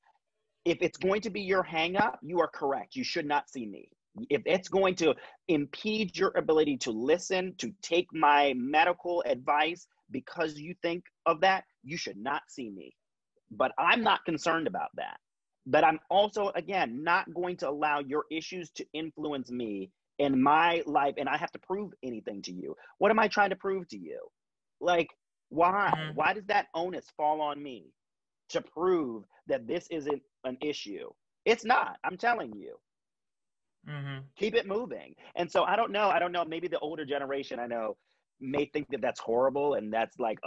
If it's going to be your hang up, you are correct. You should not see me. If it's going to impede your ability to listen, to take my medical advice because you think of that, you should not see me. But I'm not concerned about that. But I'm also, again, not going to allow your issues to influence me in my life, and I have to prove anything to you. What am I trying to prove to you? Like, why? hmm Why does that onus fall on me to prove that this isn't an issue? It's not. I'm telling you. hmm Keep it moving. And so I don't know. I don't know. Maybe the older generation I know may think that that's horrible and that's like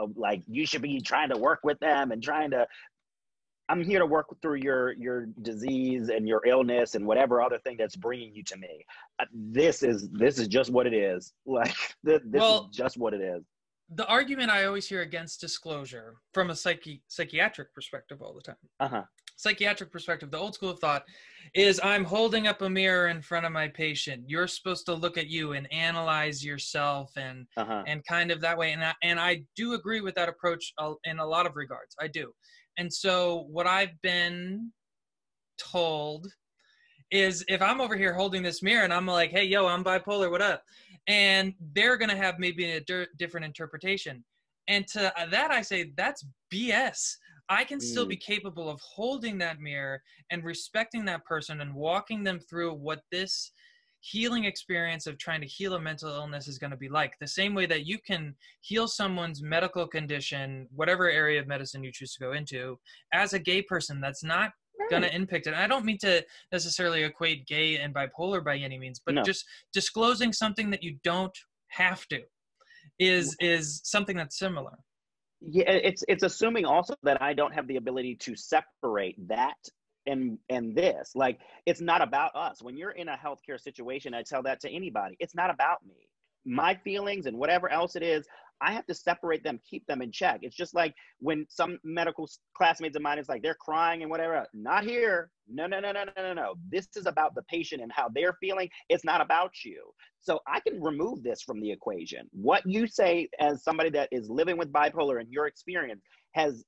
you should be trying to work with them and trying to. I'm here to work through your disease and your illness and whatever other thing that's bringing you to me. This is just what it is. Like this is Well, just what it is. the argument I always hear against disclosure from a psychiatric perspective all the time. Uh huh. Psychiatric perspective, the old school of thought is I'm holding up a mirror in front of my patient. You're supposed to look at you and analyze yourself Uh huh. and kind of that way. And I do agree with that approach in a lot of regards. I do. And so what I've been told is if I'm over here holding this mirror and I'm like, hey, yo, I'm bipolar, what up? And they're going to have maybe a different interpretation. And to that, I say, that's BS. I can still be Mm, capable of holding that mirror and respecting that person and walking them through what this healing experience of trying to heal a mental illness is going to be like. The same way that you can heal someone's medical condition, whatever area of medicine you choose to go into, as a gay person, that's not going right. to impact it. And I don't mean to necessarily equate gay and bipolar by any means, but No. just disclosing something that you don't have to is something that's similar. Yeah, it's assuming also that I don't have the ability to separate that and this. Like, it's not about us. When you're in a healthcare situation, I tell that to anybody. It's not about me. My feelings and whatever else it is, I have to separate them, keep them in check. It's just like when some medical classmates of mine is like they're crying and whatever. Not here. No, no, no, no, no, no, no. This is about the patient and how they're feeling. It's not about you. So I can remove this from the equation. What you say as somebody that is living with bipolar and your experience has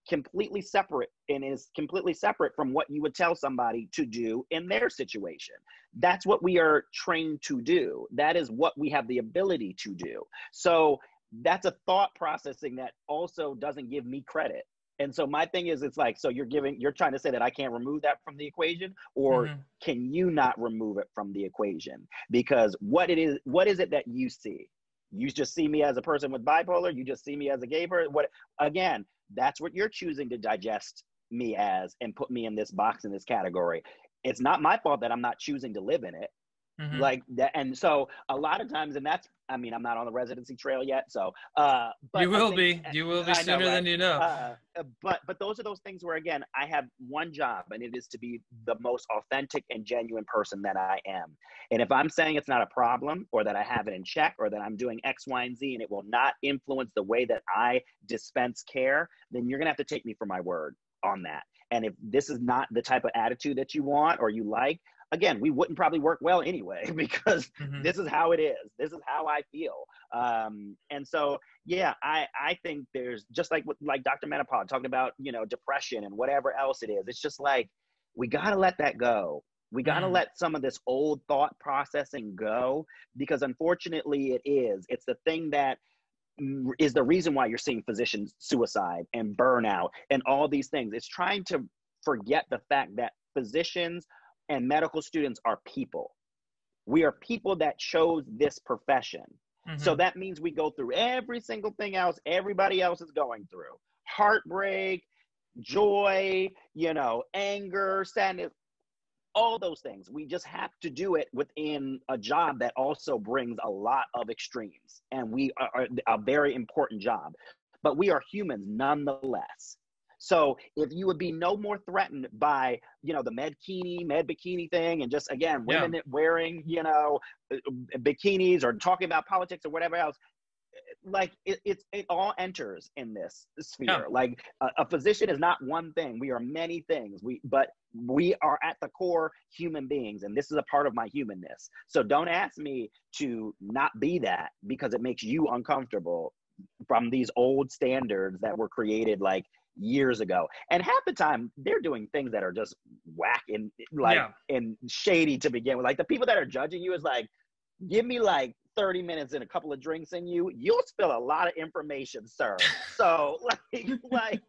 completely separate and is completely separate from what you would tell somebody to do in their situation. That's what we are trained to do. That is what we have the ability to do. So that's a thought processing that also doesn't give me credit. And so my thing is, it's like, so you're trying to say that I can't remove that from the equation, or hmm can you not remove it from the equation? Because what is it that you see? You just see me as a person with bipolar. You just see me as a gay person. What, again, that's what you're choosing to digest me as and put me in this box, in this category. It's not my fault that I'm not choosing to live in it, hmm like that. And so a lot of times, and that's, I mean, I'm not on the residency trail yet, so but You I will think, be. You will be I know, sooner right? than you know. But those are those things where, again, I have one job, and it is to be the most authentic and genuine person that I am. And if I'm saying it's not a problem, or that I have it in check, or that I'm doing X, Y, and Z, and it will not influence the way that I dispense care, then you're gonna have to take me for my word on that. And if this is not the type of attitude that you want or you like, again, we wouldn't probably work well anyway, because hmm this is how it is. This is how I feel. And so, yeah, I think there's just like Dr. Menopause talking about, depression and whatever else it is. It's just like, we got to let that go. We got to Mm. let some of this old thought processing go, because unfortunately it's the thing that is the reason why you're seeing physicians suicide and burnout and all these things. It's trying to forget the fact that physicians and medical students are people. We are people that chose this profession. So that means we go through every single thing else everybody else is going through. Heartbreak, joy, anger, sadness, all those things. We just have to do it within a job that also brings a lot of extremes. And we are a very important job, but we are humans nonetheless. So if you would be no more threatened by, the med bikini thing, and just, again, women wearing, bikinis or talking about politics or whatever else, like it all enters in this sphere. Yeah. Like a physician is not one thing. We are many things. But we are at the core human beings, and this is a part of my humanness. So don't ask me to not be that because it makes you uncomfortable from these old standards that were created like years ago. And half the time they're doing things that are just whack and and shady to begin with. Like the people that are judging you is like, give me like 30 minutes and a couple of drinks in you, you'll spill a lot of information, sir. So like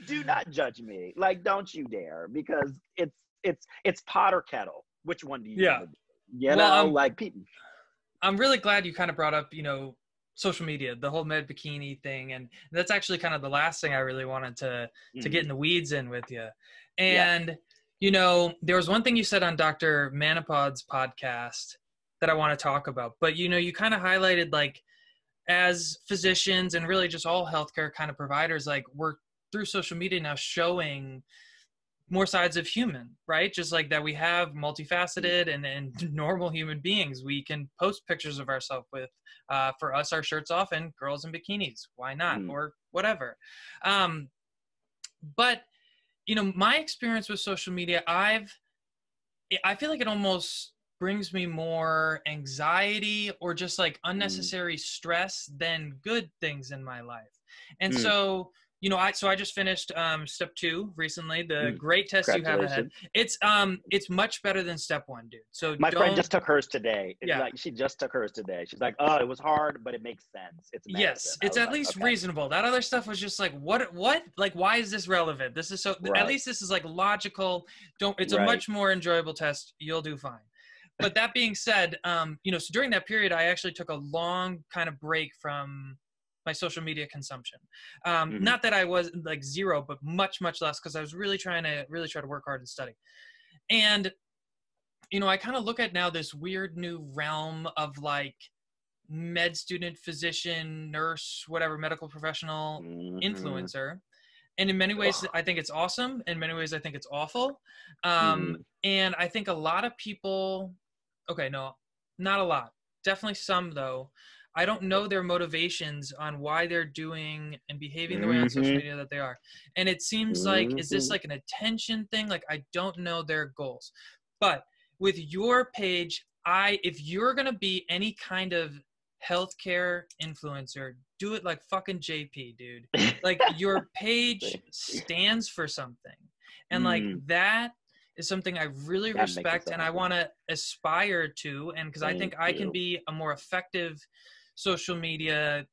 do not judge me. Like, don't you dare, because it's pot or kettle. Which one do you want to do? Like people. I'm really glad you kind of brought up, social media, the whole med bikini thing. And that's actually kind of the last thing I really wanted to get in the weeds in with you. And, there was one thing you said on Dr. Manipod's podcast that I want to talk about, but, you kind of highlighted, like, as physicians and really just all healthcare kind of providers, like, we're through social media now showing more sides of human, right? Just like that we have multifaceted and normal human beings. We can post pictures of ourselves with, for us, our shirts off and girls in bikinis. Why not? Or whatever. But, my experience with social media, I feel like it almost brings me more anxiety or just like unnecessary stress than good things in my life. And so, I just finished step 2 recently, the great test you have ahead. It's much better than step 1, dude. So my friend just took hers today. Yeah. Like, she just took hers today. She's like, oh, it was hard, but it makes sense. It's medicine. Yes, it's at least reasonable. That other stuff was just like, what? Like, why is this relevant? This is so, at least this is like logical. It's a much more enjoyable test. You'll do fine. But that being said, so during that period, I actually took a long kind of break from my social media consumption. Not that I was like zero, but much, much less, because I was really trying to work hard and study. And, I kind of look at now this weird new realm of like med student, physician, nurse, whatever, medical professional, influencer. And in many ways, I think it's awesome. In many ways, I think it's awful. And I think a lot of people, okay, no, not a lot. Definitely some, though. I don't know their motivations on why they're doing and behaving the way on social media that they are. And it seems like, is this like an attention thing? Like, I don't know their goals. But with your page, if you're going to be any kind of healthcare influencer, do it like fucking JP, dude. Like, your page stands for something. And like that is something I really respect and I want to aspire to. And because I think I can be a more effective social media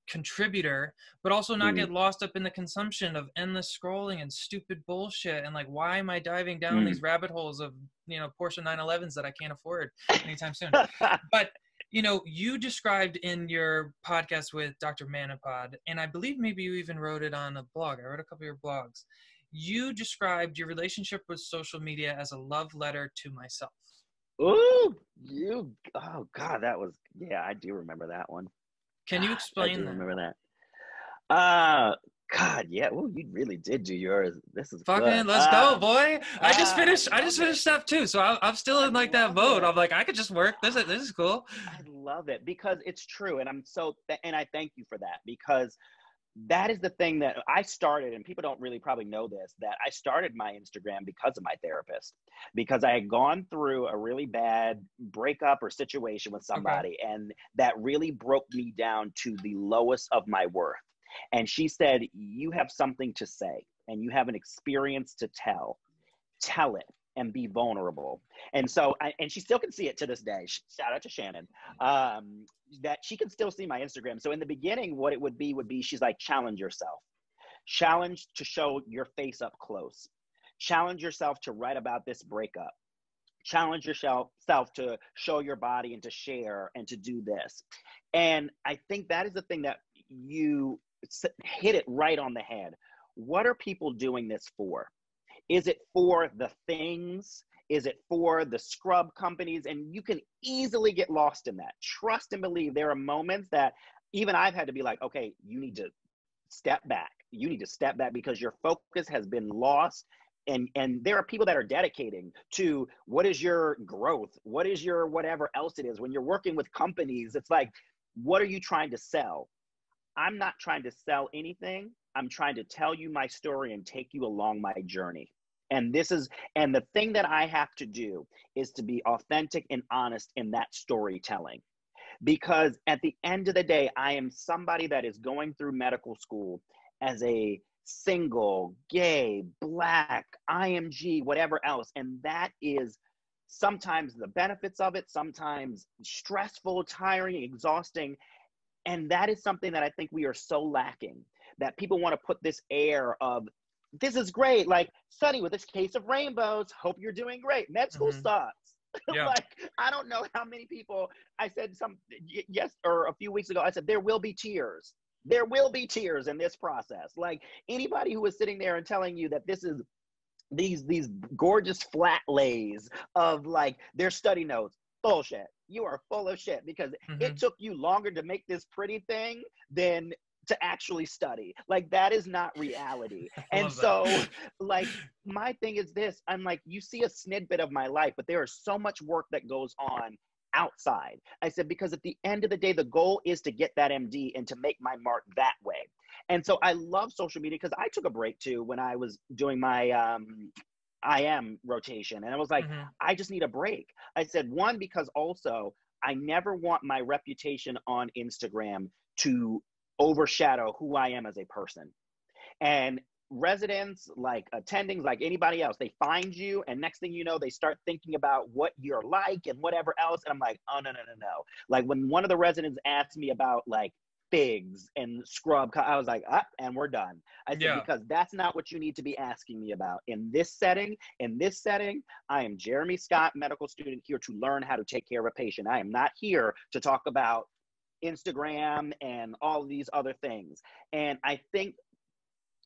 contributor, but also not get lost up in the consumption of endless scrolling and stupid bullshit. And like, why am I diving down these rabbit holes of, Porsche 911s that I can't afford anytime soon? But, you described in your podcast with Dr. Manipod, and I believe maybe you even wrote it on a blog. I read a couple of your blogs. You described your relationship with social media as a love letter to myself. Oh God, that was, I do remember that one. Can you explain that? I do remember that. God, yeah. Well, you really did do yours. This is fucking good. Let's go, boy. I just finished step 2, so I'm still in like that mode. I'm like, I could just work. This is cool. I love it because it's true, and and I thank you for that, because that is the thing that I started, and people don't really probably know this, that I started my Instagram because of my therapist, because I had gone through a really bad breakup or situation with somebody, and that really broke me down to the lowest of my worth. And she said, you have something to say, and you have an experience to tell it. and be vulnerable. And so, and she still can see it to this day. Shout out to Shannon. That she can still see my Instagram. So in the beginning, what it would be she's like, challenge yourself. Challenge to show your face up close. Challenge yourself to write about this breakup. Challenge yourself to show your body and to share and to do this. And I think that is the thing that you hit it right on the head. What are people doing this for? Is it for the things? Is it for the scrub companies? And you can easily get lost in that. Trust and believe there are moments that even I've had to be like, okay, you need to step back. You need to step back because your focus has been lost. And there are people that are dedicating to what is your growth? What is your whatever else it is? When you're working with companies, it's like, what are you trying to sell? I'm not trying to sell anything. I'm trying to tell you my story and take you along my journey. And the thing that I have to do is to be authentic and honest in that storytelling. Because at the end of the day, I am somebody that is going through medical school as a single, gay, Black, IMG, whatever else. And that is sometimes the benefits of it, sometimes stressful, tiring, exhausting. And that is something that I think we are so lacking, that people want to put this air of, this is great, like Sunny with this case of rainbows, hope you're doing great. Med school sucks. Yeah. Like, I don't know how many people, I said or a few weeks ago, I said, there will be tears. There will be tears in this process. Like, anybody who is sitting there and telling you that this is these gorgeous flat lays of like their study notes, bullshit. You are full of shit, because it took you longer to make this pretty thing than to actually study. Like, that is not reality. And so like, my thing is this, I'm like, you see a snippet of my life, but there is so much work that goes on outside. I said, because at the end of the day, the goal is to get that MD and to make my mark that way. And so I love social media, because I took a break too when I was doing my IM rotation. And I was like, I just need a break. I said, one, because also I never want my reputation on Instagram to overshadow who I am as a person. And residents, like attendings, like anybody else, they find you, and next thing you know, they start thinking about what you're like and whatever else. And I'm like, oh, no. Like, when one of the residents asked me about like figs and scrub, I was like, and we're done. I said, because that's not what you need to be asking me about in this setting. In this setting, I am Jeremy Scott, medical student, here to learn how to take care of a patient. I am not here to talk about Instagram and all of these other things. And I think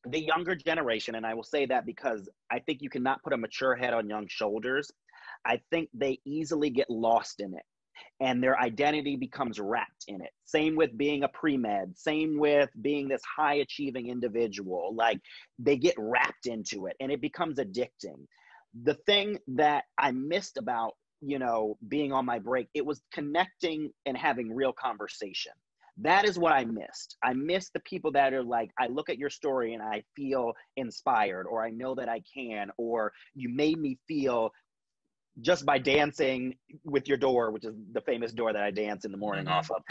the younger generation, and I will say that because I think you cannot put a mature head on young shoulders, I think they easily get lost in it, and their identity becomes wrapped in it. Same with being a pre-med, same with being this high achieving individual. Like, they get wrapped into it and it becomes addicting. The thing that I missed about, being on my break, it was connecting and having real conversation. That is what I missed. I missed the people that are like, I look at your story and I feel inspired, or I know that I can, or you made me feel just by dancing with your door, which is the famous door that I dance in the morning off of.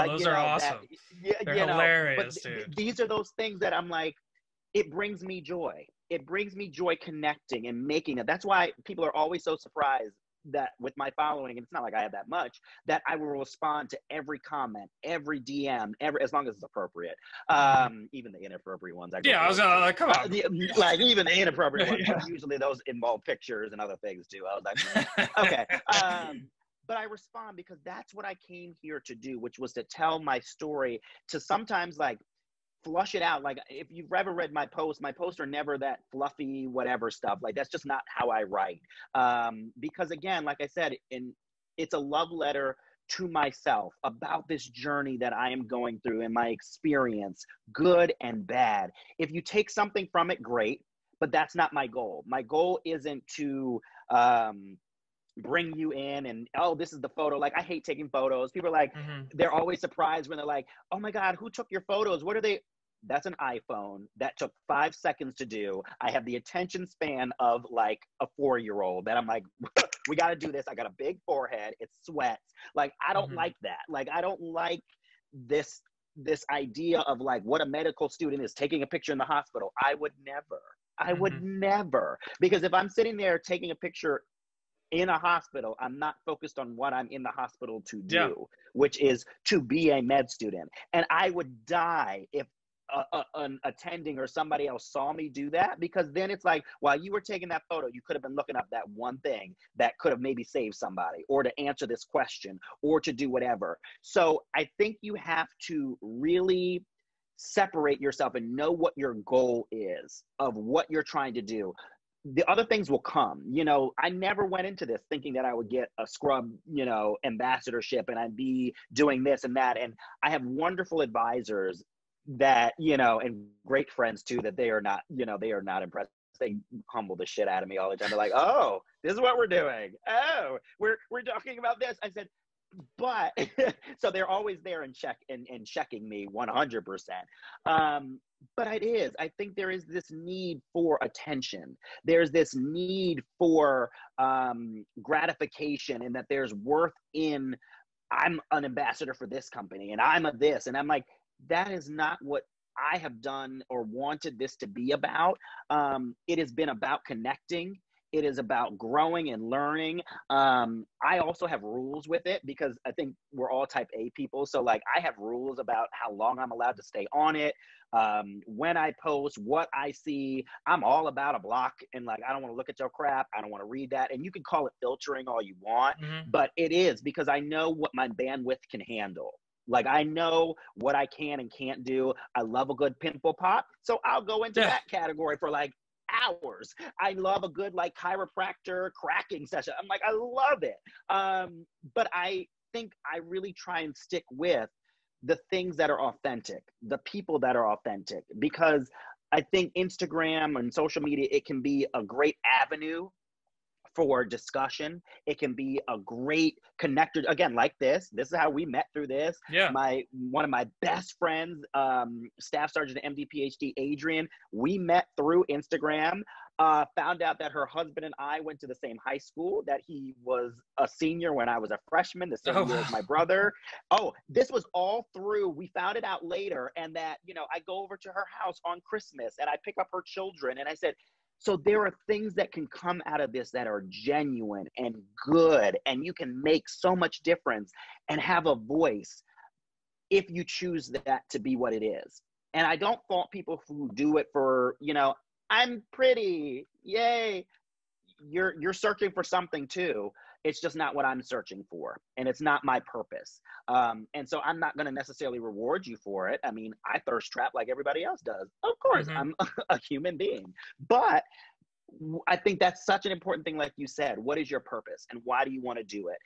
Those are awesome. They're hilarious, dude. These are those things that I'm like, it brings me joy. It brings me joy connecting and making it. That's why people are always so surprised that with my following, and it's not like I have that much, that I will respond to every comment, every DM, as long as it's appropriate. Even the inappropriate ones. I was like, come on. Like, even the inappropriate ones, usually those involve pictures and other things too. I was like, okay. But I respond because that's what I came here to do, which was to tell my story, to sometimes like flush it out. Like, if you've ever read my posts are never that fluffy whatever stuff. Like, that's just not how I write. Because again, like I said, it's a love letter to myself about this journey that I am going through and my experience, good and bad. If you take something from it, great, but that's not my goal. My goal isn't to bring you in and, oh, this is the photo. Like, I hate taking photos. People are like, they're always surprised when they're like, oh my God, who took your photos? What are they? That's an iPhone. That took 5 seconds to do. I have the attention span of like a 4-year-old that I'm like, we got to do this. I got a big forehead. It sweats. Like, I don't like that. Like, I don't like this idea of like what a medical student is taking a picture in the hospital. I would never. I would Mm-hmm. never, because if I'm sitting there taking a picture in a hospital, I'm not focused on what I'm in the hospital to Yeah. do, which is to be a med student. And I would die if an attending or somebody else saw me do that, because then it's like, while you were taking that photo, you could have been looking up that one thing that could have maybe saved somebody, or to answer this question, or to do whatever. So I think you have to really separate yourself and know what your goal is of what you're trying to do. The other things will come. You know, I never went into this thinking that I would get a scrub, you know, ambassadorship and I'd be doing this and that. And I have wonderful advisors that, you know, and great friends too, that they are not, you know, they are not impressed. They humble the shit out of me all the time. They're like, oh, this is what we're doing. Oh, we're talking about this. I said, but so they're always there and checking me 100%. But I think there is this need for attention. There's this need for gratification, and that there's worth in, I'm an ambassador for this company and I'm a this. And I'm like, that is not what I have done or wanted this to be about. It has been about connecting. It is about growing and learning. I also have rules with it, because I think we're all type A people. So like, I have rules about how long I'm allowed to stay on it. When I post, what I see, I'm all about a block, and like, I don't want to look at your crap. I don't want to read that. And you can call it filtering all you want, Mm-hmm. but it is, because I know what my bandwidth can handle. Like, I know what I can and can't do. I love a good pimple pop, so I'll go into Yeah. that category for like hours. I love a good like chiropractor cracking session. I'm like, I love it. But I think I really try and stick with the things that are authentic, the people that are authentic, because I think Instagram and social media, it can be a great avenue for discussion. It can be a great connector. Again, like this is how we met through this. Yeah. One of my best friends, Staff Sergeant MD PhD Adrian, we met through Instagram. Found out that her husband and I went to the same high school, that he was a senior when I was a freshman, the same Oh, year as my brother. Oh, this was all through, we found it out later. And that, you know, I go over to her house on Christmas and I pick up her children, and I said, so there are things that can come out of this that are genuine and good, and you can make so much difference and have a voice if you choose that to be what it is. And I don't fault people who do it for, you know, I'm pretty, yay. You're searching for something too. It's just not what I'm searching for, and it's not my purpose. And so I'm not going to necessarily reward you for it. I mean, I thirst trap like everybody else does. Of course, mm-hmm. I'm a human being, but I think that's such an important thing. Like you said, what is your purpose and why do you want to do it?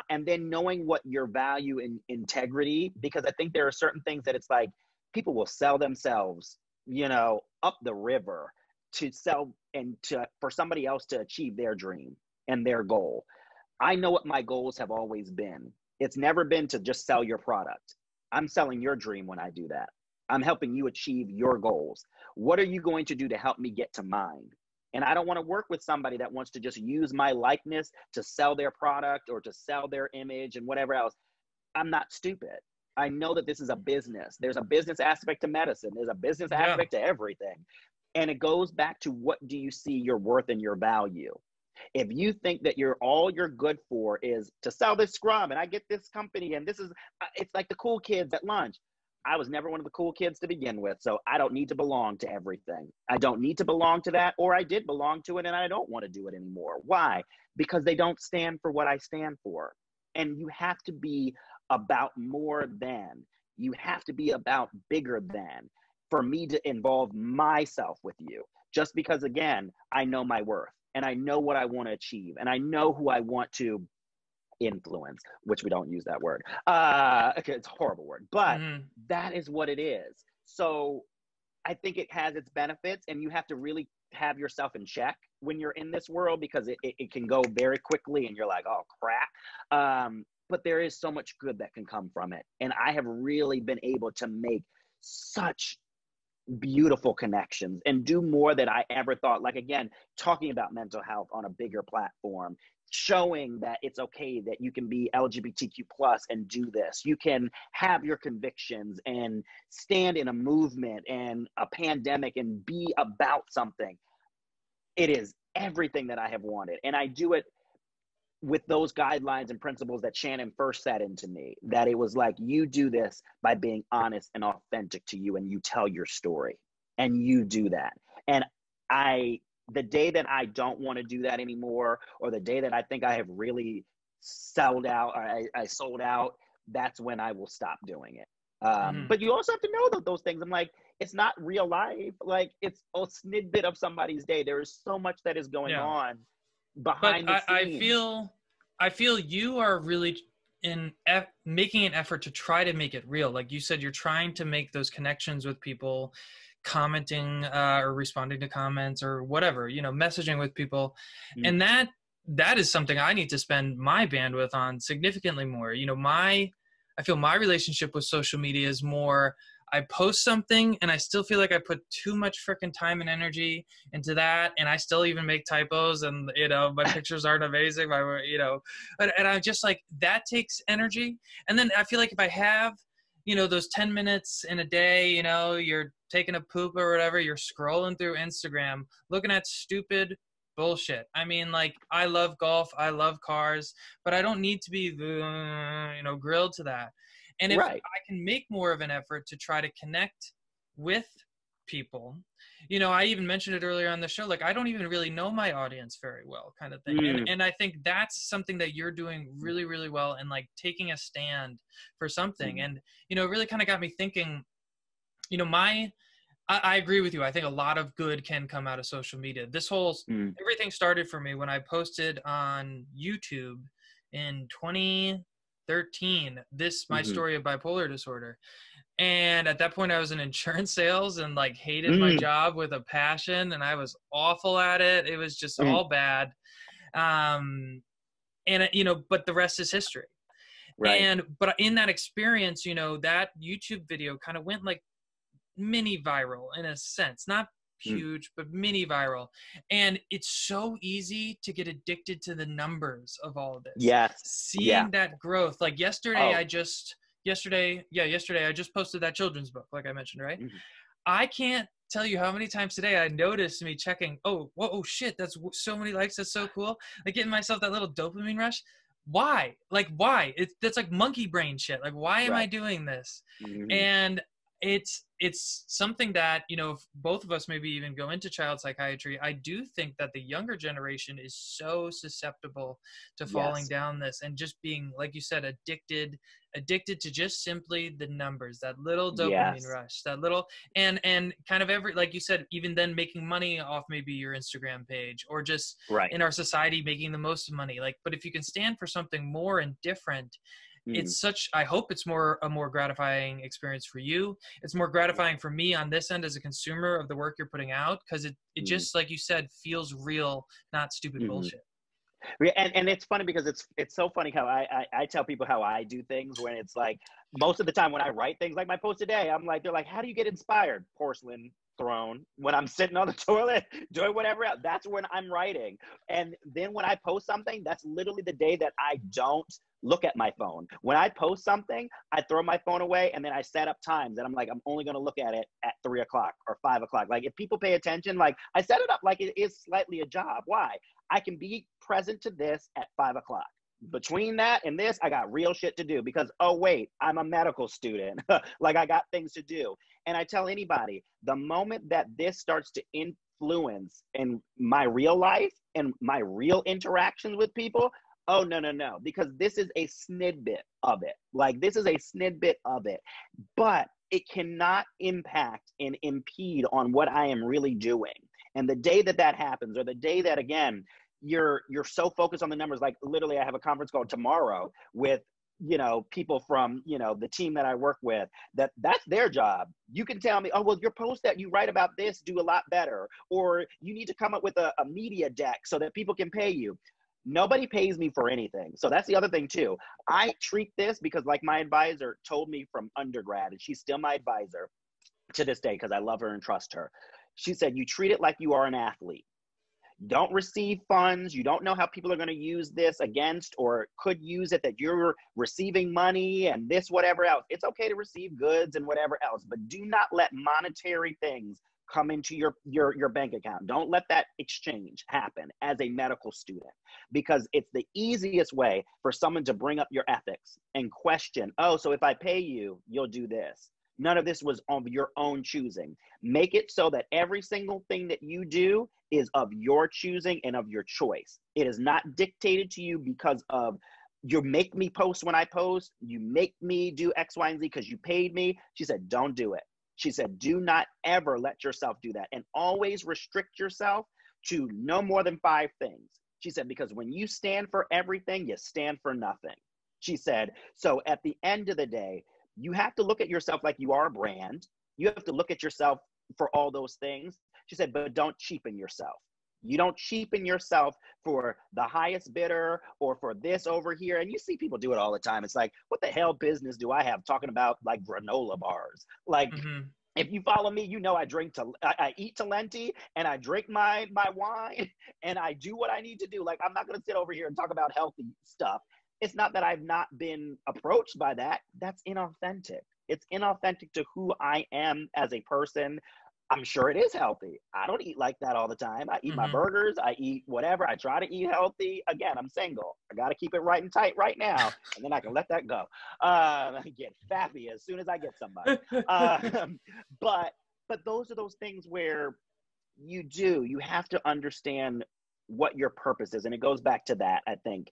And then knowing what your value in integrity, because I think there are certain things that it's like, people will sell themselves, you know, up the river to sell and to, for somebody else to achieve their dream and their goal. I know what my goals have always been. It's never been to just sell your product. I'm selling your dream when I do that. I'm helping you achieve your goals. What are you going to do to help me get to mine? And I don't want to work with somebody that wants to just use my likeness to sell their product or to sell their image and whatever else. I'm not stupid. I know that this is a business. There's a business aspect to medicine. There's a business Yeah. aspect to everything. And it goes back to, what do you see your worth and your value? If you think that all you're good for is to sell this scrub, and I get this company, and this is, it's like the cool kids at lunch. I was never one of the cool kids to begin with, so I don't need to belong to everything. I don't need to belong to that, or I did belong to it and I don't want to do it anymore. Why? Because they don't stand for what I stand for. And you have to be about more than. You have to be about bigger than, for me to involve myself with you. Just because, again, I know my worth and I know what I want to achieve and I know who I want to influence, which we don't use that word. Okay, it's a horrible word, but Mm-hmm. that is what it is. So I think it has its benefits, and you have to really have yourself in check when you're in this world, because it can go very quickly and you're like, oh crap. But there is so much good that can come from it. And I have really been able to make such beautiful connections and do more than I ever thought. Like, again, talking about mental health on a bigger platform, showing that it's okay that you can be LGBTQ plus and do this. You can have your convictions and stand in a movement and a pandemic and be about something. It is everything that I have wanted. And I do it with those guidelines and principles that Shannon first set into me, that it was like, you do this by being honest and authentic to you, and you tell your story and you do that. And the day that I don't want to do that anymore, or the day that I think I have really sold out, or I sold out, that's when I will stop doing it. But you also have to know that those things, I'm like, it's not real life. Like, it's a snippet of somebody's day. There is so much that is going on behind the scenes. I feel you are really making an effort to try to make it real. Like you said, you're trying to make those connections with people, commenting or responding to comments or whatever, messaging with people. And that is something I need to spend my bandwidth on significantly more. I feel my relationship with social media is more, I post something and I still feel like I put too much freaking time and energy into that. And I still even make typos, and, my pictures aren't amazing. And I'm just like, that takes energy. And then I feel like if I have, those 10 minutes in a day, you're taking a poop or whatever, you're scrolling through Instagram, looking at stupid bullshit. I mean, like, I love golf, I love cars, but I don't need to be, grilled to that. And if I can make more of an effort to try to connect with people, I even mentioned it earlier on the show, like, I don't even really know my audience very well, kind of thing. And I think that's something that you're doing really, really well, and like taking a stand for something. And, it really kind of got me thinking, I agree with you. I think a lot of good can come out of social media. This whole, everything started for me when I posted on YouTube in 2013, my story of bipolar disorder. And at that point I was in insurance sales and like hated my job with a passion, and I was awful at it. It was just all bad. And but the rest is history. But in that experience, that YouTube video kind of went like mini viral in a sense, not huge, but mini viral. And it's so easy to get addicted to the numbers of all of this. Seeing that growth. Like yesterday, I just posted that children's book, like I mentioned, right? I can't tell you how many times today I noticed me checking, oh shit, that's so many likes, that's so cool. Like getting myself that little dopamine rush. Why? Like, why? That's like monkey brain shit. Like, why am I doing this? And it's something that, if both of us maybe even go into child psychiatry, I do think that the younger generation is so susceptible to falling down this and just being, like you said, addicted to just simply the numbers, that little dopamine rush, that little, and kind of like you said, even then making money off maybe your Instagram page, or just in our society making the most money. Like, but if you can stand for something more and different, it's I hope it's a more gratifying experience for you. It's more gratifying for me on this end as a consumer of the work you're putting out, because it just, like you said, feels real, not stupid bullshit. And it's funny because it's so funny how I tell people how I do things, when it's like, most of the time when I write things like my post today, I'm like, they're like, how do you get inspired? Porcelain throne, when I'm sitting on the toilet doing whatever else, that's when I'm writing. And then when I post something, that's literally the day that I don't look at my phone. When I post something, I throw my phone away, and then I set up times that I'm like, I'm only going to look at it at 3 o'clock or 5 o'clock. Like, if people pay attention, like, I set it up like it is slightly a job. Why? I can be present to this at 5 o'clock. Between that and this, I got real shit to do, because, oh wait, I'm a medical student. Like, I got things to do. And I tell anybody, the moment that this starts to influence in my real life and my real interactions with people, oh, no, because this is a snippet of it. Like, this is a snippet of it, but it cannot impact and impede on what I am really doing. And the day that happens, or the day that, again, you're so focused on the numbers, like, literally I have a conference call tomorrow with, people from, the team that I work with, that's their job. You can tell me, oh, well, your post that you write about this do a lot better, or you need to come up with a media deck so that people can pay you. Nobody pays me for anything. So that's the other thing too. I treat this, because like my advisor told me from undergrad, and she's still my advisor, to this day, because I love her and trust her. She said, you treat it like you are an athlete. Don't receive funds. You don't know how people are going to use this against or could use it, that you're receiving money and this, whatever else. It's okay to receive goods and whatever else, but do not let monetary things come into your bank account. Don't let that exchange happen as a medical student, because it's the easiest way for someone to bring up your ethics and question, oh, so if I pay you, you'll do this. None of this was of your own choosing. Make it so that every single thing that you do is of your choosing and of your choice. It is not dictated to you because of, you make me post when I post, you make me do X, Y, and Z because you paid me. She said, don't do it. She said, do not ever let yourself do that, and always restrict yourself to no more than 5 things. She said, because when you stand for everything, you stand for nothing. She said, so at the end of the day, you have to look at yourself like you are a brand. You have to look at yourself for all those things. She said, but don't cheapen yourself. You don't cheapen yourself for the highest bidder or for this over here. And you see people do it all the time. It's like, what the hell business do I have talking about like granola bars? Like, if you follow me, you know I eat Talenti and I drink my wine and I do what I need to do. Like, I'm not going to sit over here and talk about healthy stuff. It's not that I've not been approached by that. That's inauthentic. It's inauthentic to who I am as a person. I'm sure it is healthy. I don't eat like that all the time. I eat my burgers. I eat whatever. I try to eat healthy. Again, I'm single. I got to keep it right and tight right now, and then I can let that go. I get fappy as soon as I get somebody. But those are those things where you have to understand what your purpose is. And it goes back to that, I think,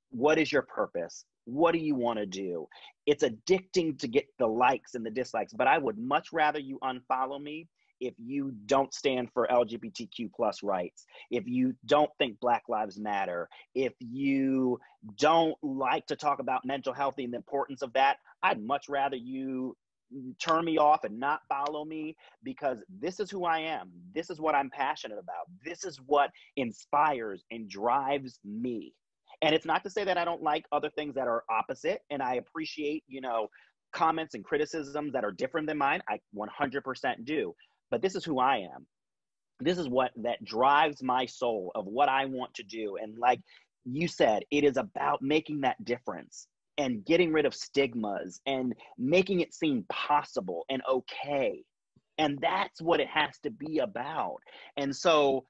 what is your purpose? What do you want to do? It's addicting to get the likes and the dislikes, but I would much rather you unfollow me if you don't stand for LGBTQ plus rights, if you don't think Black Lives Matter, if you don't like to talk about mental health and the importance of that. I'd much rather you turn me off and not follow me, because this is who I am. This is what I'm passionate about. This is what inspires and drives me. And it's not to say that I don't like other things that are opposite, and I appreciate, comments and criticisms that are different than mine. I 100% do. But this is who I am. This is what that drives my soul of what I want to do. And like you said, it is about making that difference and getting rid of stigmas and making it seem possible and okay. And that's what it has to be about. And so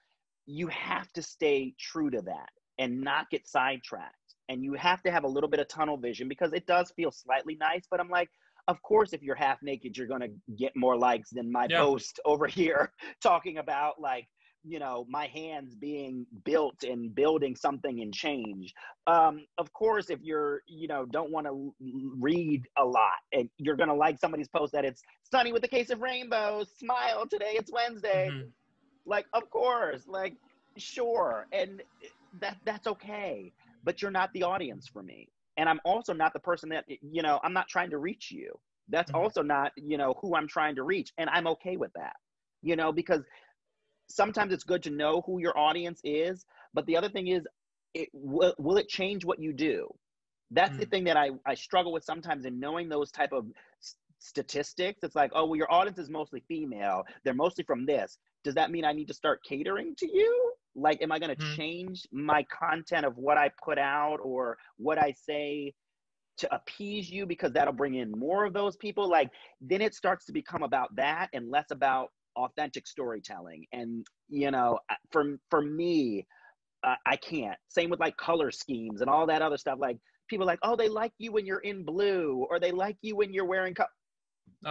you have to stay true to that and not get sidetracked. And you have to have a little bit of tunnel vision, because it does feel slightly nice, but I'm like, of course, if you're half naked, you're going to get more likes than my post over here talking about like, my hands being built and building something and change. Of course, if you're, don't want to read a lot, and you're going to like somebody's post that it's sunny with a case of rainbows, smile today, it's Wednesday. Like, of course, like, sure. And that's okay, but you're not the audience for me. And I'm also not the person that, I'm not trying to reach you. That's also not, who I'm trying to reach. And I'm okay with that, because sometimes it's good to know who your audience is. But the other thing is, will it change what you do? That's the thing that I struggle with sometimes in knowing those type of statistics. It's like, oh, well, your audience is mostly female. They're mostly from this. Does that mean I need to start catering to you? Like, am I going to change my content of what I put out or what I say to appease you, because that'll bring in more of those people? Like, then it starts to become about that and less about authentic storytelling. And, for me, I can't. Same with like color schemes and all that other stuff. Like, people are like, oh, they like you when you're in blue, or they like you when you're wearing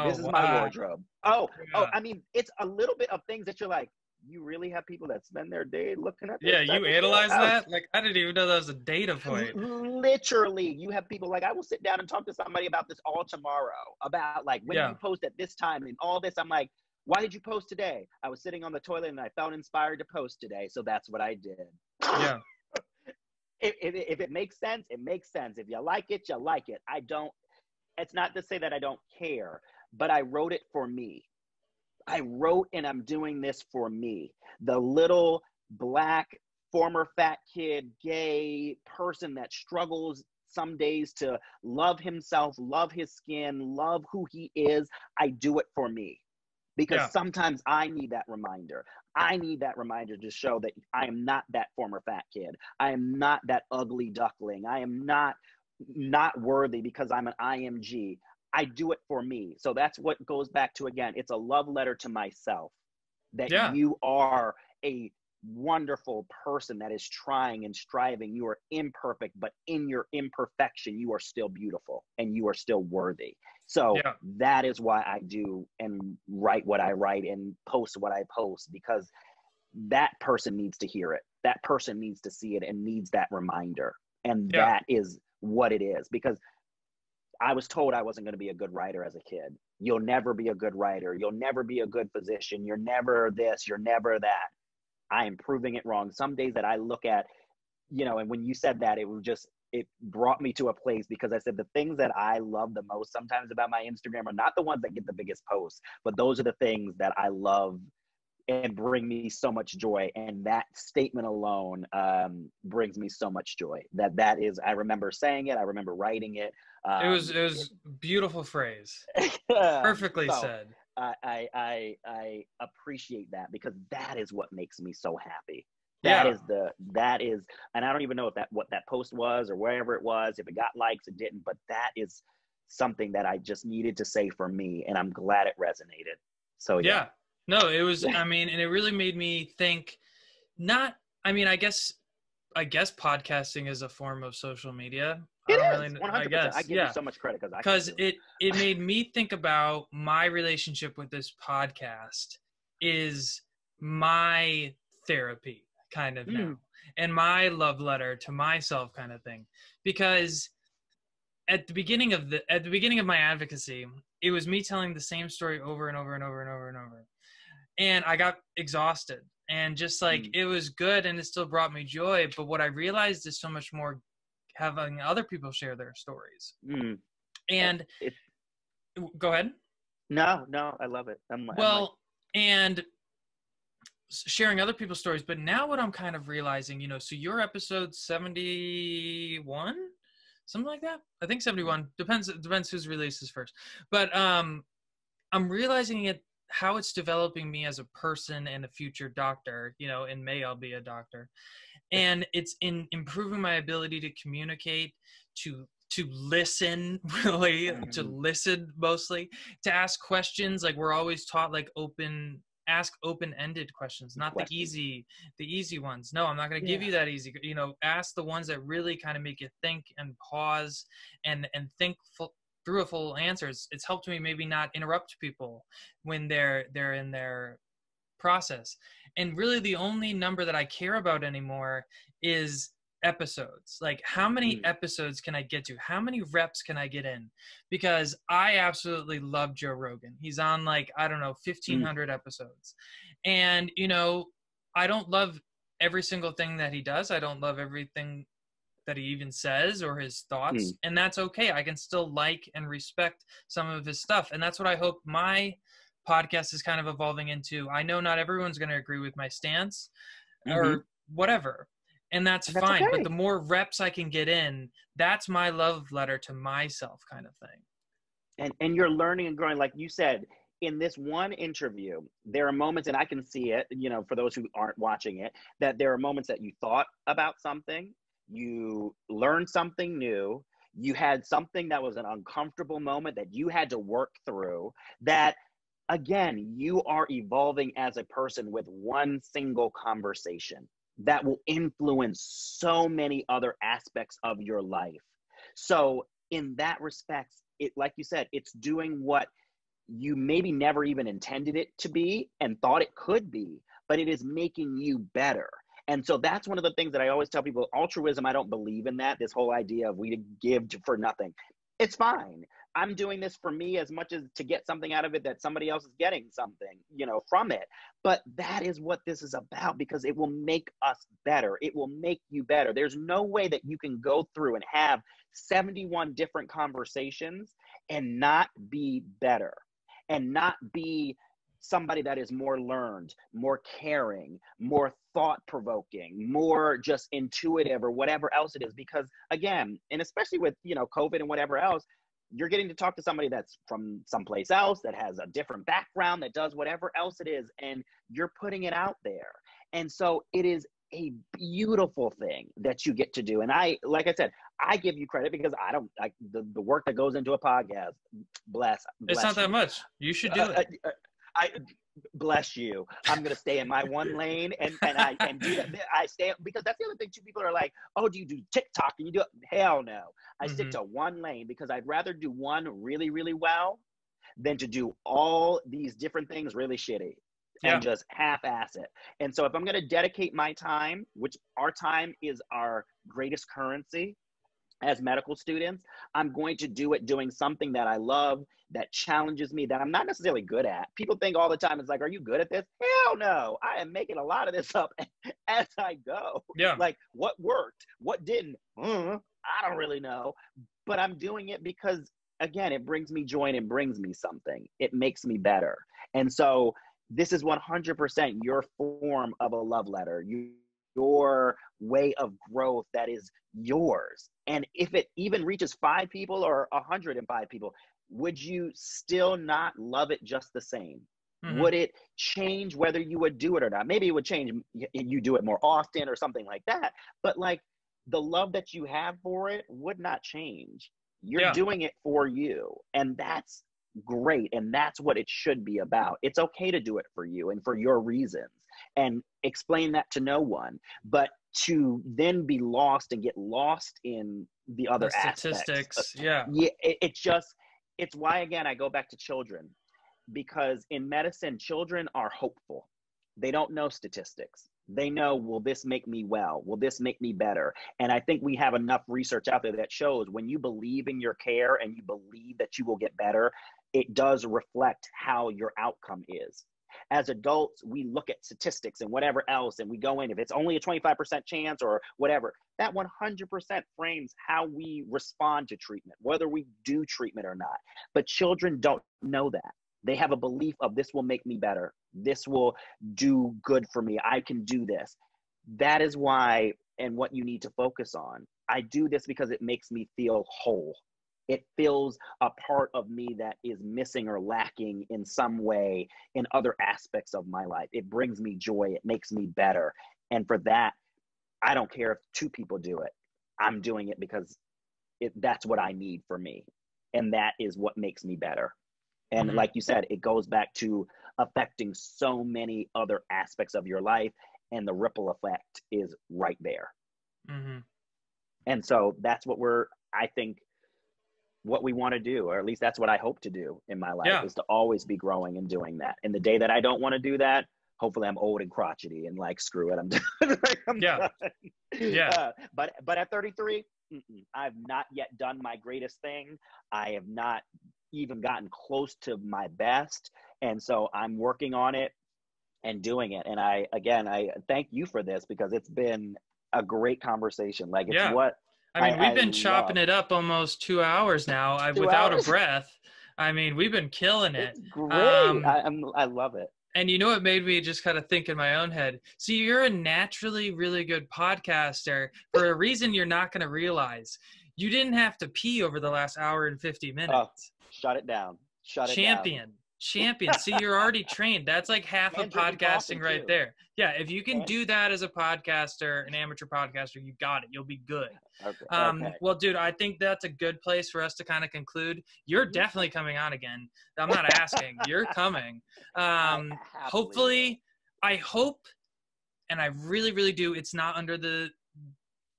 this is my wardrobe. I mean, it's a little bit of things that you're like, you really have people that spend their day looking at this? Yeah, you analyze that? Like, I didn't even know that was a data point. Literally, you have people like, I will sit down and talk to somebody about this all tomorrow, about like, when you post at this time and all this. I'm like, why did you post today? I was sitting on the toilet and I felt inspired to post today, so that's what I did. Yeah. If it makes sense, it makes sense. If you like it, you like it. It's not to say that I don't care, but I wrote it for me. I wrote, and I'm doing this for me. The little Black, former fat kid, gay person that struggles some days to love himself, love his skin, love who he is, I do it for me. Because Yeah. sometimes I need that reminder. I need that reminder to show that I am not that former fat kid. I am not that ugly duckling. I am not worthy because I'm an IMG. I do it for me. So that's what goes back to, again, it's a love letter to myself, that Yeah. you are a wonderful person that is trying and striving. You are imperfect, but in your imperfection, you are still beautiful and you are still worthy. So Yeah. that is why I do and write what I write and post what I post, because that person needs to hear it. That person needs to see it and needs that reminder. And Yeah. that is what it is, because I was told I wasn't going to be a good writer as a kid. You'll never be a good writer. You'll never be a good physician. You're never this, you're never that. I am proving it wrong. Some days that I look at, and when you said that, it brought me to a place, because I said the things that I love the most sometimes about my Instagram are not the ones that get the biggest posts, but those are the things that I love and bring me so much joy. And that statement alone brings me so much joy. That is, I remember saying it. I remember writing it. It was beautiful phrase. Perfectly So said. I appreciate that, because that is what makes me so happy. Yeah. That is, and I don't even know what that post was or wherever it was, if it got likes, it didn't, but that is something that I just needed to say for me, and I'm glad it resonated. So yeah. No, it was, I mean, and it really made me think, I guess podcasting is a form of social media. It I don't is really, 100%. I guess, I give you so much credit because it made me think about my relationship with this podcast is my therapy kind of now, and my love letter to myself kind of thing. Because at the beginning of my advocacy, it was me telling the same story over and over and over and over and over. And I got exhausted, and just like it was good and it still brought me joy. But what I realized is so much more having other people share their stories. And go ahead. No, I love it. And sharing other people's stories. But now what I'm kind of realizing, so your episode 71, something like that. I think 71, depends whose releases first. But I'm realizing how it's developing me as a person and a future doctor. In May I'll be a doctor, and it's in improving my ability to communicate, to listen, really, to listen mostly, to ask questions. Like, we're always taught, like, ask open-ended questions, not the easy ones. No, I'm not going to give you that easy. Ask the ones that really kind of make you think and pause and think through a full answer. It's helped me maybe not interrupt people when they're in their process. And really the only number that I care about anymore is episodes. Like, how many episodes can I get to? How many reps can I get in? Because I absolutely love Joe Rogan. He's on, like, I don't know, 1,500 episodes. And, I don't love every single thing that he does. I don't love everything that he even says or his thoughts. And that's okay. I can still like and respect some of his stuff. And that's what I hope my podcast is kind of evolving into. I know not everyone's going to agree with my stance or whatever, and that's fine. Okay. But the more reps I can get in, that's my love letter to myself kind of thing. And you're learning and growing. Like you said, in this one interview, there are moments, and I can see it, for those who aren't watching it, that there are moments that you thought about something, you learned something new, you had something that was an uncomfortable moment that you had to work through, that, again, you are evolving as a person with one single conversation that will influence so many other aspects of your life. So in that respect, like you said, it's doing what you maybe never even intended it to be and thought it could be, but it is making you better. And so that's one of the things that I always tell people. Altruism, I don't believe in that, this whole idea of we give for nothing. It's fine. I'm doing this for me as much as to get something out of it that somebody else is getting something, from it. But that is what this is about, because it will make us better. It will make you better. There's no way that you can go through and have 71 different conversations and not be better and not be somebody that is more learned, more caring, more thought provoking, more just intuitive or whatever else it is. Because again, and especially with, COVID and whatever else, you're getting to talk to somebody that's from someplace else, that has a different background, that does whatever else it is, and you're putting it out there. And so it is a beautiful thing that you get to do. And like I said, I give you credit because I don't like the work that goes into a podcast. Bless It's not you. that much. You should do it. I bless you. I'm gonna stay in my one lane and do that. I stay, because that's the other thing too. People are like, oh, do you do TikTok? And you do it? Hell no. I stick to one lane because I'd rather do one really, really well than to do all these different things really shitty and just half-ass it. And so if I'm gonna dedicate my time, which our time is our greatest currency as medical students, I'm going to do it doing something that I love, that challenges me, that I'm not necessarily good at. People think all the time, it's like, are you good at this? Hell no. I am making a lot of this up as I go. Yeah. Like, what worked? What didn't? I don't really know. But I'm doing it because, again, it brings me joy and it brings me something. It makes me better. And so this is 100% your form of a love letter. Your way of growth that is yours. And if it even reaches 5 people or 105 people, would you still not love it just the same? Would it change whether you would do it or not? Maybe it would change, you do it more often or something like that. But like, the love that you have for it would not change. You're doing it for you. And that's great. And that's what it should be about. It's okay to do it for you and for your reasons, and explain that to no one. But to then be lost and get lost in the other statistics. aspects. It's why, again, I go back to children, because in medicine, children are hopeful. They don't know statistics. They know, will this make me well? Will this make me better? And I think we have enough research out there that shows when you believe in your care and you believe that you will get better, it does reflect how your outcome is. As adults, we look at statistics and whatever else, and we go in, if it's only a 25% chance or whatever, that 100% frames how we respond to treatment, whether we do treatment or not. But children don't know that. They have a belief of, this will make me better. This will do good for me. I can do this. That is why, and what you need to focus on. I do this because it makes me feel whole. It fills a part of me that is missing or lacking in some way in other aspects of my life. It brings me joy. It makes me better. And for that, I don't care if 2 people do it. I'm doing it because that's what I need for me. And that is what makes me better. And like you said, it goes back to affecting so many other aspects of your life. And the ripple effect is right there. And so that's what I think, what we want to do, or at least that's what I hope to do in my life, is to always be growing and doing that. And the day that I don't want to do that, hopefully I'm old and crotchety and like, screw it, I'm done. But at 33, I've not yet done my greatest thing. I have not even gotten close to my best. And so I'm working on it and doing it. And I thank you for this, because it's been a great conversation. Like, it's what I mean, we've been chopping it up almost 2 hours now, without a breath. I mean, we've been killing it. It's great. I love it. And you know what made me just kind of think in my own head? See, you're a naturally really good podcaster for a reason you're not going to realize. You didn't have to pee over the last hour and 50 minutes. Oh, shut it down. Champion. See, you're already trained. That's like half of podcasting right there. Yeah, if you can do that as a podcaster, an amateur podcaster, you got it. You'll be good. Okay. Well, dude, I think that's a good place for us to kind of conclude. You're definitely coming on again. I'm not asking. You're coming. Hopefully, I hope, and I really, really do, it's not under the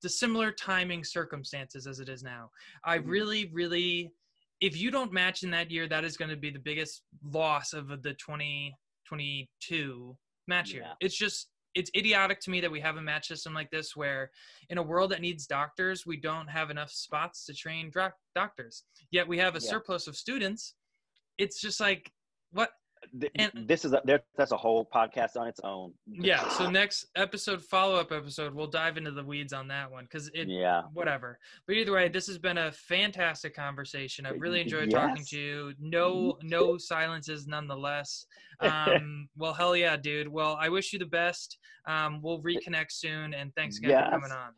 similar timing circumstances as it is now. I really, really... If you don't match in that year, that is going to be the biggest loss of the 2022 match year. It's idiotic to me that we have a match system like this, where in a world that needs doctors, we don't have enough spots to train doctors. Yet we have a surplus of students. It's just like, what? And That's a whole podcast on its own. yeah, so next episode, follow-up episide, we'll dive into the weeds on that one because whatever. But either way, this has been a fantastic conversation. I've really enjoyed talking to you. No silences nonetheless. Well, hell yeah, dude. Well, I wish you the best. We'll reconnect soon, and thanks again for coming on.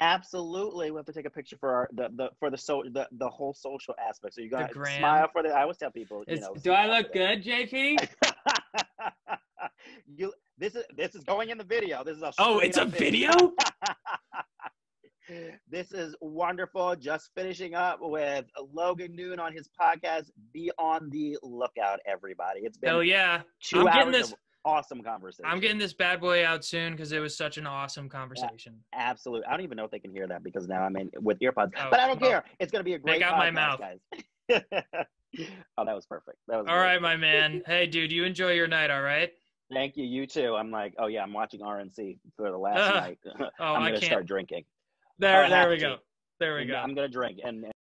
Absolutely, we have to take a picture for the whole social aspect. So you got to gram. smile for the. I always tell people, do I look good, JP? This is going in the video. This is it's a video. This is wonderful. Just finishing up with Logan Noon on his podcast. Be on the lookout, everybody. It's been 2 hours of awesome conversation. I'm getting this bad boy out soon because it was such an awesome conversation. Absolutely. I don't even know if they can hear that because now I'm in with earpods. But I don't care. It's going to be a great podcast, my mouth. guys. Oh, that was perfect. All right, my man. Hey, dude, you enjoy your night, all right? Thank you. You too. I'm like, oh, yeah, I'm watching RNC for the last night. I'm going to start drinking. There we go. I'm going to drink. And